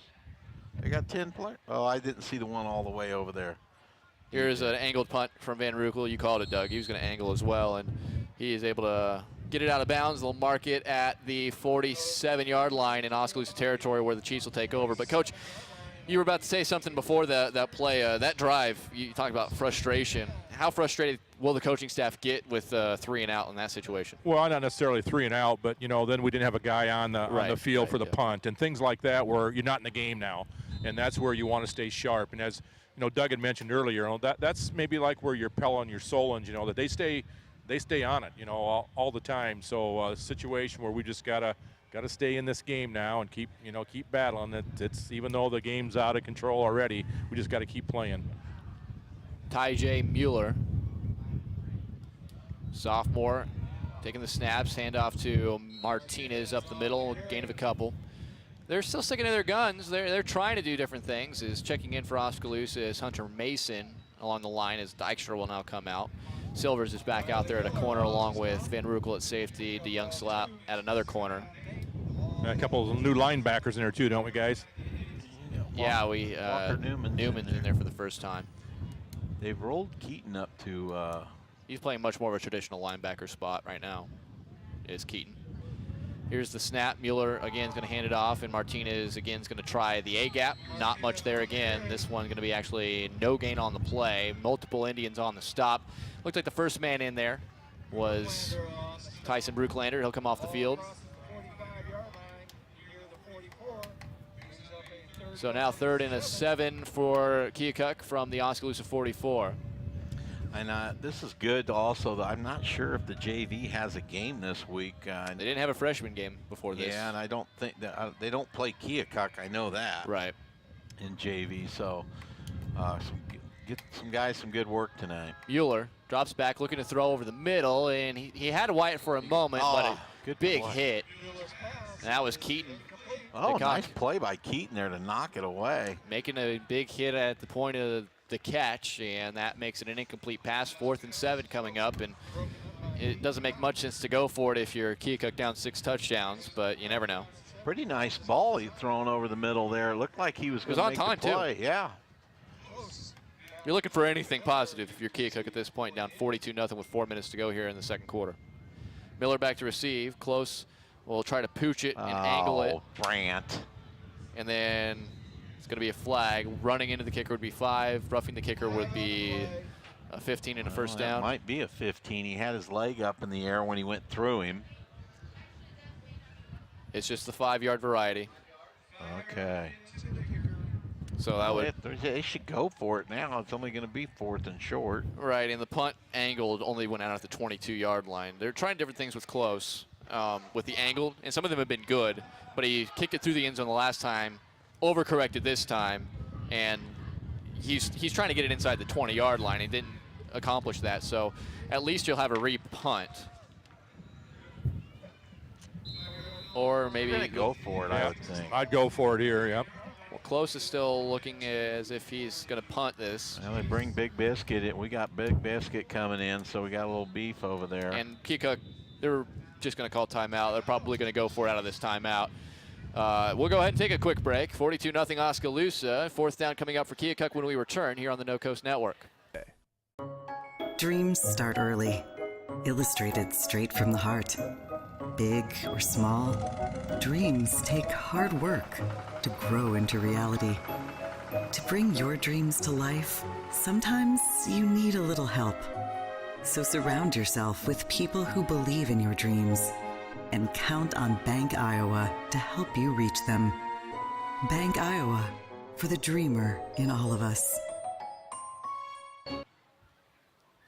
They got 10 players. Oh, I didn't see the one all the way over there. Here's an angled punt from Van Rukel. You called it, Doug. He was going to angle as well, and he is able to get it out of bounds. They'll mark it at the 47-yard line in Oskaloosa territory where the Chiefs will take over. But, Coach, you were about to say something before that play. That drive, you talked about frustration. How frustrated will the coaching staff get with 3 and out in that situation? Well, not necessarily 3 and out, but, you know, then we didn't have a guy on the field for the punt and things like that where you're not in the game now. And that's where you want to stay sharp. And as, you know, Doug had mentioned earlier, you know, that's maybe like where your Pella and your Solons, you know, that they stay on it, you know, all the time. So a situation where we just gotta stay in this game now and keep battling. It's even though the game's out of control already, we just got to keep playing. Ty J. Mueller, sophomore, taking the snaps, handoff to Martinez up the middle, gain of a couple. They're still sticking to their guns. They're trying to do different things. Is checking in for Oskaloosa is Hunter Mason along the line as Dykstra will now come out. Silvers is back out there at a corner along with Van Rukel at safety, DeYoung still out at another corner. A couple of new linebackers in there too, don't we, guys? Yeah, Newman's in there for the first time. They've rolled Keaton up to... He's playing much more of a traditional linebacker spot right now, is Keaton. Here's the snap. Mueller again is going to hand it off, and Martinez again is going to try the A-gap. Not much there again. This one going to be actually no gain on the play. Multiple Indians on the stop. Looked like the first man in there was Tyson Brucklander. He'll come off the field. So now 3rd and 7 for Keokuk from the Oskaloosa 44. And this is good also. I'm not sure if the JV has a game this week. They didn't have a freshman game before this. Yeah, and I don't think that they don't play Keokuk. I know that. Right. In JV, so get some guys some good work tonight. Mueller drops back, looking to throw over the middle, and he had Wyatt for a moment, but a big hit. And that was Keaton. Oh, nice play by Keaton there to knock it away. Making a big hit at the point of the catch, and that makes it an incomplete pass. 4th and 7 coming up, and it doesn't make much sense to go for it if you're Keokuk down 6 touchdowns, but you never know. Pretty nice ball he thrown over the middle there. It looked like he was going to make on time the play. too. Yeah. You're looking for anything positive if you're Keokuk at this point, down 42-0 with 4 minutes to go here in the second quarter. Miller back to receive, close. We'll try to pooch it and angle it. Brant. And then it's going to be a flag. Running into the kicker would be 5. Roughing the kicker would be a 15 and a first down. Might be a 15. He had his leg up in the air when he went through him. It's just the 5-yard variety. Okay. So that would. They should go for it now. It's only going to be 4th and short. Right, and the punt angle only went out at the 22-yard line. They're trying different things with close, with the angle, and some of them have been good, but he kicked it through the end zone the last time, overcorrected this time, and he's trying to get it inside the 20-yard line. He didn't accomplish that, so at least you'll have a re-punt. Or maybe go for it, I would think. I'd go for it here, yep. Well, Close is still looking as if he's going to punt this. Well, they bring Big Biscuit in. We got Big Biscuit coming in, so we got a little beef over there. And Keokuk, they're just going to call timeout. They're probably going to go for it out of this timeout. We'll go ahead and take a quick break. 42-0 Oskaloosa. 4th down coming up for Keokuk when we return here on the No Coast Network. Dreams start early, illustrated straight from the heart. Big or small, dreams take hard work to grow into reality. To bring your dreams to life, sometimes you need a little help. So surround yourself with people who believe in your dreams and count on Bank Iowa to help you reach them. Bank Iowa, for the dreamer in all of us.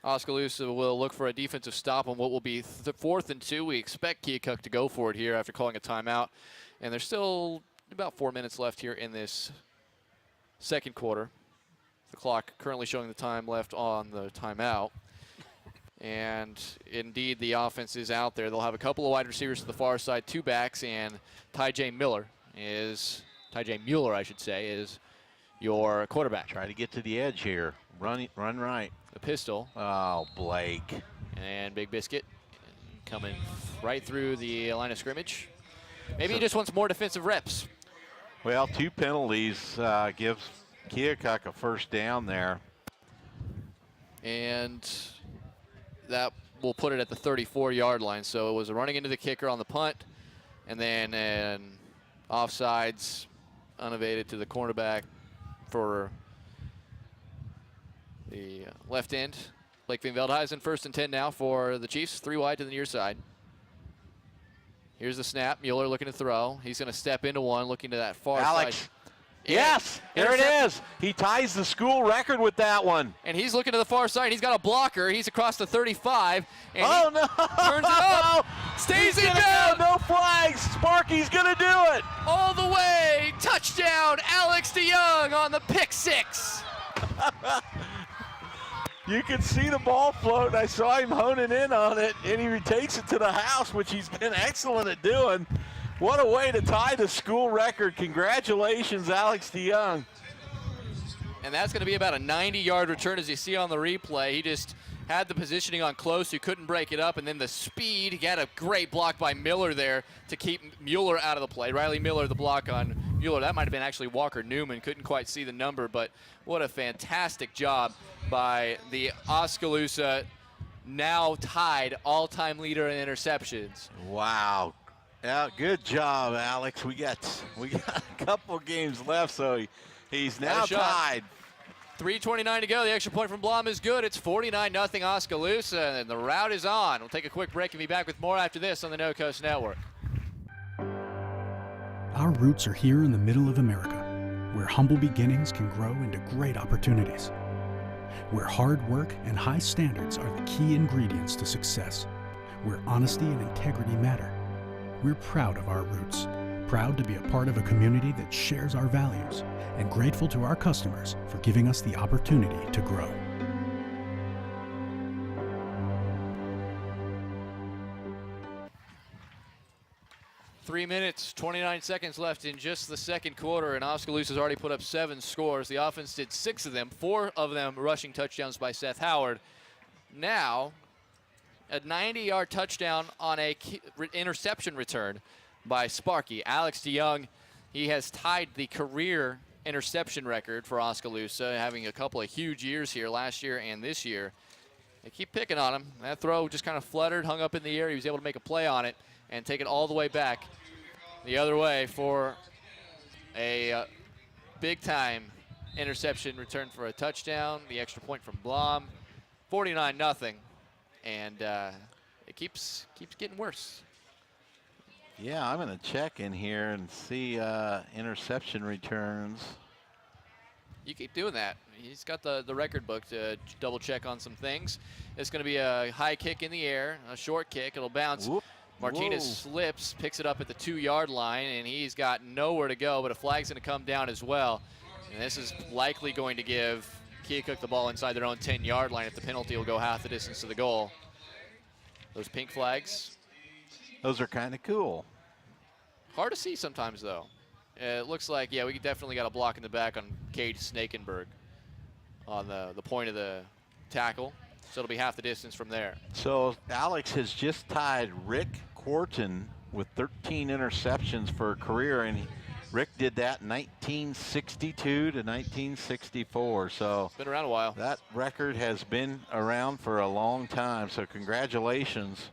Oskaloosa will look for a defensive stop on what will be 4th and 2. We expect Keokuk to go for it here after calling a timeout. And there's still about 4 minutes left here in this second quarter. The clock currently showing the time left on the timeout. And indeed, the offense is out there. They'll have a couple of wide receivers to the far side, 2 backs, and Ty Mueller, I should say, is your quarterback. Try to get to the edge here. Run right. The pistol. Oh, Blake. And Big Biscuit coming right through the line of scrimmage. Maybe he just wants more defensive reps. Well, 2 penalties gives Keokuk a first down there. And that will put it at the 34-yard line. So it was a running into the kicker on the punt, and then an offsides unevaded to the cornerback for the left end. Blake Van Veldhuizen 1st and 10 now for the Chiefs. 3 wide to the near side. Here's the snap. Mueller looking to throw. He's going to step into one, looking to that far Alex. side. Yes, there it is. He ties the school record with that one. And he's looking to the far side. He's got a blocker. He's across the 35. And oh, no. Turns it up. Stays it down. No flags. Sparky's going to do it. All the way. Touchdown. Alex DeYoung on the pick 6. You can see the ball float. I saw him honing in on it, and he takes it to the house, which he's been excellent at doing. What a way to tie the school record. Congratulations, Alex DeYoung. And that's going to be about a 90-yard return, as you see on the replay. He just had the positioning on Close, who couldn't break it up, and then the speed. He had a great block by Miller there to keep Mueller out of the play. Riley Miller, the block on Mueller. That might have been actually Walker Newman. Couldn't quite see the number, but what a fantastic job by the Oskaloosa, now tied all-time leader in interceptions. Wow. Yeah, good job, Alex. We got a couple games left, so he's now tied. 3:29 to go. The extra point from Blom is good. It's 49-0 Oskaloosa, and the route is on. We'll take a quick break and be back with more after this on the No Coast Network. Our roots are here in the middle of America, where humble beginnings can grow into great opportunities, where hard work and high standards are the key ingredients to success, where honesty and integrity matter. We're proud of our roots, proud to be a part of a community that shares our values, and grateful to our customers for giving us the opportunity to grow. Three minutes, 29 seconds left in just the second quarter, and Oskaloosa's already put up 7 scores. The offense did 6 of them, 4 of them rushing touchdowns by Seth Howard. Now, a 90-yard touchdown on a interception return by Sparky. Alex DeYoung, he has tied the career interception record for Oskaloosa, having a couple of huge years here, last year and this year. They keep picking on him. That throw just kind of fluttered, hung up in the air. He was able to make a play on it and take it all the way back the other way for a big-time interception return for a touchdown. The extra point from Blom, 49-0. And it keeps getting worse. Yeah, I'm going to check in here and see interception returns. You keep doing that. He's got the record book to double check on some things. It's going to be a high kick in the air, a short kick. It'll bounce. Whoop. Martinez Whoa. slips, picks it up at the 2-yard line, and he's got nowhere to go, but a flag's going to come down as well. And this is likely going to give Keokuk the ball inside their own 10-yard line if the penalty will go half the distance to the goal. Those pink flags. Those are kind of cool. Hard to see sometimes, though. It looks like, yeah, we definitely got a block in the back on Cade Snakenberg on the point of the tackle. So it'll be half the distance from there. So Alex has just tied Rick Quarton with 13 interceptions for a career, and Rick did that in 1962 to 1964. So been around a while. That record has been around for a long time. So congratulations.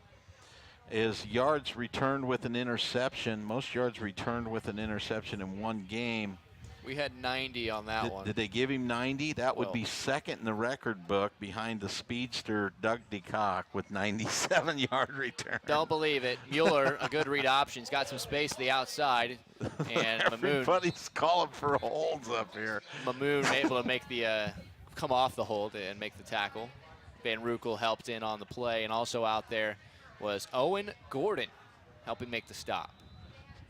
Is yards returned with an interception, most yards returned with an interception in one game. We had 90 on that one. Did they give him 90? That would be second in the record book behind the speedster Doug DeCock with 97-yard return. Don't believe it. Mueller, a good read option. He's got some space to the outside. And Everybody's calling for holds up here. Mamoon able to make the come off the hold and make the tackle. Van Rukel helped in on the play, and also out there was Owen Gordon helping make the stop.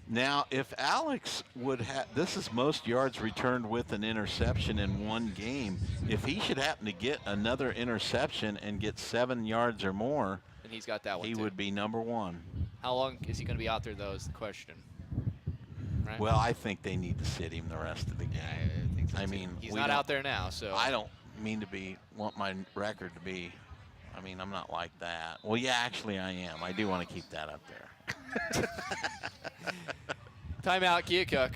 Now, if Alex would have, this is most yards returned with an interception in one game. If he should happen to get another interception and get 7 yards or more, and he's got that one, he too. would be number one. How long is he going to be out there, though, is the question. Right? Well, I think they need to sit him the rest of the game. I think so, I too. mean, he's not out there now, so. I don't mean to want my record to be, I mean, I'm not like that. Well, yeah, actually I am. I do want to keep that up there. Timeout, Keokuk.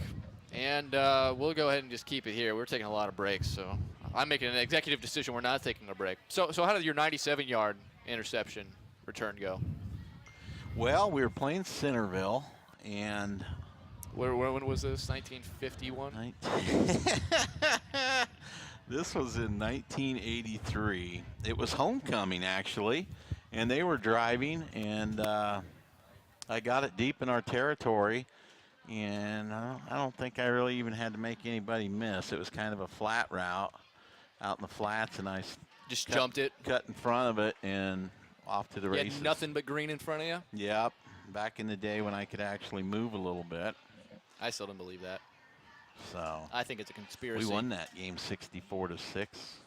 And we'll go ahead and just keep it here. We're taking a lot of breaks, so I'm making an executive decision. We're not taking a break. So how did your 97-yard interception return go? Well, we were playing Centerville, and when was this? 1951? This was in 1983. It was homecoming, actually, and they were driving, and I got it deep in our territory, and I don't think I really even had to make anybody miss. It was kind of a flat route out in the flats, and I just jumped it, cut in front of it, and off to the you races. had nothing but green in front of you? Yep, back in the day when I could actually move a little bit. I still don't believe that. So I think it's a conspiracy. We won that game 64-6.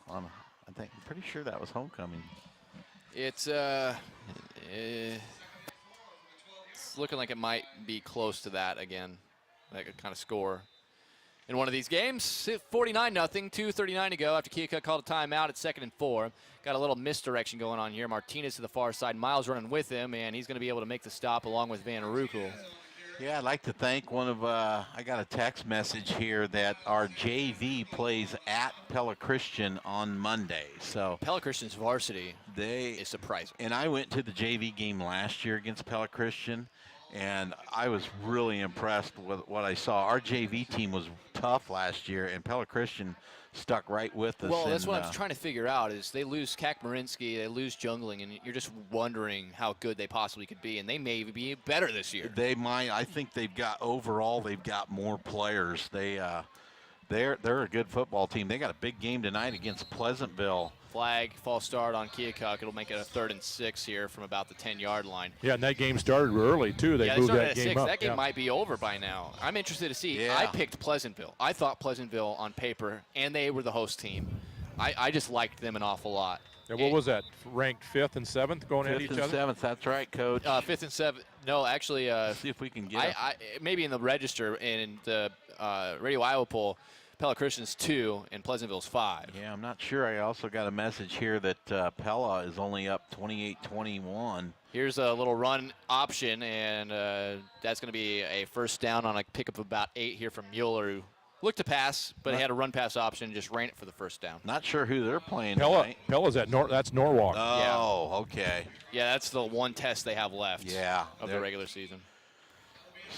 I'm pretty sure that was homecoming. It's looking like it might be close to that again, like a kind of score. In one of these games, 49-0, 2:39 to go after Keokuk called a timeout at 2nd and 4. Got a little misdirection going on here. Martinez to the far side, Miles running with him, and he's going to be able to make the stop along with Van Rukel. Yeah, I'd like to thank I got a text message here that our JV plays at Pella Christian on Monday. So Pella Christian's varsity is surprising. And I went to the JV game last year against Pella Christian, and I was really impressed with what I saw. Our JV team was tough last year, and Pella Christian stuck right with us. Well, that's what I'm trying to figure out is they lose Kak Marinsky, they lose Jungling, and you're just wondering how good they possibly could be, and they may be better this year. They might. I think they've got more players. They're a good football team. They got a big game tonight against Pleasantville. Flag, false start on Keokuk. It'll make it a 3rd and 6 here from about the 10-yard line. Yeah, and that game started early, too. They moved that game up. That game might be over by now. I'm interested to see. Yeah. I picked Pleasantville. I thought Pleasantville on paper, and they were the host team. I just liked them an awful lot. Yeah, what was that? Ranked 5th and 7th going at each other? 5th and 7th, that's right, Coach. 5th and 7th. No, actually. See if we can get maybe in the register in the Radio Iowa poll, Pella Christian's 2 and Pleasantville's 5. Yeah, I'm not sure. I also got a message here that Pella is only up 28-21. Here's a little run option, and that's going to be a first down on a pickup of about 8 here from Mueller, who looked to pass, but he had a run pass option and just ran it for the first down. Not sure who they're playing Pella's that's Norwalk. Oh, yeah. Okay. Yeah, that's the one test they have left of the regular season.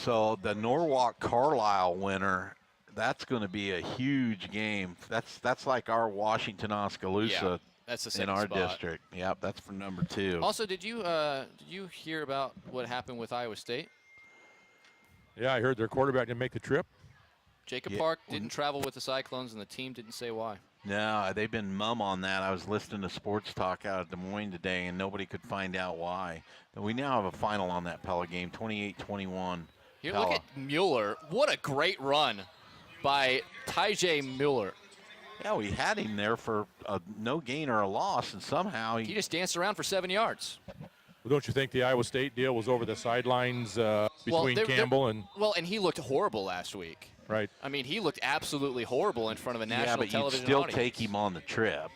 So the Norwalk Carlisle winner, that's going to be a huge game. That's like our Washington Oskaloosa that's the in our spot. district. Yep, that's for number 2. Also, did you hear about what happened with Iowa State? Yeah, I heard their quarterback didn't make the trip. Jacob Yeah. Park didn't travel with the Cyclones, and the team didn't say why. No, they've been mum on that. I was listening to Sports Talk out of Des Moines today, and nobody could find out why. But we now have a final on that Pella game, 28-21. Here, Pella. look at Mueller. What a great run by Tyjay Mueller. Yeah, we had him there for a no gain or a loss, and somehow He just danced around for 7 yards. Well, don't you think the Iowa State deal was over the sidelines between Campbell and? Well, and he looked horrible last week. Right. I mean, he looked absolutely horrible in front of a national but you'd television still audience. take him on the trip,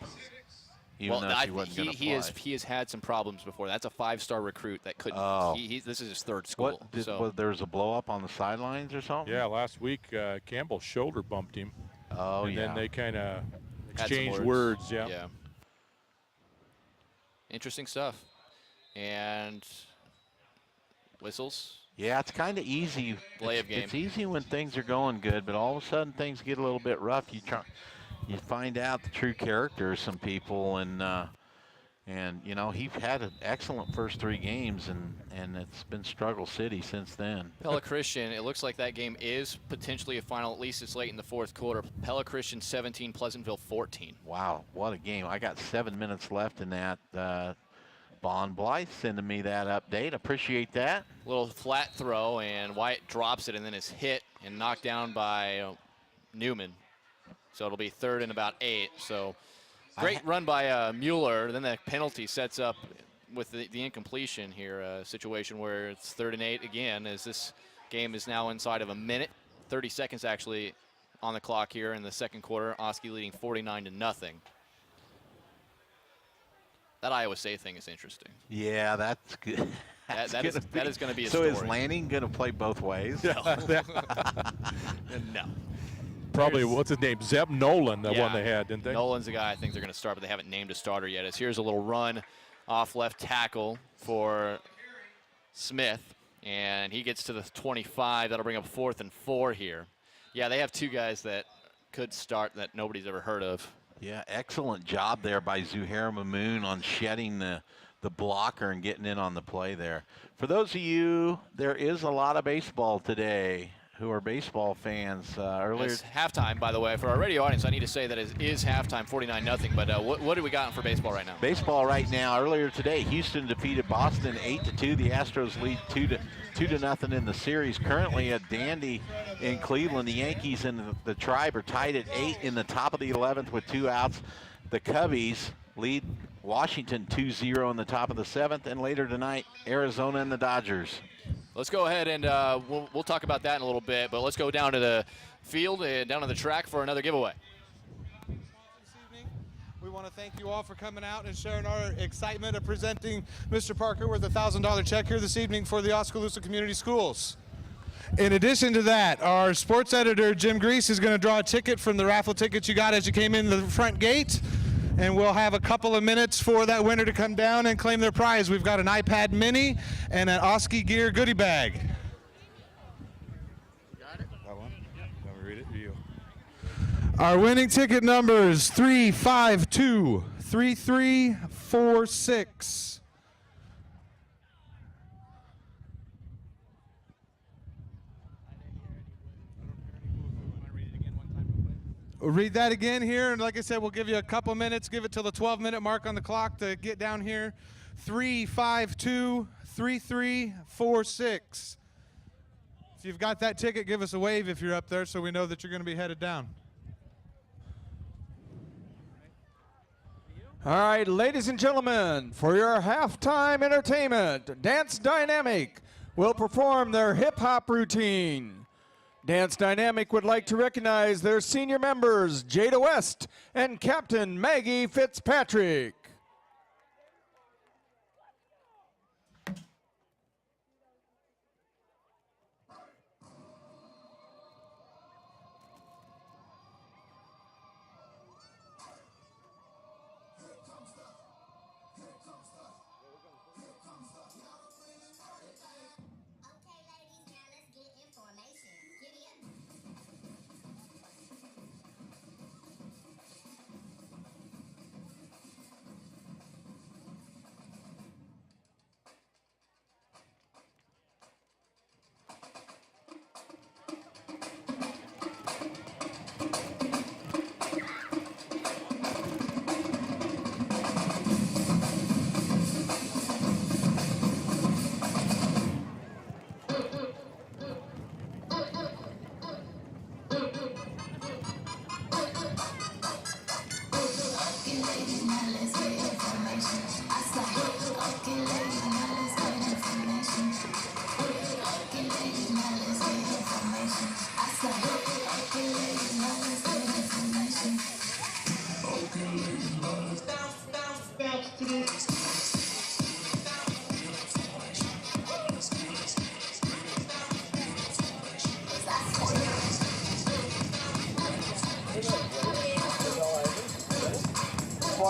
even though he wasn't going to play. He has had some problems before. That's a 5-star recruit that couldn't. Oh. This is his third school. Was there was a blow up on the sidelines or something? Yeah, last week Campbell shoulder bumped him. Oh, and then they kind of Had some exchanged words. Yeah. Yeah. Interesting stuff. And whistles. Yeah, it's kind of easy. Play of game. It's easy when things are going good, but all of a sudden things get a little bit rough. You find out the true character of some people, and you know, he's had an excellent first 3 games, and it's been struggle city since then. Pella Christian, it looks like that game is potentially a final, at least it's late in the fourth quarter. Pella Christian 17, Pleasantville 14. Wow, what a game. I got 7 minutes left in that. Bond Blythe sending me that update. Appreciate that. Little flat throw, and Wyatt drops it and then is hit and knocked down by Newman. So it'll be 3rd and about 8. So great run by Mueller. Then the penalty sets up with the incompletion here, a situation where it's 3rd and 8 again, as this game is now inside of a minute. 30 seconds actually on the clock here in the second quarter. Oski leading 49-0. That Iowa State thing is interesting. Yeah, that's good. That is going to be a so story. is Lanning going to play both ways? No. Probably, what's his name? Zeb Nolan, the one they had, didn't they? Nolan's the guy I think they're going to start, but they haven't named a starter yet. As here's a little run off left tackle for Smith, and he gets to the 25. That'll bring up 4th and 4 here. Yeah, they have 2 guys that could start that nobody's ever heard of. Yeah, excellent job there by Zuhair Mamoon on shedding the blocker and getting in on the play there. For those of you, there is a lot of baseball today who are baseball fans. Earlier, It's halftime, by the way. For our radio audience, I need to say that it is halftime, 49-0. But what do we got for baseball right now? Baseball right now. Earlier today, Houston defeated Boston 8-2. The Astros lead 2-0 in the series. Currently a dandy in Cleveland. The Yankees and the Tribe are tied at 8 in the top of the 11th with 2 outs. The Cubbies lead Washington 2-0 in the top of the 7th. And later tonight, Arizona and the Dodgers. Let's go ahead and we'll talk about that in a little bit. But let's go down to the field and down to the track for another giveaway. We want to thank you all for coming out and sharing our excitement of presenting Mr. Parker with a $1,000 check here this evening for the Oskaloosa Community Schools. In addition to that, our sports editor, Jim Grease, is going to draw a ticket from the raffle tickets you got as you came in the front gate. And we'll have a couple of minutes for that winner to come down and claim their prize. We've got an iPad mini and an Oski Gear goodie bag. Got it? That one? Let me read it to you. Our winning ticket numbers 352 3346. We'll read that again here, and like I said, we'll give you a couple minutes. Give it till the 12-minute mark on the clock to get down here. 352 3346. If you've got that ticket, give us a wave if you're up there so we know that you're going to be headed down. All right, ladies and gentlemen, for your halftime entertainment, Dance Dynamic will perform their hip-hop routine. Dance Dynamic would like to recognize their senior members, Jada West and Captain Maggie Fitzpatrick.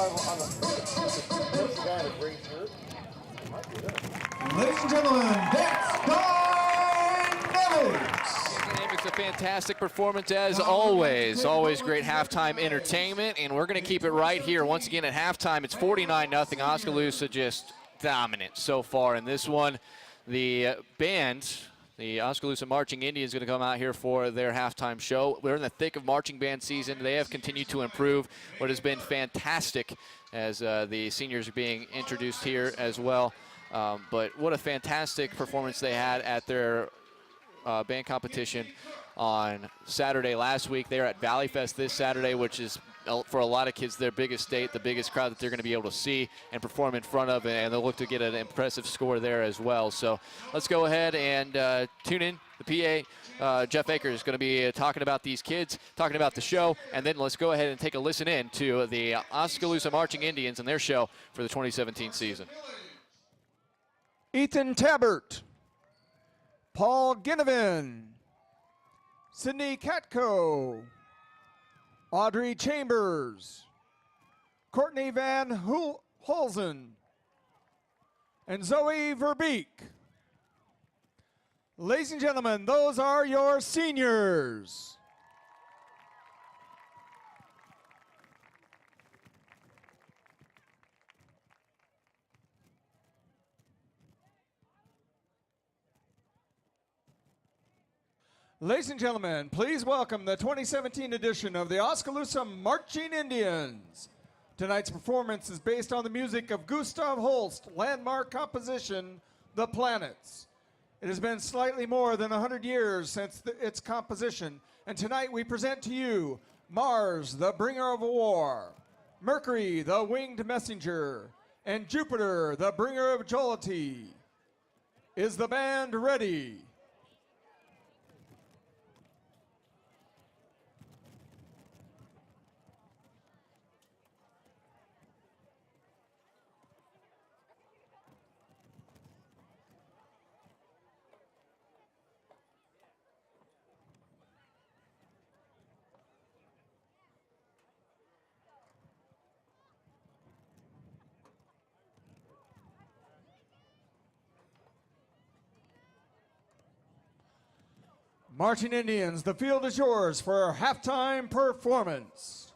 Ladies and gentlemen, Dance Dynamics. Dynamics, a fantastic performance as always. Always great halftime entertainment, and we're going to keep it right here. Once again at halftime, it's 49-0. Oskaloosa just dominant so far in this one. The band, the Oskaloosa Marching Indians, going to come out here for their halftime show. We're in the thick of marching band season. They have continued to improve. What has been fantastic as the seniors are being introduced here as well. But what a fantastic performance they had at their band competition on Saturday last week. They're at Valley Fest this Saturday, which is, for a lot of kids, their biggest date, the biggest crowd that they're going to be able to see and perform in front of, and they'll look to get an impressive score there as well. So let's go ahead and tune in. The PA, Jeff Akers, is going to be talking about these kids, talking about the show, and then let's go ahead and take a listen in to the Oskaloosa Marching Indians and their show for the 2017 season. Ethan Tabbert, Paul Ginnivan, Sydney Katko, Audrey Chambers, Courtney Van Holzen, and Zoe Verbeek. Ladies and gentlemen, those are your seniors. Ladies and gentlemen, please welcome the 2017 edition of the Oskaloosa Marching Indians. Tonight's performance is based on the music of Gustav Holst's landmark composition, The Planets. It has been slightly more than 100 years since its composition, and tonight we present to you Mars, the bringer of war, Mercury, the winged messenger, and Jupiter, the bringer of jollity. Is the band ready? Marching Indians, the field is yours for our halftime performance.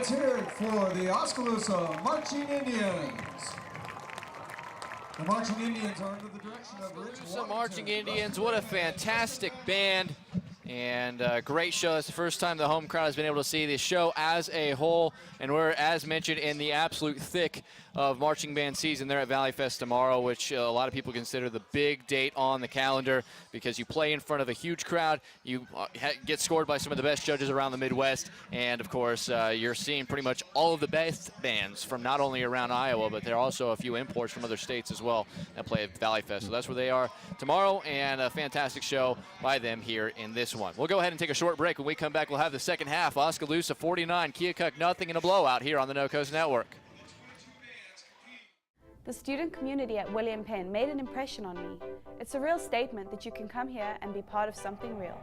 Let's hear it for the Oskaloosa Marching Indians. The Marching Indians are under the direction of Rich Oskaloosa Marching Indians, what a fantastic band. And great show. It's the first time the home crowd has been able to see this show as a whole. And we're, as mentioned, in the absolute thick of marching band season there at Valley Fest tomorrow, which a lot of people consider the big date on the calendar because you play in front of a huge crowd. You get scored by some of the best judges around the Midwest. And, of course, you're seeing pretty much all of the best bands from not only around Iowa, but there are also a few imports from other states as well that play at Valley Fest. So that's where they are tomorrow, and a fantastic show by them here in this one. We'll go ahead and take a short break. When we come back, we'll have the second half. Oskaloosa 49, Keokuk nothing in a blowout here on the No Coast Network. The student community at William Penn made an impression on me. It's a real statement that you can come here and be part of something real.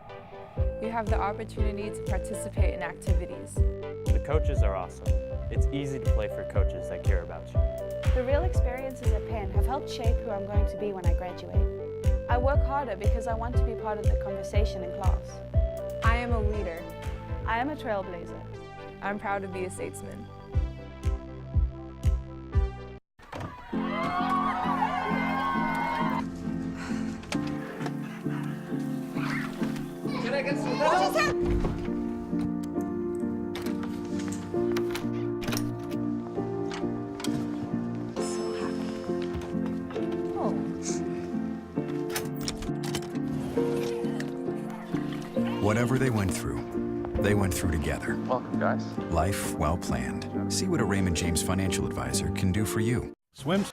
You have the opportunity to participate in activities. The coaches are awesome. It's easy to play for coaches that care about you. The real experiences at Penn have helped shape who I'm going to be when I graduate. I work harder because I want to be part of the conversation in class. I am a leader. I am a trailblazer. I'm proud to be a statesman. Can I get some help? Whatever they went through together. Welcome, guys. Life well planned. See what a Raymond James financial advisor can do for you. Swims.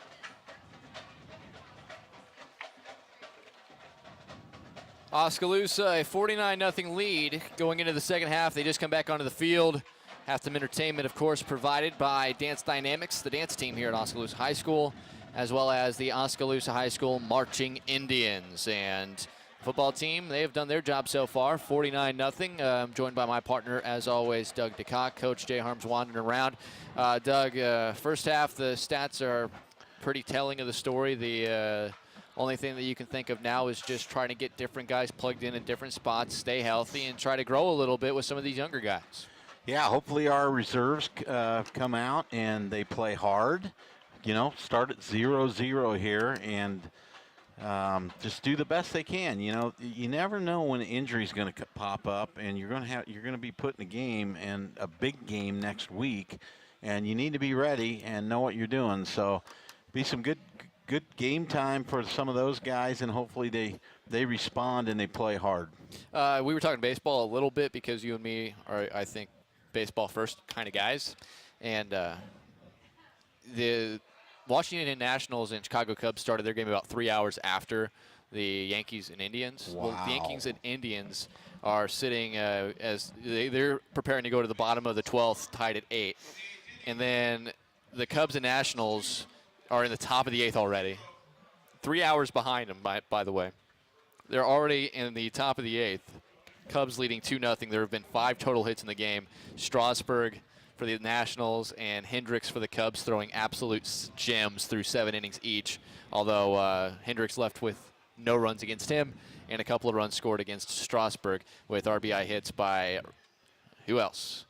Oskaloosa, a 49-0 lead going into the second half. They just come back onto the field. Halftime entertainment, of course, provided by Dance Dynamics, the dance team here at Oskaloosa High School, as well as the Oskaloosa High School Marching Indians. And football team, they have done their job so far, 49-0. I'm joined by my partner, as always, Doug DeCock. Coach Jay Harm's wandering around. Doug, first half, the stats are pretty telling of the story. The only thing that you can think of now is just trying to get different guys plugged in different spots, stay healthy, and try to grow a little bit with some of these younger guys. Yeah, hopefully our reserves come out and they play hard. You know, start at 0-0 here and just do the best they can. You know, you never know when an injury is going to pop up, and you're going to be put in a game, and a big game next week, and you need to be ready and know what you're doing. So, be some good game time for some of those guys, and hopefully they respond and they play hard. We were talking baseball a little bit because you and me are, I think, baseball first kind of guys, and the Washington Nationals and Chicago Cubs started their game about 3 hours after the Yankees and Indians. Wow. Well, the Yankees and Indians are sitting as they're preparing to go to the bottom of the 12th, tied at 8. And then the Cubs and Nationals are in the top of the 8th already. 3 hours behind them, by the way. They're already in the top of the 8th. Cubs leading 2-0. There have been 5 total hits in the game. Strasburg for the Nationals and Hendricks for the Cubs throwing absolute gems through 7 innings each, although Hendricks left with no runs against him and a couple of runs scored against Strasburg with RBI hits by who else?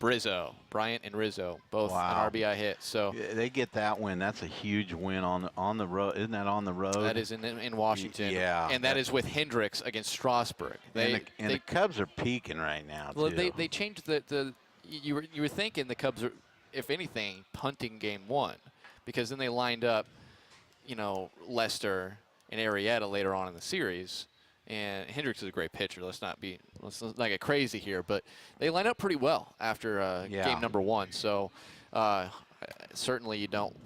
Bryant and Rizzo, both an RBI hit. So they get that win. That's a huge win on the road. Isn't that on the road? That is in Washington. Yeah, and that is with Hendricks against Strasburg. The Cubs are peaking right now. Well, too. they changed the. You were thinking the Cubs are, if anything, punting game 1, because then they lined up, you know, Lester and Arrieta later on in the series. And Hendricks is a great pitcher. Let's not get crazy here, but they line up pretty well after game number 1. So certainly you don't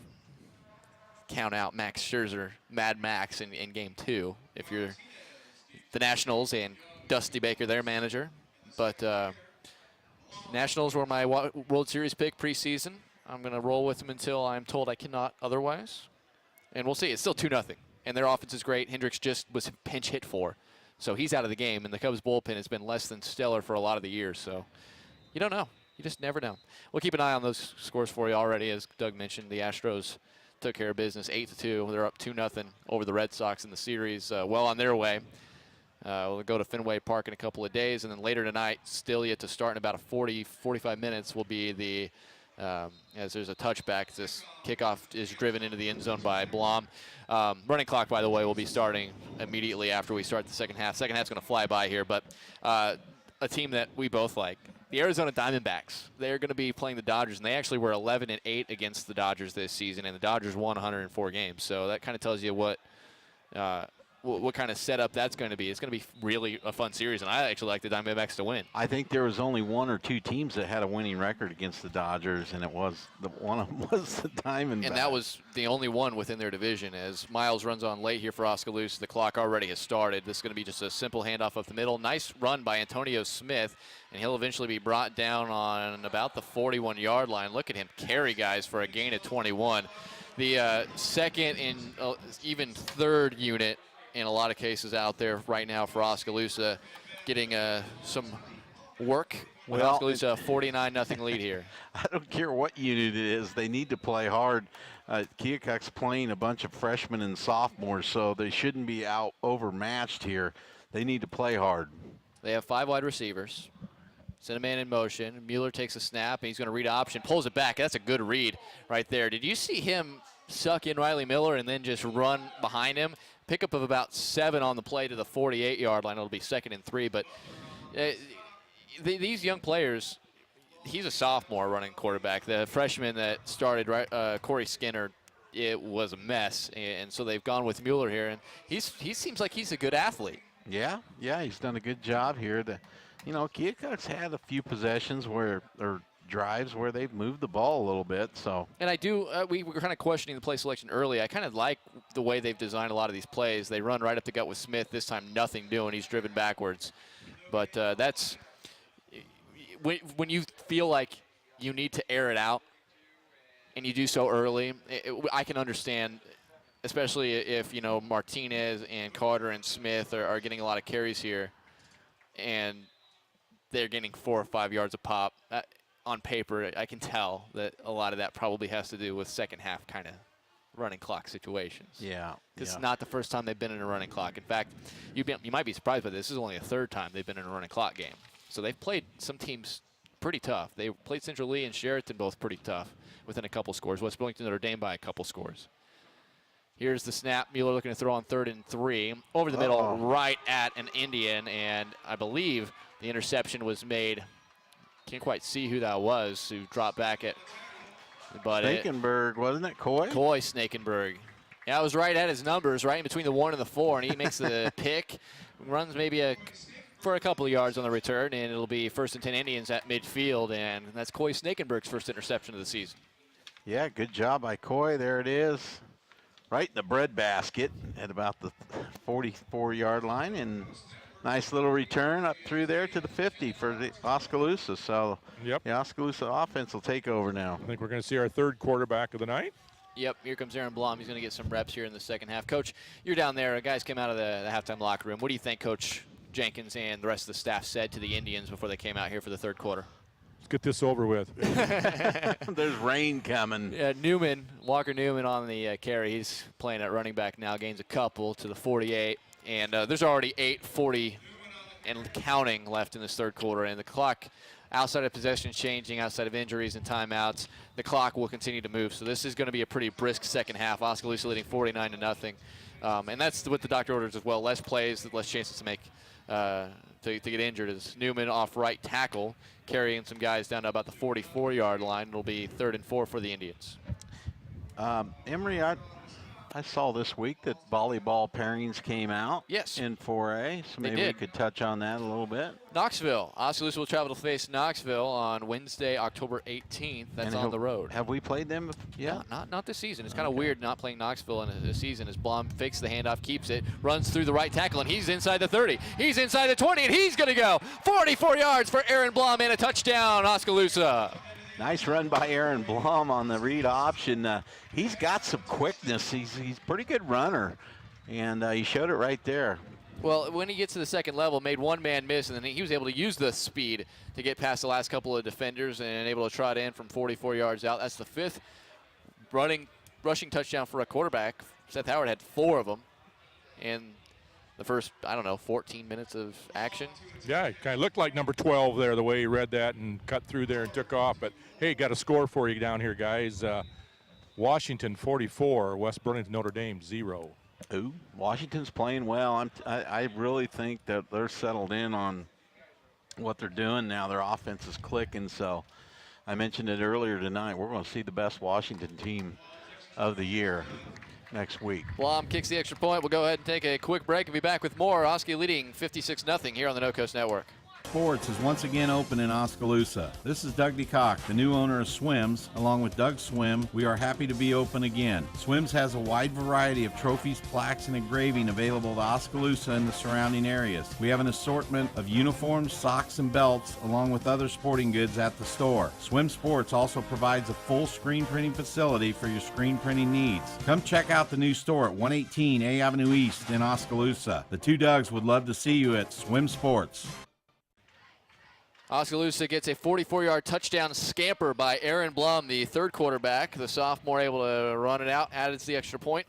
count out Max Scherzer, Mad Max, in game 2 if you're the Nationals and Dusty Baker, their manager. But Nationals were my World Series pick preseason. I'm going to roll with them until I'm told I cannot otherwise. And we'll see. It's still 2-0. And their offense is great. Hendricks just was pinch hit for. So he's out of the game. And the Cubs bullpen has been less than stellar for a lot of the years. So you don't know. You just never know. We'll keep an eye on those scores for you already. As Doug mentioned, the Astros took care of business 8-2. They're up 2-0 over the Red Sox in the series. Well on their way. We'll go to Fenway Park in a couple of days, and then later tonight, still yet to start in about 45 minutes, will be the, as there's a touchback. This kickoff is driven into the end zone by Blom. Running clock, by the way, will be starting immediately after we start the second half. Second half's going to fly by here, but a team that we both like, the Arizona Diamondbacks. They're going to be playing the Dodgers, and they actually were 11-8 against the Dodgers this season, and the Dodgers won 104 games. So that kind of tells you what kind of setup that's going to be. It's going to be really a fun series, and I actually like the Diamondbacks to win. I think there was only one or two teams that had a winning record against the Dodgers, and one of them was the Diamondbacks. And that was the only one within their division. As Miles runs on late here for Oskaloosa, the clock already has started. This is going to be just a simple handoff up the middle. Nice run by Antonio Smith, and he'll eventually be brought down on about the 41-yard line. Look at him carry guys for a gain of 21. The second and even third unit in a lot of cases out there right now for Oskaloosa, getting some work with Oskaloosa, a 49-0 lead here. I don't care what unit it is. They need to play hard. Keokuk's playing a bunch of freshmen and sophomores, so they shouldn't be out overmatched here. They need to play hard. They have 5 wide receivers. Send a man in motion. Mueller takes a snap, and he's going to read option, pulls it back. That's a good read right there. Did you see him suck in Riley Miller and then just run behind him? Pickup of about 7 on the play to the 48-yard line. It'll be 2nd and 3. But these young players, he's a sophomore running quarterback. The freshman that started, Corey Skinner, it was a mess. And so they've gone with Mueller here. And he seems like he's a good athlete. Yeah, he's done a good job here. Keokuk's had a few possessions or drives where they've moved the ball a little bit. So, and I do. We were kind of questioning the play selection early. I kind of like the way they've designed a lot of these plays. They run right up the gut with Smith. This time, nothing doing. He's driven backwards. But that's when you feel like you need to air it out, and you do so early. I can understand, especially if Martinez and Carter and Smith are getting a lot of carries here, and they're getting 4 or 5 yards a pop. On paper, I can tell that a lot of that probably has to do with second half kind of running clock situations. Yeah. This is not the first time they've been in a running clock. In fact, you might be surprised by this. This is only the 3rd time they've been in a running clock game. So they've played some teams pretty tough. They played Central Lee and Sheraton both pretty tough within a couple scores. West Burlington, Notre Dame by a couple scores. Here's the snap. Mueller looking to throw on 3rd and 3. Over the middle, right at an Indian, and I believe the interception was made. Can't quite see who that was who dropped back at. But Snakenberg, wasn't it Coy? Coy Snakenberg. Yeah, it was right at his numbers, right in between the 1 and the 4, and he makes the pick. Runs maybe for a couple of yards on the return, and it'll be 1st and 10 Indians at midfield, and that's Coy Snakenberg's first interception of the season. Yeah, good job by Coy. There it is. Right in the breadbasket at about the 44-yard line, and nice little return up through there to the 50 for the Oskaloosa. So the Oskaloosa offense will take over now. I think we're going to see our 3rd quarterback of the night. Yep, here comes Aaron Blom. He's going to get some reps here in the second half. Coach, you're down there. Guys came out of the halftime locker room. What do you think Coach Jenkins and the rest of the staff said to the Indians before they came out here for the 3rd quarter? Let's get this over with. There's rain coming. Yeah, Walker Newman on the carry. He's playing at running back now. Gains a couple to the 48. And there's already 8:40 and counting left in this 3rd quarter. And the clock, outside of possession changing, outside of injuries and timeouts, the clock will continue to move. So this is going to be a pretty brisk second half. Oskaloosa leading 49-0. And that's what the doctor orders as well. Less plays, less chances to make to get injured. As Newman off right tackle, carrying some guys down to about the 44-yard line. It'll be 3rd and 4 for the Indians. Emory, I saw this week that volleyball pairings came out in 4A, so maybe we could touch on that a little bit. Knoxville. Oskaloosa will travel to face Knoxville on Wednesday, October 18th. That's on the road. Have we played them yet? Not this season. It's kind of weird not playing Knoxville in a season as Blom fakes the handoff, keeps it, runs through the right tackle, and he's inside the 30. He's inside the 20, and he's going to go 44 yards for Aaron Blom and a touchdown, Oskaloosa. Nice run by Aaron Blom on the read option. He's got some quickness. He's a pretty good runner, and he showed it right there. Well, when he gets to the second level, made one man miss, and then he was able to use the speed to get past the last couple of defenders and able to trot in from 44 yards out. That's the 5th rushing touchdown for a quarterback. Seth Howard had 4 of them, and the first, I don't know, 14 minutes of action. Yeah, it kind of looked like number 12 there, the way he read that and cut through there and took off. But, hey, got a score for you down here, guys. Washington 44, West Burlington Notre Dame 0. Ooh, Washington's playing well. I really think that they're settled in on what they're doing now. Their offense is clicking. So I mentioned it earlier tonight. We're going to see the best Washington team of the year next week. Blom kicks the extra point. We'll go ahead and take a quick break and be back with more. Oski leading 56-0 here on the No Coast Network. Sports is once again open in Oskaloosa. This is Doug DeCock, the new owner of Swims. Along with Doug Swim, we are happy to be open again. Swims has a wide variety of trophies, plaques, and engraving available to Oskaloosa and the surrounding areas. We have an assortment of uniforms, socks, and belts, along with other sporting goods at the store. Swim Sports also provides a full screen printing facility for your screen printing needs. Come check out the new store at 118 A Avenue East in Oskaloosa. The two Dougs would love to see you at Swim Sports. Oskaloosa gets a 44-yard touchdown scamper by Aaron Blum, the third quarterback. The sophomore able to run it out, added to the extra point.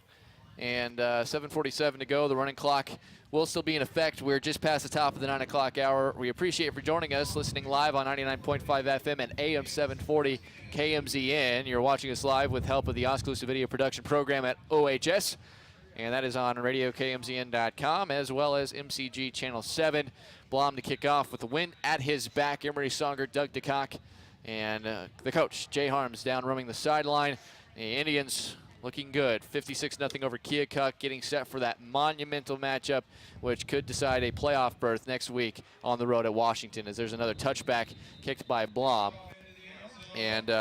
And 7:47 to go. The running clock will still be in effect. We're just past the top of the 9 o'clock hour. We appreciate you for joining us, listening live on 99.5 FM and AM 740 KMZN. You're watching us live with help of the Oskaloosa Video Production Program at OHS. And that is on RadioKMZN.com as well as MCG Channel 7. Blom to kick off with the win at his back. Emery Songer, Doug DeCock, and the coach, Jay Harms, down roaming the sideline. The Indians looking good. 56-0 over Keokuk, getting set for that monumental matchup, which could decide a playoff berth next week on the road at Washington, as there's another touchback kicked by Blom. And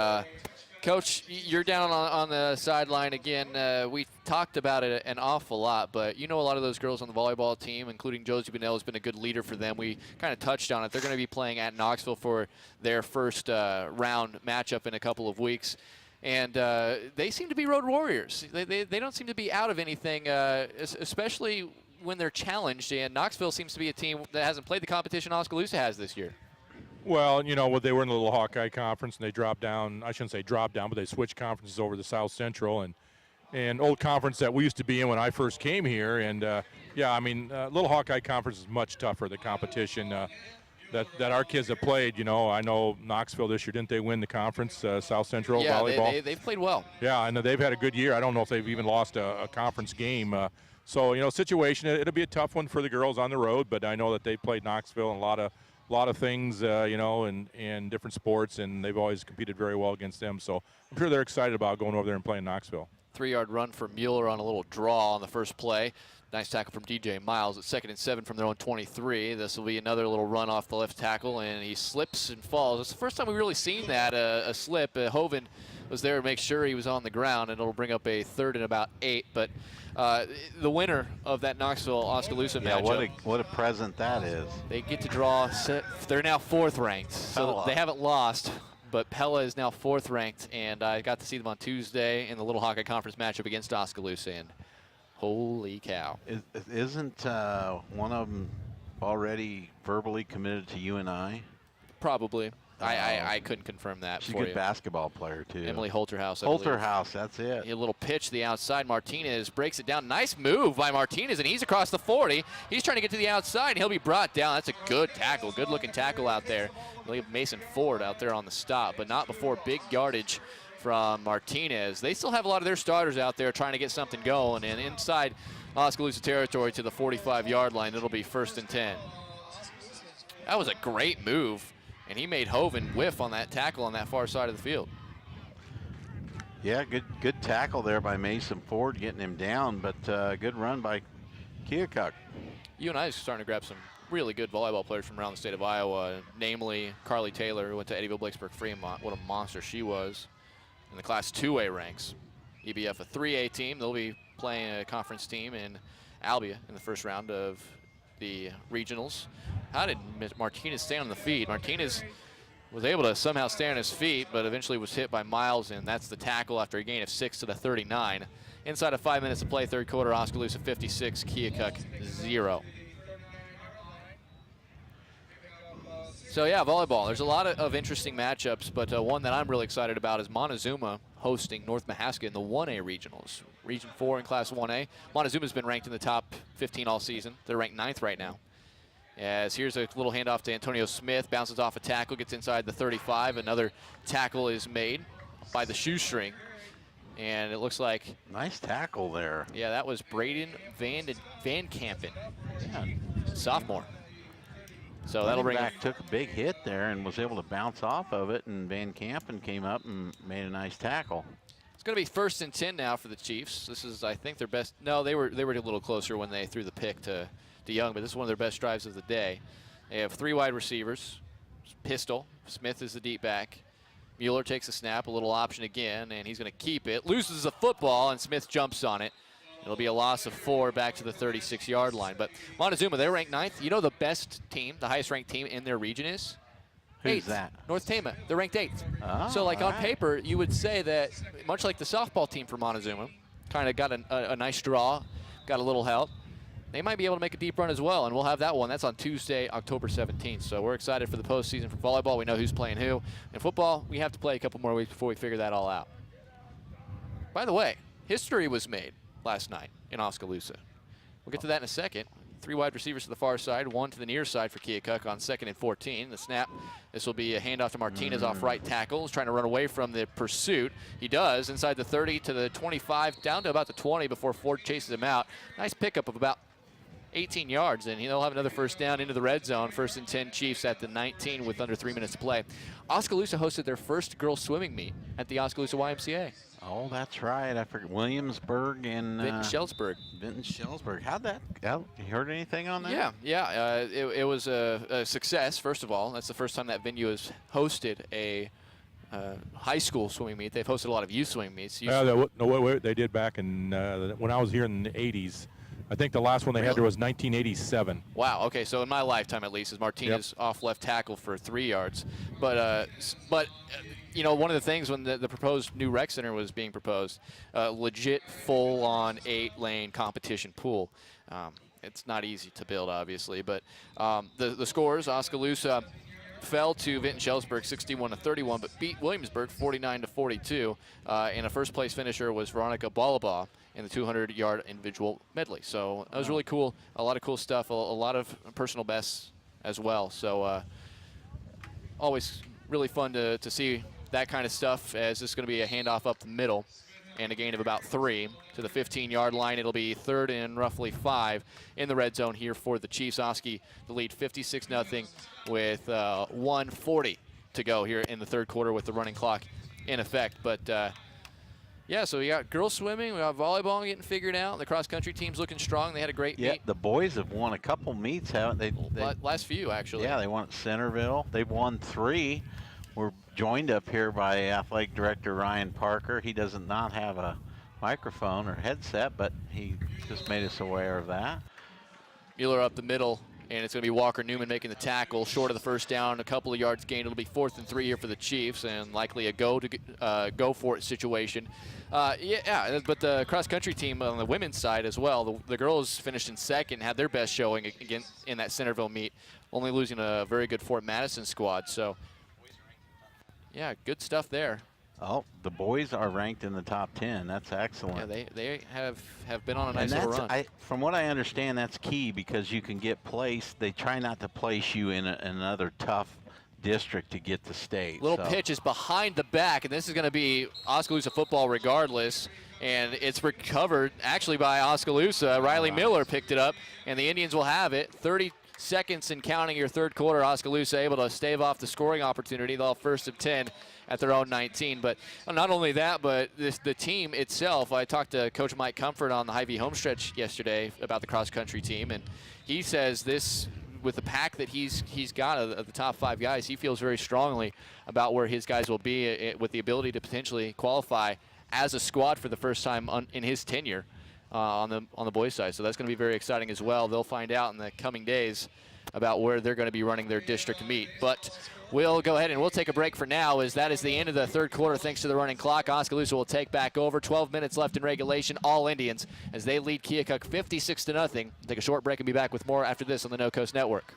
Coach, you're down on the sideline again. We talked about it an awful lot, but you know a lot of those girls on the volleyball team, including Josie Bonnell, has been a good leader for them. We kind of touched on it. They're going to be playing at Knoxville for their first round matchup in a couple of weeks. And they seem to be road warriors. They don't seem to be out of anything, especially when they're challenged. And Knoxville seems to be a team that hasn't played the competition Oskaloosa has this year. Well, you know, they were in the little Hawkeye conference, and they dropped down. I shouldn't say dropped down, but they switched conferences over to South Central, and old conference that we used to be in when I first came here. And, yeah, I mean, little Hawkeye conference is much tougher, the competition that our kids have played. You know, I know Knoxville this year, didn't they win the conference, South Central volleyball? Yeah, they've played well. Yeah, I know they've had a good year. I don't know if they've even lost a conference game. So, you know, situation, it'll be a tough one for the girls on the road, but I know that they played Knoxville in a lot of things, you know, in different sports, and they've always competed very well against them. So I'm sure they're excited about going over there and playing Knoxville. 3-yard run for Mueller on a little draw on the first play. Nice tackle from DJ Miles at 2nd and 7 from their own 23. This will be another little run off the left tackle, and he slips and falls. It's the first time we've really seen that, a slip. Hoven was there to make sure he was on the ground, and it'll bring up a 3rd and about 8. But the winner of that Knoxville-Oskaloosa matchup. What a present that is. They get to draw. They're now 4th ranked, so they haven't lost. But Pella is now 4th ranked, and I got to see them on Tuesday in the Little Hawkeye Conference matchup against Oskaloosa, and holy cow. Isn't one of them already verbally committed to UNI? Probably. I couldn't confirm that She's for you. a good basketball player, too. Emily Holterhouse, I Holterhouse, that's it. A little pitch to the outside. Martinez breaks it down. Nice move by Martinez, and he's across the 40. He's trying to get to the outside, and he'll be brought down. That's a good tackle, good-looking tackle out there. Leave Mason Ford out there on the stop, but not before big yardage from Martinez. They still have a lot of their starters out there trying to get something going, and inside Oskaloosa territory to the 45-yard line, it'll be 1st and 10. That was a great move. And he made Hoven whiff on that tackle on that far side of the field. Yeah, good tackle there by Mason Ford, getting him down, but good run by Keokuk. UNI is starting to grab some really good volleyball players from around the state of Iowa, namely Carly Taylor, who went to Eddyville Blacksburg Fremont. What a monster she was in the Class 2A ranks. EBF a 3A team. They'll be playing a conference team in Albia in the first round of the regionals. How did Martinez stay on the feet? Martinez was able to somehow stay on his feet, but eventually was hit by Miles, and that's the tackle after a gain of 6 to the 39. Inside of 5 minutes to play, third quarter, Oskaloosa 56, Keokuk 0. So yeah, volleyball. There's a lot of interesting matchups, but one that I'm really excited about is Montezuma hosting North Mahaska in the 1A regionals. Region 4 in Class 1A. Montezuma's been ranked in the top 15 all season. They're ranked 9th right now. As here's a little handoff to Antonio Smith, bounces off a tackle, gets inside the 35. Another tackle is made by the shoestring. And it looks like... Nice tackle there. Yeah, that was Braden Van Kampen, sophomore. So that'll bring back took a big hit there and was able to bounce off of it, and Van Kampen came up and made a nice tackle. It's going to be 1st and 10 now for the Chiefs. This is, I think, their best. No, they were a little closer when they threw the pick to Young, but this is one of their best drives of the day. They have 3 wide receivers. Pistol. Smith is the deep back. Mueller takes a snap, a little option again, and he's going to keep it. Loses the football, and Smith jumps on it. It'll be a loss of 4 back to the 36-yard line. But Montezuma, they're ranked 9th. You know the best team, the highest-ranked team in their region is? Who's 8th. that? North Tama. They're ranked 8th. Oh, so, like, on right. paper, you would say that, much like the softball team for Montezuma, kind of got a nice draw, got a little help. They might be able to make a deep run as well, and we'll have that one. That's on Tuesday, October 17th. So we're excited for the postseason for volleyball. We know who's playing who. In football, we have to play a couple more weeks before we figure that all out. By the way, history was made last night in Oskaloosa. We'll get to that in a second. 3 wide receivers to the far side, 1 to the near side for Keokuk on 2nd and 14. The snap, this will be a handoff to Martinez off right tackle. He's trying to run away from the pursuit. He does, inside the 30 to the 25, down to about the 20 before Ford chases him out. Nice pickup of about 18 yards, and he'll have another 1st down into the red zone. 1st and 10 Chiefs at the 19 with under 3 minutes to play. Oskaloosa hosted their first girls swimming meet at the Oskaloosa YMCA. Oh, that's right. I forget. Williamsburg and Vinton-Shellsburg. Vinton-Shellsburg. How'd that? You heard anything on that? Yeah. It was a success. First of all, that's the first time that venue has hosted a high school swimming meet. They've hosted a lot of youth swimming meets. They did back in when I was here in the 80s. I think the last one they had there was 1987. Wow. Okay. So in my lifetime, at least, is Martinez off left tackle for 3 yards. But you know, one of the things when the proposed new rec center was being proposed, legit full-on 8-lane competition pool. It's not easy to build, obviously, but the scores: Oskaloosa fell to Vinton-Shellsburg 61-31, but beat Williamsburg 49-42. And a first-place finisher was Veronica Balabaugh in the 200-yard individual medley. So that was really cool. A lot of cool stuff. A lot of personal bests as well. So always really fun to see that kind of stuff, as this is going to be a handoff up the middle and a gain of about 3 to the 15-yard line. It'll be 3rd and roughly 5 in the red zone here for the Chiefs. Oski the lead 56-0 with 1:40 to go here in the 3rd quarter with the running clock in effect. But yeah, so we got girls swimming, we got volleyball getting figured out. The cross-country team's looking strong. They had a great meet. The boys have won a couple meets, haven't they? Last few, actually. Yeah, they won at Centerville. They've won 3. We're joined up here by Athletic Director Ryan Parker. He does not have a microphone or headset, but he just made us aware of that. Mueller up the middle, and it's going to be Walker Newman making the tackle. Short of the 1st down, a couple of yards gained. It'll be 4th and 3 here for the Chiefs, and likely a go-for-it situation. But the cross-country team on the women's side as well, the girls finished in 2nd, had their best showing again in that Centerville meet, only losing a very good Fort Madison squad. So, yeah, good stuff there. Oh, the boys are ranked in the top 10. That's excellent. Yeah, they have been on a nice little run. From what I understand, that's key because you can get placed. They try not to place you in another tough district to get to state. Little pitch is behind the back, and this is going to be Oskaloosa football regardless. And it's recovered actually by Oskaloosa. Riley Miller picked it up, and the Indians will have it. 30 seconds and counting your 3rd quarter. Oskaloosa able to stave off the scoring opportunity. They'll have 1st and 10 at their own 19. But not only that, but the team itself. I talked to Coach Mike Comfort on the Hy-Vee homestretch yesterday about the cross-country team, and he says this, with the pack that he's got of the top 5 guys, he feels very strongly about where his guys will be with the ability to potentially qualify as a squad for the first time in his tenure on the boys' side. So that's going to be very exciting as well. They'll find out in the coming days about where they're going to be running their district meet. But we'll go ahead and we'll take a break for now, as that is the end of the 3rd quarter thanks to the running clock. Oskaloosa will take back over. 12 minutes left in regulation. All Indians as they lead Keokuk 56-0. Take a short break and be back with more after this on the No Coast Network.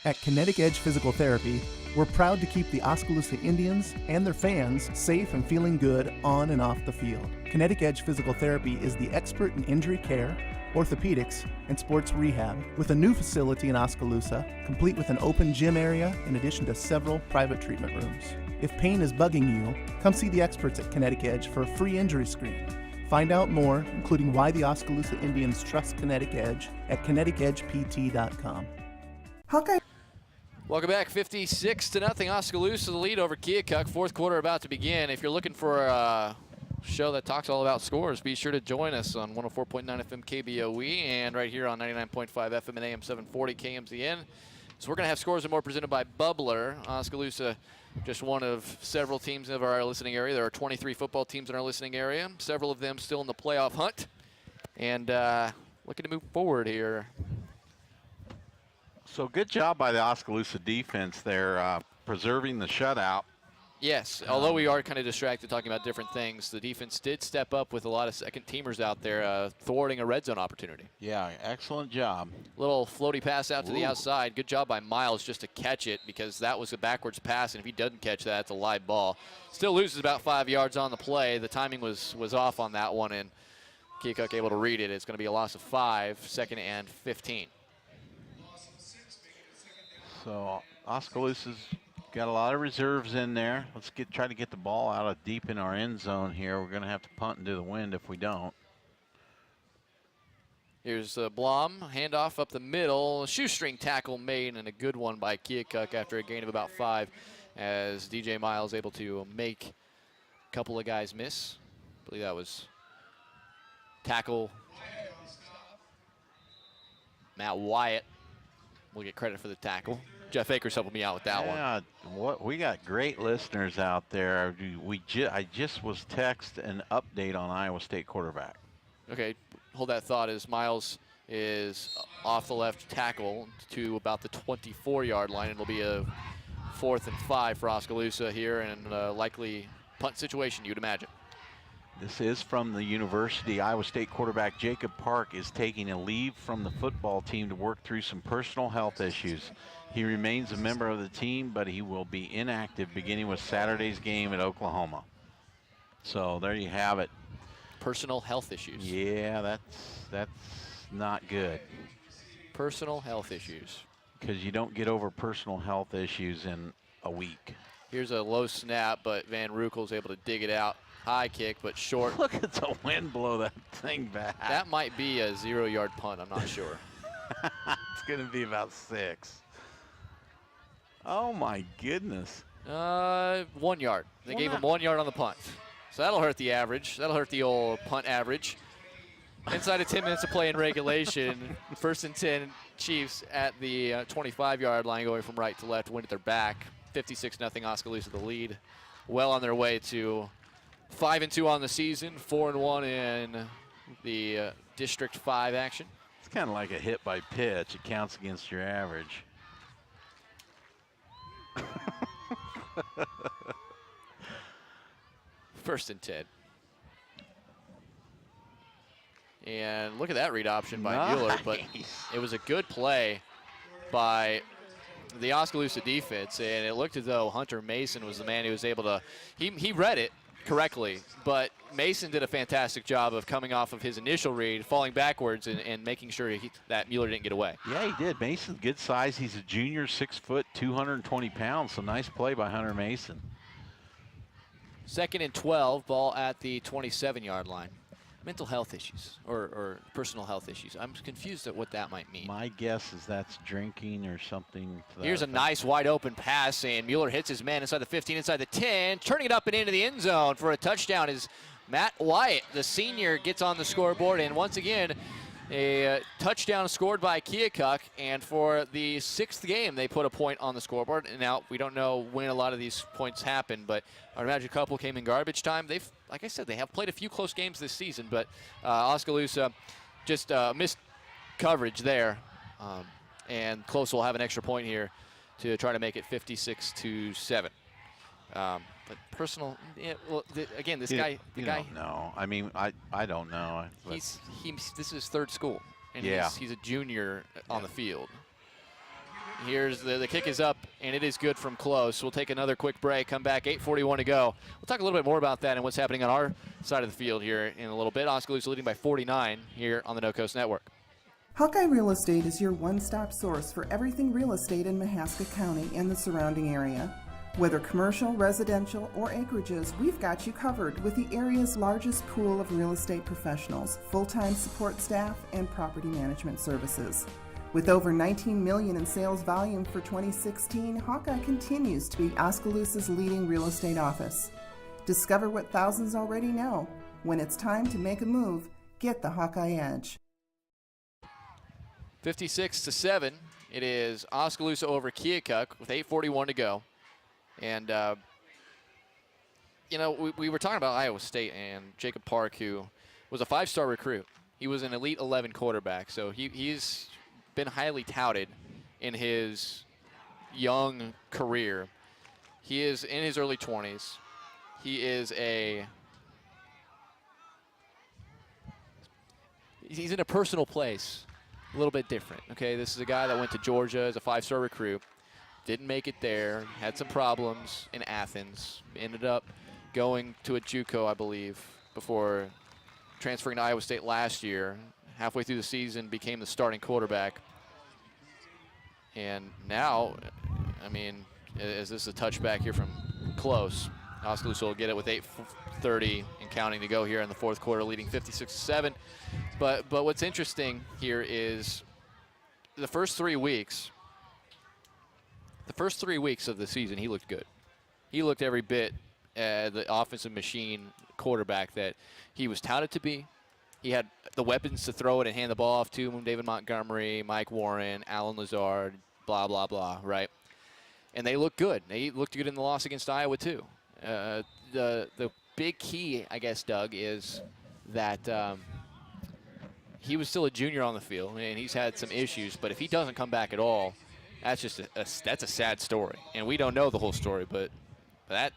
At Kinetic Edge Physical Therapy, we're proud to keep the Oskaloosa Indians and their fans safe and feeling good on and off the field. Kinetic Edge Physical Therapy is the expert in injury care, orthopedics, and sports rehab, with a new facility in Oskaloosa, complete with an open gym area in addition to several private treatment rooms. If pain is bugging you, come see the experts at Kinetic Edge for a free injury screen. Find out more, including why the Oskaloosa Indians trust Kinetic Edge, at kineticedgept.com. Welcome back, 56-0. Oskaloosa the lead over Keokuk. Fourth quarter about to begin. If you're looking for a show that talks all about scores, be sure to join us on 104.9 FM KBOE and right here on 99.5 FM and AM 740 KMZN. So we're going to have Scores and More presented by Bubbler. Oskaloosa, just one of several teams of our listening area. There are 23 football teams in our listening area, several of them still in the playoff hunt, and looking to move forward here. So good job by the Oskaloosa defense there, preserving the shutout. Yes, although we are kind of distracted talking about different things, the defense did step up with a lot of second teamers out there thwarting a red zone opportunity. Yeah, excellent job. Little floaty pass out to the outside. Good job by Miles just to catch it, because that was a backwards pass, and if he doesn't catch that, it's a live ball. Still loses about 5 yards on the play. The timing was off on that one, and Keokuk able to read it. It's going to be a loss of 5, 2nd and 15. So Oskaloosa's got a lot of reserves in there. Let's try to get the ball out of deep in our end zone here. We're going to have to punt into the wind if we don't. Here's Blom, handoff up the middle. Shoestring tackle made, and a good one by Keokuk after a gain of about 5, as DJ Miles able to make a couple of guys miss. I believe that was tackle Matt Wyatt. We'll get credit for the tackle. Jeff Akers helping me out with that one. Yeah, we got great listeners out there. I just was text an update on Iowa State quarterback. Okay, hold that thought as Miles is off the left tackle to about the 24-yard line. It'll be a 4th and 5 for Oskaloosa here, and a likely punt situation, you'd imagine. This is from the university. Iowa State quarterback Jacob Park is taking a leave from the football team to work through some personal health issues. He remains a member of the team, but he will be inactive beginning with Saturday's game at Oklahoma. So there you have it. Personal health issues. Yeah, that's not good. Personal health issues. Because you don't get over personal health issues in a week. Here's a low snap, but Van Rukel's able to dig it out. High kick, but short. Look at the wind blow that thing back. That might be a 0-yard punt. I'm not sure. It's going to be about 6. Oh, my goodness. 1 yard. They gave him 1 yard on the punt. So that'll hurt the average. That'll hurt the old punt average. Inside of 10 minutes of play in regulation, 1st and 10 Chiefs at the 25-yard line, going from right to left, win at their back. 56-0 Oskaloosa the lead. Well on their way to 5-2 on the season, 4-1 in the District 5 action. It's kind of like a hit by pitch. It counts against your average. First and 10. And look at that read option by Mueller, but it was a good play by the Oskaloosa defense, and it looked as though Hunter Mason was the man who was able to, he read it correctly, but Mason did a fantastic job of coming off of his initial read, falling backwards, and making sure that Mueller didn't get away. Yeah, he did. Mason's good size. He's a junior, 6 foot, 220 pounds, so nice play by Hunter Mason. 2nd and 12, ball at the 27-yard line. Mental health issues or personal health issues. I'm confused at what that might mean. My guess is that's drinking or something. Here's a nice wide open pass, and Mueller hits his man inside the 15, inside the 10, turning it up and into the end zone for a touchdown is Matt Wyatt. The senior gets on the scoreboard, and once again, a touchdown scored by Keokuk, and for the 6th game, they put a point on the scoreboard. And now we don't know when a lot of these points happen, but I imagine a couple came in garbage time. They've, like I said, they have played a few close games this season, but Oskaloosa just missed coverage there, and Close will have an extra point here to try to make it 56-7. But personal, yeah, well, again, this guy. You don't know. I mean, I don't know. This is his 3rd school, and he's a junior on the field. Here's the kick is up, and it is good from close. We'll take another quick break, come back, 8:41 to go. We'll talk a little bit more about that and what's happening on our side of the field here in a little bit. Oskaloosa leading by 49 here on the No Coast Network. Hawkeye Real Estate is your one-stop source for everything real estate in Mahaska County and the surrounding area. Whether commercial, residential, or acreages, we've got you covered with the area's largest pool of real estate professionals, full-time support staff, and property management services. With over $19 million in sales volume for 2016, Hawkeye continues to be Oskaloosa's leading real estate office. Discover what thousands already know. When it's time to make a move, get the Hawkeye Edge. 56-7. It is Oskaloosa over Keokuk with 8:41 to go. And, you know, we were talking about Iowa State and Jacob Park, who was a 5-star recruit. He was an Elite 11 quarterback, so he's been highly touted in his young career. He is in his early 20s. He is he's in a personal place. A little bit different, okay? This is a guy that went to Georgia as a 5-star recruit, didn't make it there, had some problems in Athens, ended up going to a JUCO, I believe, before transferring to Iowa State last year. Halfway through the season, became the starting quarterback. And now, I mean, is this a touchback here from close? Oskaloosa will get it with 8:30 and counting to go here in the fourth quarter, leading 56-7. But what's interesting here is the first 3 weeks. The first 3 weeks of the season, he looked good. He looked every bit the offensive machine quarterback that he was touted to be. He had the weapons to throw it and hand the ball off to him, David Montgomery, Mike Warren, Alan Lazard, blah, blah, blah, right? And they looked good. They looked good in the loss against Iowa, too. The big key, I guess, Doug, is that he was still a junior on the field, and he's had some issues. But if he doesn't come back at all, that's just that's a sad story. And we don't know the whole story, but that,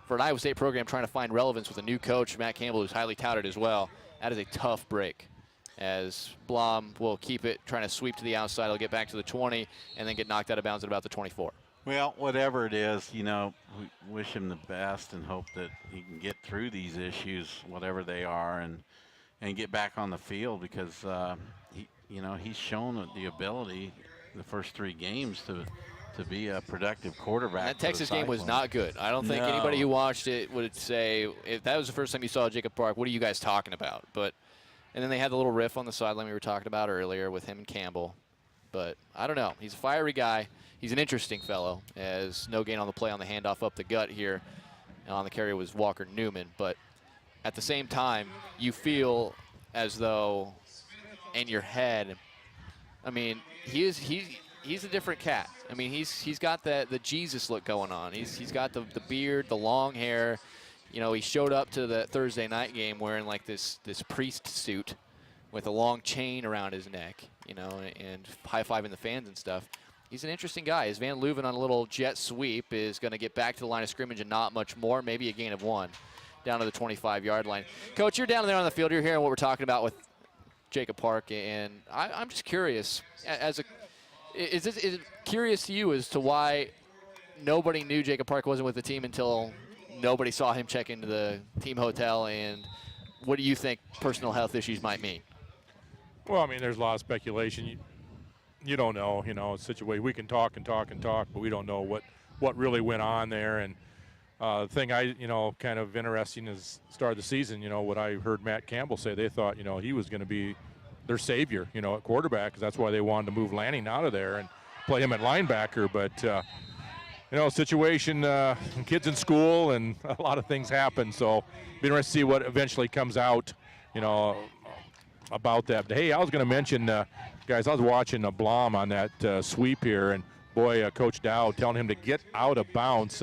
for an Iowa State program trying to find relevance with a new coach, Matt Campbell, who's highly touted as well, that is a tough break. As Blom will keep it, trying to sweep to the outside. He'll get back to the 20 and then get knocked out of bounds at about the 24. Well, whatever it is, you know, we wish him the best and hope that he can get through these issues, whatever they are, and get back on the field, because he's shown the ability the first 3 games to be a productive quarterback. That Texas game was not good. I don't think anybody who watched it would say, if that was the first time you saw Jacob Park, what are you guys talking about? And then they had the little riff on the sideline we were talking about earlier with him and Campbell. But I don't know. He's a fiery guy. He's an interesting fellow, as no gain on the play on the handoff up the gut here. And on the carry was Walker Newman. But at the same time, you feel as though in your head, I mean, he's a different cat. I mean, he's got the Jesus look going on. He's got the beard, the long hair. You know, he showed up to the Thursday night game wearing like this priest suit with a long chain around his neck, you know, and high-fiving the fans and stuff. He's an interesting guy. As Van Leuven on a little jet sweep is going to get back to the line of scrimmage and not much more, maybe a gain of 1 down to the 25-yard line. Coach, you're down there on the field. You're hearing what we're talking about with Jacob Park, and I'm just curious, is it curious to you as to why nobody knew Jacob Park wasn't with the team until nobody saw him check into the team hotel, and what do you think personal health issues might mean? Well, I mean, there's a lot of speculation. You don't know, it's a situation. We can talk and talk and talk, but we don't know what really went on there. And the thing kind of interesting is start of the season, what I heard Matt Campbell say, they thought, he was going to be their savior, at quarterback, because that's why they wanted to move Lanning out of there and play him at linebacker. But, situation, kids in school and a lot of things happen. So be interested to see what eventually comes out, about that. But, hey, I was going to mention, guys, I was watching Blom on that sweep here, and boy, Coach Dow telling him to get out of bounds.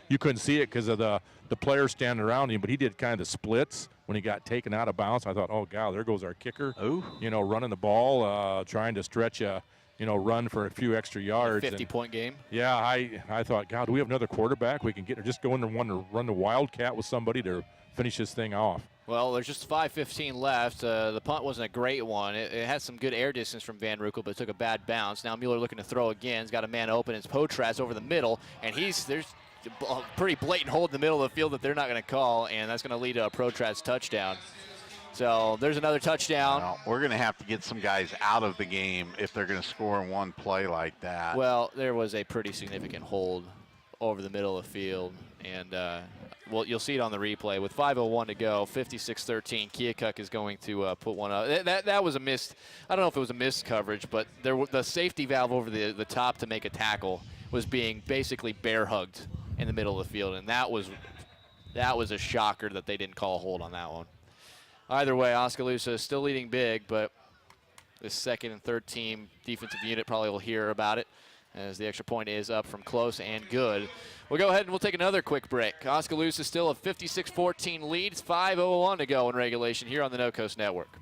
You couldn't see it because of the players standing around him, but he did kind of the splits when he got taken out of bounds. I thought, oh God, there goes our kicker. Ooh. Running the ball, trying to stretch a run for a few extra yards. 50-point game. Yeah, I thought, God, do we have another quarterback we can get, or just go in and run the wildcat with somebody to finish this thing off? Well, there's just 5:15 left. The punt wasn't a great one. It had some good air distance from Van Ruckel, but it took a bad bounce. Now Mueller looking to throw again. He's got a man open. It's Potratz over the middle, and there's a pretty blatant hold in the middle of the field that they're not going to call, and that's going to lead to a Potratz touchdown. So there's another touchdown. Well, we're going to have to get some guys out of the game if they're going to score in one play like that. Well, there was a pretty significant hold over the middle of the field, and well, you'll see it on the replay. With 5:01 to go, 56-13, Keokuk is going to put one up. That was a missed. I don't know if it was a missed coverage, but the safety valve over the top to make a tackle was being basically bear hugged in the middle of the field, and that was a shocker that they didn't call a hold on that one. Either way, Oskaloosa is still leading big, but the second and third team defensive unit probably will hear about it as the extra point is up from close and good. We'll go ahead and we'll take another quick break. Oskaloosa still a 56-14 lead. It's 5:01 to go in regulation here on the No Coast Network.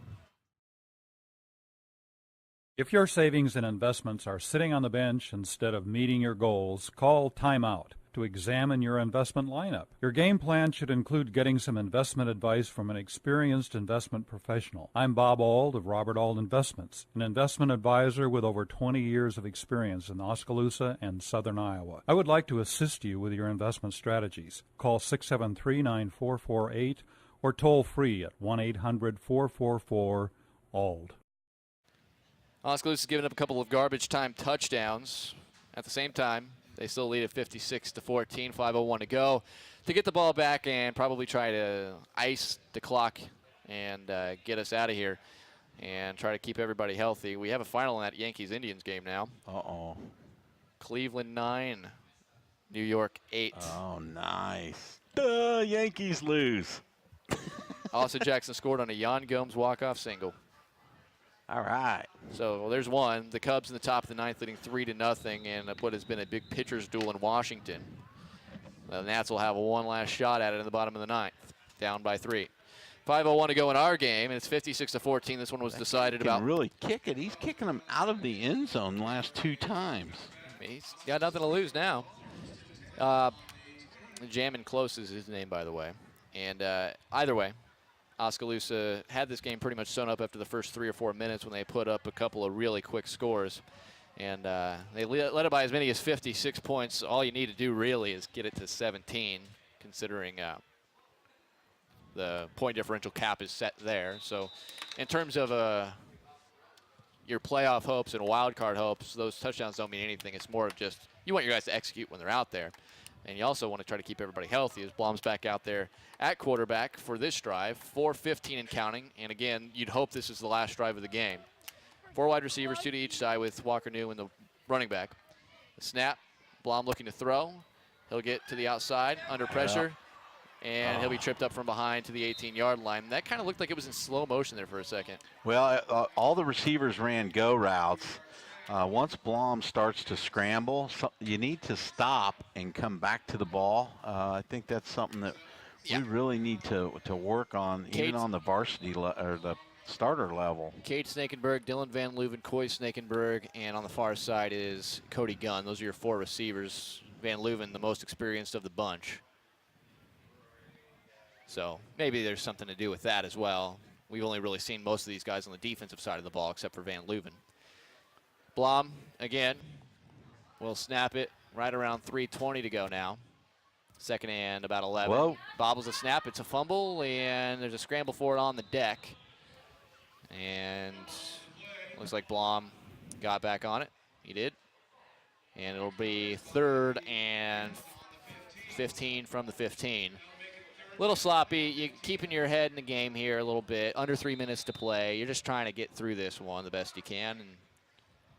If your savings and investments are sitting on the bench instead of meeting your goals, call timeout to examine your investment lineup. Your game plan should include getting some investment advice from an experienced investment professional. I'm Bob Auld of Robert Auld Investments, an investment advisor with over 20 years of experience in Oskaloosa and southern Iowa. I would like to assist you with your investment strategies. Call 673-9448 or toll free at 1-800-444-AULD. Oskaloosa's given up a couple of garbage time touchdowns. At the same time, they still lead at 56-14, 5:01 to go. To get the ball back and probably try to ice the clock and get us out of here and try to keep everybody healthy. We have a final in that Yankees-Indians game now. Uh-oh. Cleveland 9, New York 8. Oh, nice. Duh, Yankees lose. Austin Jackson scored on a Jan Gomes walk-off single. All right. So well, there's one. The Cubs in the top of the ninth leading 3-0 in what has been a big pitcher's duel in Washington. The Nats will have one last shot at it in the bottom of the ninth, down by 3. 5:01 to go in our game, and it's 56-14. This one was decided about. Really kick it. He's kicking them out of the end zone the last 2 times. He's got nothing to lose now. Jammin' Close is his name, by the way. And either way, Oskaloosa had this game pretty much sewn up after the first 3 or 4 minutes when they put up a couple of really quick scores. And they led it by as many as 56 points. All you need to do really is get it to 17, considering the point differential cap is set there. So in terms of your playoff hopes and wild card hopes, those touchdowns don't mean anything. It's more of just you want your guys to execute when they're out there. And you also want to try to keep everybody healthy as Blom's back out there at quarterback for this drive. 4:15 and counting. And again, you'd hope this is the last drive of the game. 4 wide receivers, 2 to each side with Walker New and the running back. The snap, Blom looking to throw. He'll get to the outside under pressure. And he'll be tripped up from behind to the 18-yard line. That kind of looked like it was in slow motion there for a second. Well, all the receivers ran go routes. Once Blom starts to scramble, you need to stop and come back to the ball. I think that's something that we really need to work on, even on the varsity or the starter level. Cade Snakenberg, Dylan Van Leuven, Coy Snakenberg, and on the far side is Cody Gunn. Those are your 4 receivers. Van Leuven, the most experienced of the bunch. So maybe there's something to do with that as well. We've only really seen most of these guys on the defensive side of the ball except for Van Leuven. Blom, again, will snap it right around 3:20 to go now. Second and about 11. Whoa. Bobbles the snap. It's a fumble, and there's a scramble for it on the deck. And looks like Blom got back on it. He did. And it'll be 3rd and 15 from the 15. A little sloppy. You're keeping your head in the game here a little bit. Under 3 minutes to play. You're just trying to get through this one the best you can and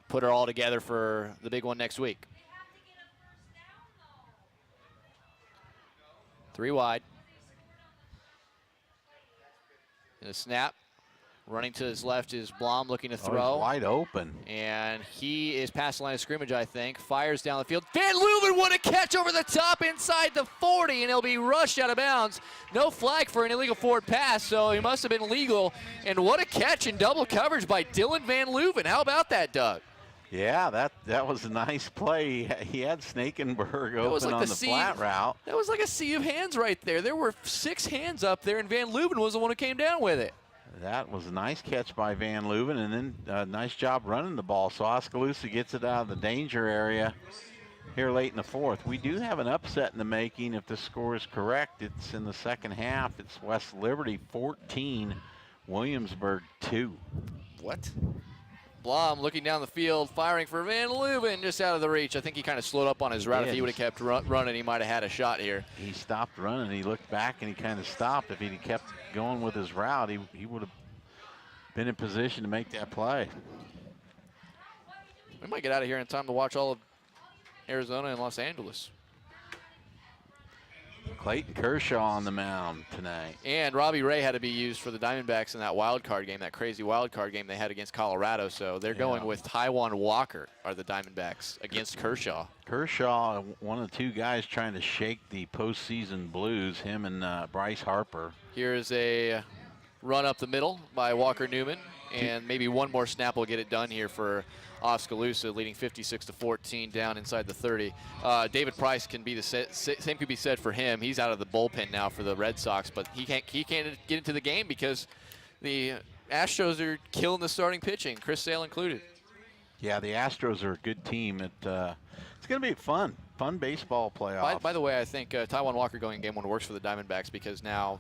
put her all together for the big one next week. 3 wide. And a snap. Running to his left is Blom looking to throw. He's wide open. And he is past the line of scrimmage, I think. Fires down the field. Van Leuven, what a catch over the top inside the 40, and he'll be rushed out of bounds. No flag for an illegal forward pass, so he must have been legal. And what a catch in double coverage by Dylan Van Leuven. How about that, Doug? Yeah, that was a nice play. He had Snakenberg open on the flat route. That was like a sea of hands right there. There were 6 hands up there, and Van Leuven was the one who came down with it. That was a nice catch by Van Leuven, and then a nice job running the ball. So Oskaloosa gets it out of the danger area here late in the 4th. We do have an upset in the making if the score is correct. It's in the second half. It's West Liberty 14, Williamsburg 2. What? Blom looking down the field, firing for Van Leuven, just out of the reach. I think he kind of slowed up on his route. If he would have kept running, he might have had a shot here. He stopped running. He looked back and he kind of stopped. If he'd kept going with his route, he would have been in position to make that play. We might get out of here in time to watch all of Arizona and Los Angeles. Clayton Kershaw on the mound tonight. And Robbie Ray had to be used for the Diamondbacks in that wild card game, that crazy wild card game they had against Colorado. So they're going with Taijuan Walker, are the Diamondbacks, against Kershaw. Kershaw, one of the 2 guys trying to shake the postseason blues, him and Bryce Harper. Here's a run up the middle by Walker Newman, and maybe one more snap will get it done here for Oskaloosa, leading 56-14 down inside the 30. David Price can be the same could be said for him. He's out of the bullpen now for the Red Sox, but he can't get into the game because the Astros are killing the starting pitching, Chris Sale included. Yeah, the Astros are a good team. It's going to be fun baseball playoff. By the way, I think Taijuan Walker going in game 1 works for the Diamondbacks because now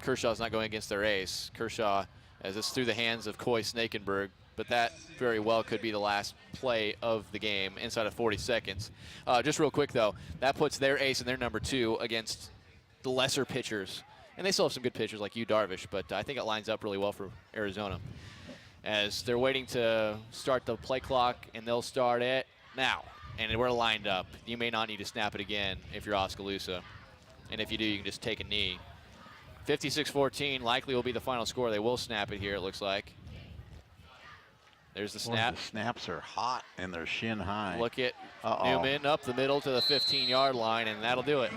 Kershaw's not going against their ace. Kershaw, as it's through the hands of Coy Snakenberg, but that very well could be the last play of the game inside of 40 seconds. Just real quick, though, that puts their ace and their number 2 against the lesser pitchers. And they still have some good pitchers like Yu Darvish, but I think it lines up really well for Arizona. As they're waiting to start the play clock, and they'll start it now. And we're lined up. You may not need to snap it again if you're Oskaloosa. And if you do, you can just take a knee. 56-14 likely will be the final score. They will snap it here, it looks like. There's the snap. The snaps are hot and they're shin high. Look at Newman up the middle to the 15-yard line, and that'll do it.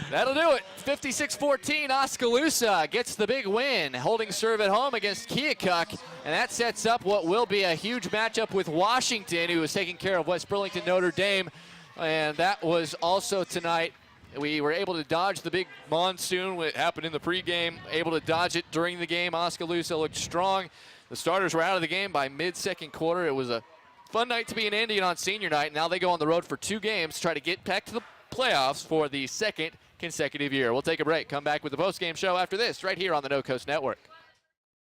That'll do it. 56-14, Oskaloosa gets the big win, holding serve at home against Keokuk, and that sets up what will be a huge matchup with Washington, who is taking care of West Burlington Notre Dame, and that was also tonight. We were able to dodge the big monsoon. It happened in the pregame, able to dodge it during the game. Oskaloosa looked strong. The starters were out of the game by mid-second quarter. It was a fun night to be an Indian on senior night. Now they go on the road for 2 games to try to get back to the playoffs for the 2nd consecutive year. We'll take a break. Come back with the postgame show after this right here on the No Coast Network.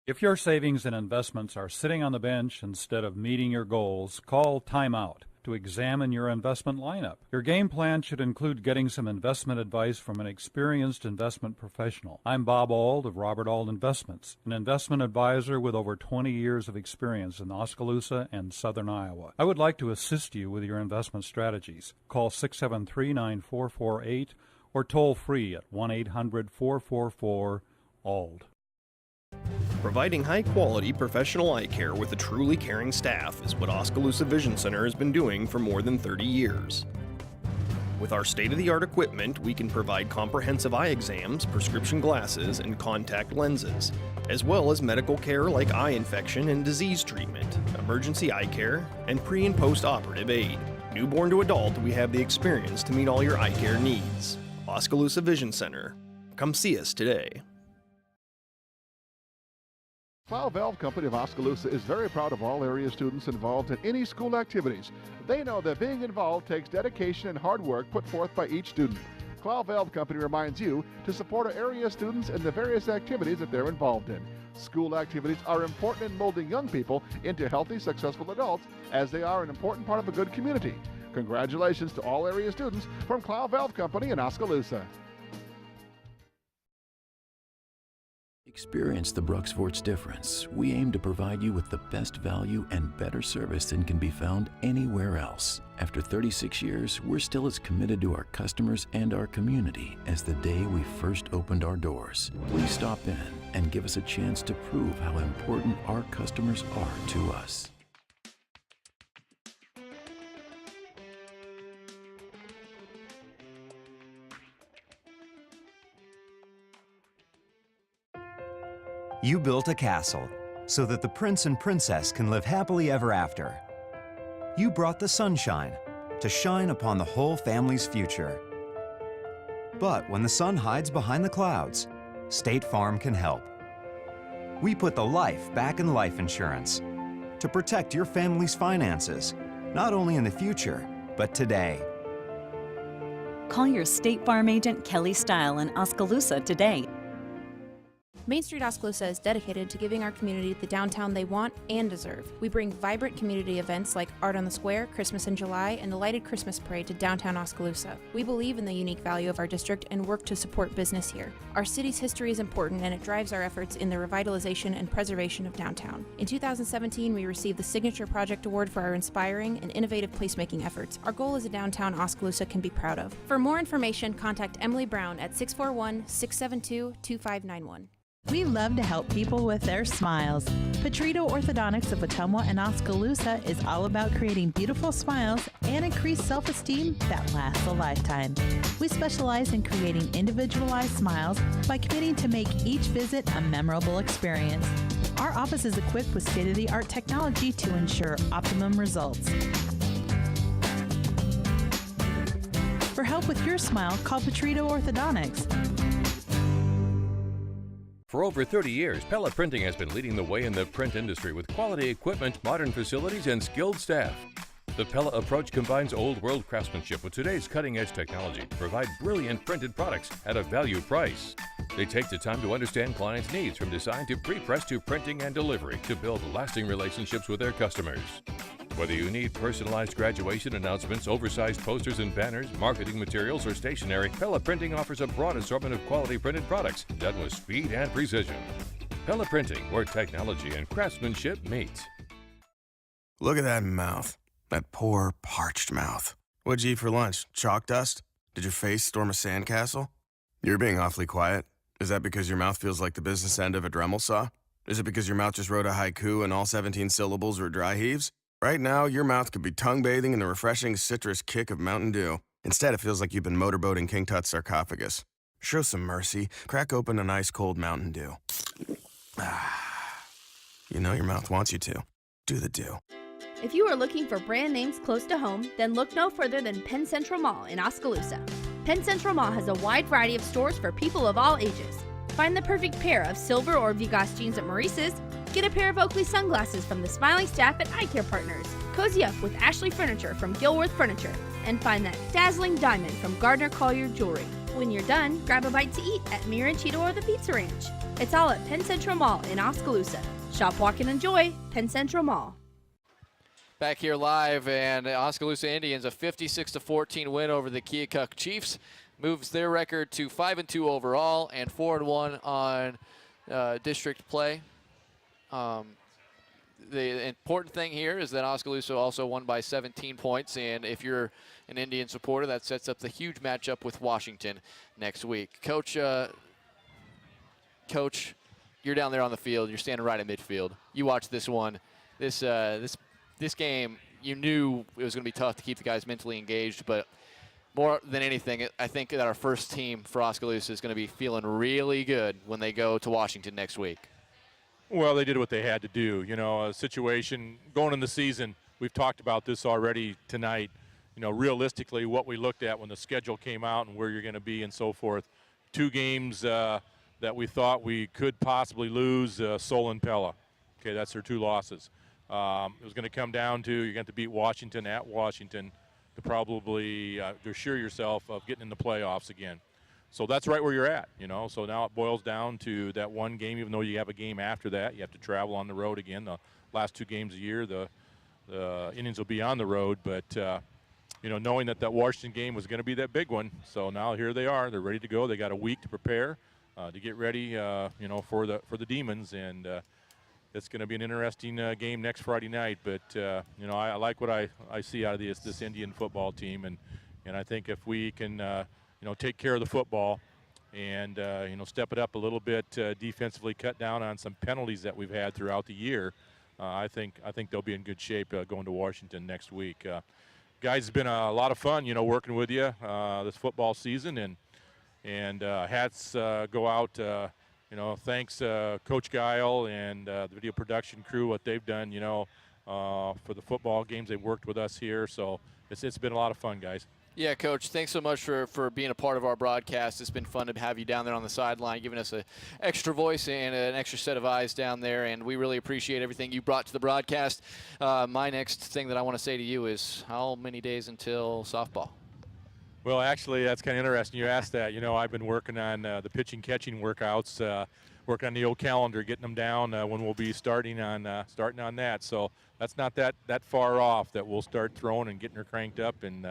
If your savings and investments are sitting on the bench instead of meeting your goals, call timeout to examine your investment lineup. Your game plan should include getting some investment advice from an experienced investment professional. I'm Bob Auld of Robert Auld Investments, an investment advisor with over 20 years of experience in Oskaloosa and southern Iowa. I would like to assist you with your investment strategies. Call 673-9448 or toll free at 1-800-444-ALD. Providing high-quality professional eye care with a truly caring staff is what Oskaloosa Vision Center has been doing for more than 30 years. With our state-of-the-art equipment, we can provide comprehensive eye exams, prescription glasses, and contact lenses, as well as medical care like eye infection and disease treatment, emergency eye care, and pre- and post-operative aid. Newborn to adult, we have the experience to meet all your eye care needs. Oskaloosa Vision Center. Come see us today. Plow Valve Company of Oskaloosa is very proud of all area students involved in any school activities. They know that being involved takes dedication and hard work put forth by each student. Plow Valve Company reminds you to support our area students in the various activities that they're involved in. School activities are important in molding young people into healthy, successful adults, as they are an important part of a good community. Congratulations to all area students from Plow Valve Company in Oskaloosa. Experience the Bruxvort's difference. We aim to provide you with the best value and better service than can be found anywhere else. After 36 years, we're still as committed to our customers and our community as the day we first opened our doors. Please stop in and give us a chance to prove how important our customers are to us. You built a castle, so that the prince and princess can live happily ever after. You brought the sunshine to shine upon the whole family's future. But when the sun hides behind the clouds, State Farm can help. We put the life back in life insurance to protect your family's finances, not only in the future, but today. Call your State Farm agent Kelly Style in Oskaloosa today. Main Street Oskaloosa is dedicated to giving our community the downtown they want and deserve. We bring vibrant community events like Art on the Square, Christmas in July, and the Lighted Christmas Parade to downtown Oskaloosa. We believe in the unique value of our district and work to support business here. Our city's history is important and it drives our efforts in the revitalization and preservation of downtown. In 2017, we received the Signature Project Award for our inspiring and innovative placemaking efforts. Our goal is a downtown Oskaloosa can be proud of. For more information, contact Emily Brown at 641-672-2591. We love to help people with their smiles. Petrito Orthodontics of Ottumwa and Oskaloosa is all about creating beautiful smiles and increased self-esteem that lasts a lifetime. We specialize in creating individualized smiles by committing to make each visit a memorable experience. Our office is equipped with state-of-the-art technology to ensure optimum results. For help with your smile, call Petrito Orthodontics. For over 30 years, Pella Printing has been leading the way in the print industry with quality equipment, modern facilities, and skilled staff. The Pella approach combines old-world craftsmanship with today's cutting-edge technology to provide brilliant printed products at a value price. They take the time to understand clients' needs from design to pre-press to printing and delivery to build lasting relationships with their customers. Whether you need personalized graduation announcements, oversized posters and banners, marketing materials, or stationery, Pella Printing offers a broad assortment of quality printed products done with speed and precision. Pella Printing, where technology and craftsmanship meet. Look at that mouth. That poor, parched mouth. What'd you eat for lunch? Chalk dust? Did your face storm a sandcastle? You're being awfully quiet. Is that because your mouth feels like the business end of a Dremel saw? Is it because your mouth just wrote a haiku and all 17 syllables were dry heaves? Right now, your mouth could be tongue-bathing in the refreshing citrus kick of Mountain Dew. Instead, it feels like you've been motorboating King Tut's sarcophagus. Show some mercy. Crack open an ice-cold Mountain Dew. You know your mouth wants you to. Do the Dew. If you are looking for brand names close to home, then look no further than Penn Central Mall in Oskaloosa. Penn Central Mall has a wide variety of stores for people of all ages. Find the perfect pair of silver or Vigas jeans at Maurice's. Get a pair of Oakley sunglasses from the smiling staff at Eye Care Partners. Cozy up with Ashley Furniture from Gilworth Furniture. And find that dazzling diamond from Gardner Collier Jewelry. When you're done, grab a bite to eat at Miranchito or the Pizza Ranch. It's all at Penn Central Mall in Oskaloosa. Shop, walk, and enjoy Penn Central Mall. Back here live, and Oskaloosa Indians a 56-14 win over the Keokuk Chiefs. Moves their record to 5-2 overall and 4-1 on district play. The important thing here is that Oskaloosa also won by 17 points, and if you're an Indian supporter, that sets up the huge matchup with Washington next week. Coach, you're down there on the field. You're standing right at midfield. You watch this one. This game, you knew it was going to be tough to keep the guys mentally engaged, but more than anything, I think that our first team for Oskaloosa is going to be feeling really good when they go to Washington next week. Well, they did what they had to do. You know, a situation going in the season, we've talked about this already tonight. You know, realistically, what we looked at when the schedule came out and where you're going to be and so forth. 2 games that we thought we could possibly lose, Sol and Pella. Okay, that's their 2 losses. It was going to come down to you're going to beat Washington at Washington to probably to assure yourself of getting in the playoffs again. So that's right where you're at, you know. So now it boils down to that one game, even though you have a game after that. You have to travel on the road again. The last 2 games a year, the Indians will be on the road. But, you know, knowing that Washington game was going to be that big one. So now here they are. They're ready to go. They got a week to prepare, to get ready, you know, for the Demons. And it's going to be an interesting game next Friday night. But, you know, I like what I see out of this Indian football team. And I think if we can you know, take care of the football and, you know, step it up a little bit defensively, cut down on some penalties that we've had throughout the year. I think they'll be in good shape going to Washington next week. Guys, it's been a lot of fun, you know, working with you this football season, and hats go out, thanks Coach Guile and the video production crew, what they've done, for the football games. They've worked with us here, so it's been a lot of fun, guys. Yeah, Coach, thanks so much for being a part of our broadcast. It's been fun to have you down there on the sideline, giving us an extra voice and an extra set of eyes down there, and we really appreciate everything you brought to the broadcast. My next thing that I want to say to you is, how many days until softball? Well, actually, that's kind of interesting you asked that. I've been working on the pitching catching workouts, working on the old calendar, getting them down when we'll be starting on that. So that's not that far off that we'll start throwing and getting her cranked up and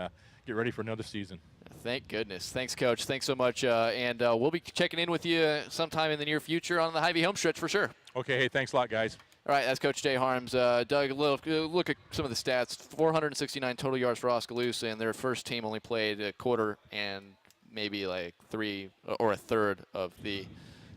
get ready for another season. Thank goodness. Thanks, Coach. Thanks so much. And we'll be checking in with you sometime in the near future on the Hy-Vee home stretch for sure. Okay, hey, thanks a lot, guys. All right, that's Coach Jay Harms. Doug, look at some of the stats. 469 total yards for Oskaloosa, and their first team only played a quarter and maybe like three or a third of the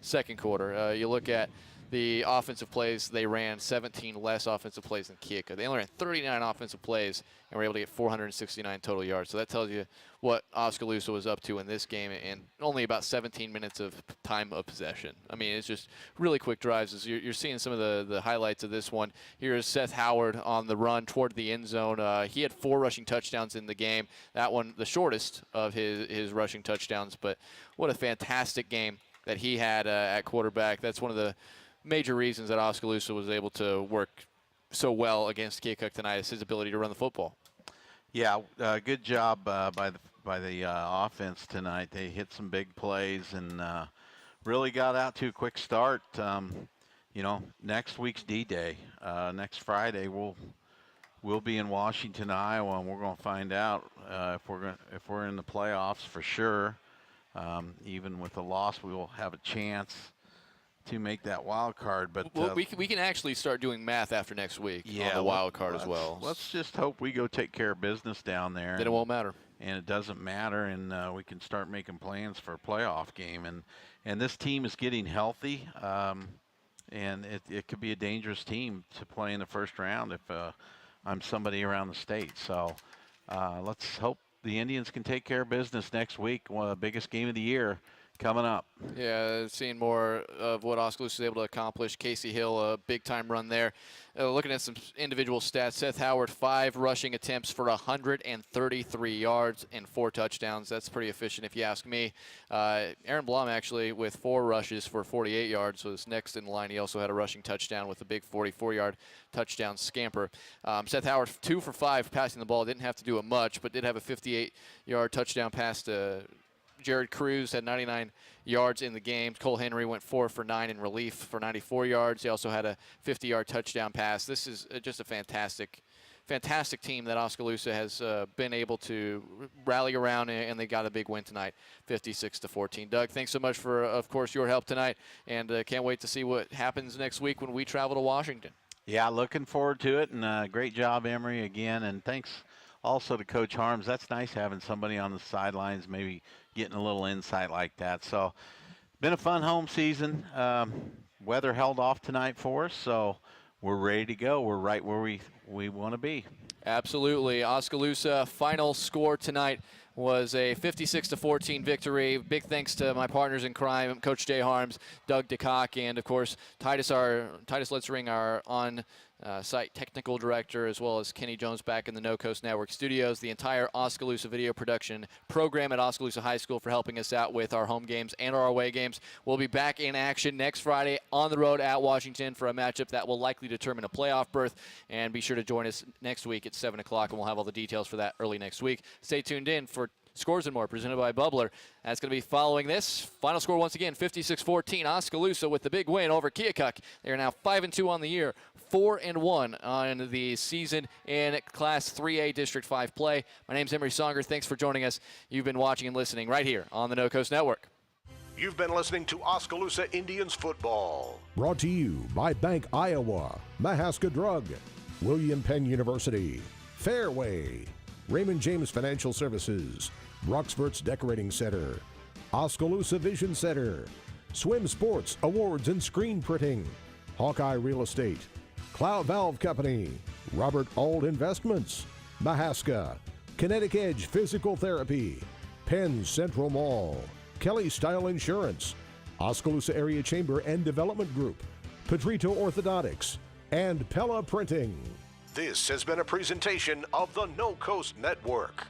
second quarter. You look at the offensive plays, they ran 17 less offensive plays than Keokuk. They only ran 39 offensive plays and were able to get 469 total yards. So that tells you what Oskaloosa was up to in this game, and only about 17 minutes of time of possession. I mean, it's just really quick drives. As you're seeing some of the highlights of this one. Here is Seth Howard on the run toward the end zone. He had 4 rushing touchdowns in the game. That one, the shortest of his rushing touchdowns, but what a fantastic game that he had at quarterback. That's one of the major reasons that Oskaloosa was able to work so well against Keokuk tonight is his ability to run the football. Yeah, good job by the offense tonight. They hit some big plays and really got out to a quick start. Next week's D-Day, next Friday, we'll be in Washington, Iowa, and we're going to find out if we're in the playoffs for sure. Even with a loss, we will have a chance to make that wild card. But we can actually start doing math after next week on the wild card as well. Let's just hope we go take care of business down there. Then it won't matter. And it doesn't matter, and we can start making plans for a playoff game. And this team is getting healthy, and it could be a dangerous team to play in the first round if I'm somebody around the state. So let's hope the Indians can take care of business next week, one of the biggest game of the year coming up. Yeah, seeing more of what Oskaloosa was able to accomplish. Casey Hill, a big-time run there. Looking at some individual stats, Seth Howard, 5 rushing attempts for 133 yards and 4 touchdowns. That's pretty efficient if you ask me. Aaron Blum actually with 4 rushes for 48 yards was next in line. He also had a rushing touchdown with a big 44-yard touchdown scamper. Seth Howard, 2 for 5 passing the ball. Didn't have to do it much, but did have a 58-yard touchdown pass to Jared Cruz, had 99 yards in the game. Cole Henry went 4 for 9 in relief for 94 yards. He also had a 50-yard touchdown pass. This is just a fantastic team that Oskaloosa has been able to rally around, and they got a big win tonight, 56-14. Doug, thanks so much for, of course, your help tonight, and can't wait to see what happens next week when we travel to Washington. Yeah, looking forward to it, and great job, Emery, again, and thanks also to Coach Harms. That's nice having somebody on the sidelines, maybe getting a little insight like that. So been a fun home season. Weather held off tonight for us, so we're ready to go. We're right where we want to be. Absolutely. Oskaloosa final score tonight was a 56-14 victory. Big thanks to my partners in crime, Coach Jay Harms, Doug DeCock, and of course Titus Litzering, our on-site technical director, as well as Kenny Jones back in the No Coast Network studios, the entire Oskaloosa video production program at Oskaloosa High School for helping us out with our home games and our away games. We'll be back in action next Friday on the road at Washington for a matchup that will likely determine a playoff berth. And be sure to join us next week at 7 o'clock, and we'll have all the details for that early next week. Stay tuned in for Scores and More, presented by Bubbler. That's going to be following this. Final score once again, 56-14. Oskaloosa with the big win over Keokuk. They are now 5-2 on the year, 4-1 on the season in Class 3A District 5 play. My name's Emery Songer. Thanks for joining us. You've been watching and listening right here on the No Coast Network. You've been listening to Oskaloosa Indians football. Brought to you by Bank Iowa, Mahaska Drug, William Penn University, Fairway, Raymond James Financial Services, Roxburt's Decorating Center, Oskaloosa Vision Center, Swim Sports Awards and Screen Printing, Hawkeye Real Estate, Cloud Valve Company, Robert Auld Investments, Mahaska, Kinetic Edge Physical Therapy, Penn Central Mall, Kelly Style Insurance, Oskaloosa Area Chamber and Development Group, Pedrito Orthodontics, and Pella Printing. This has been a presentation of the No Coast Network.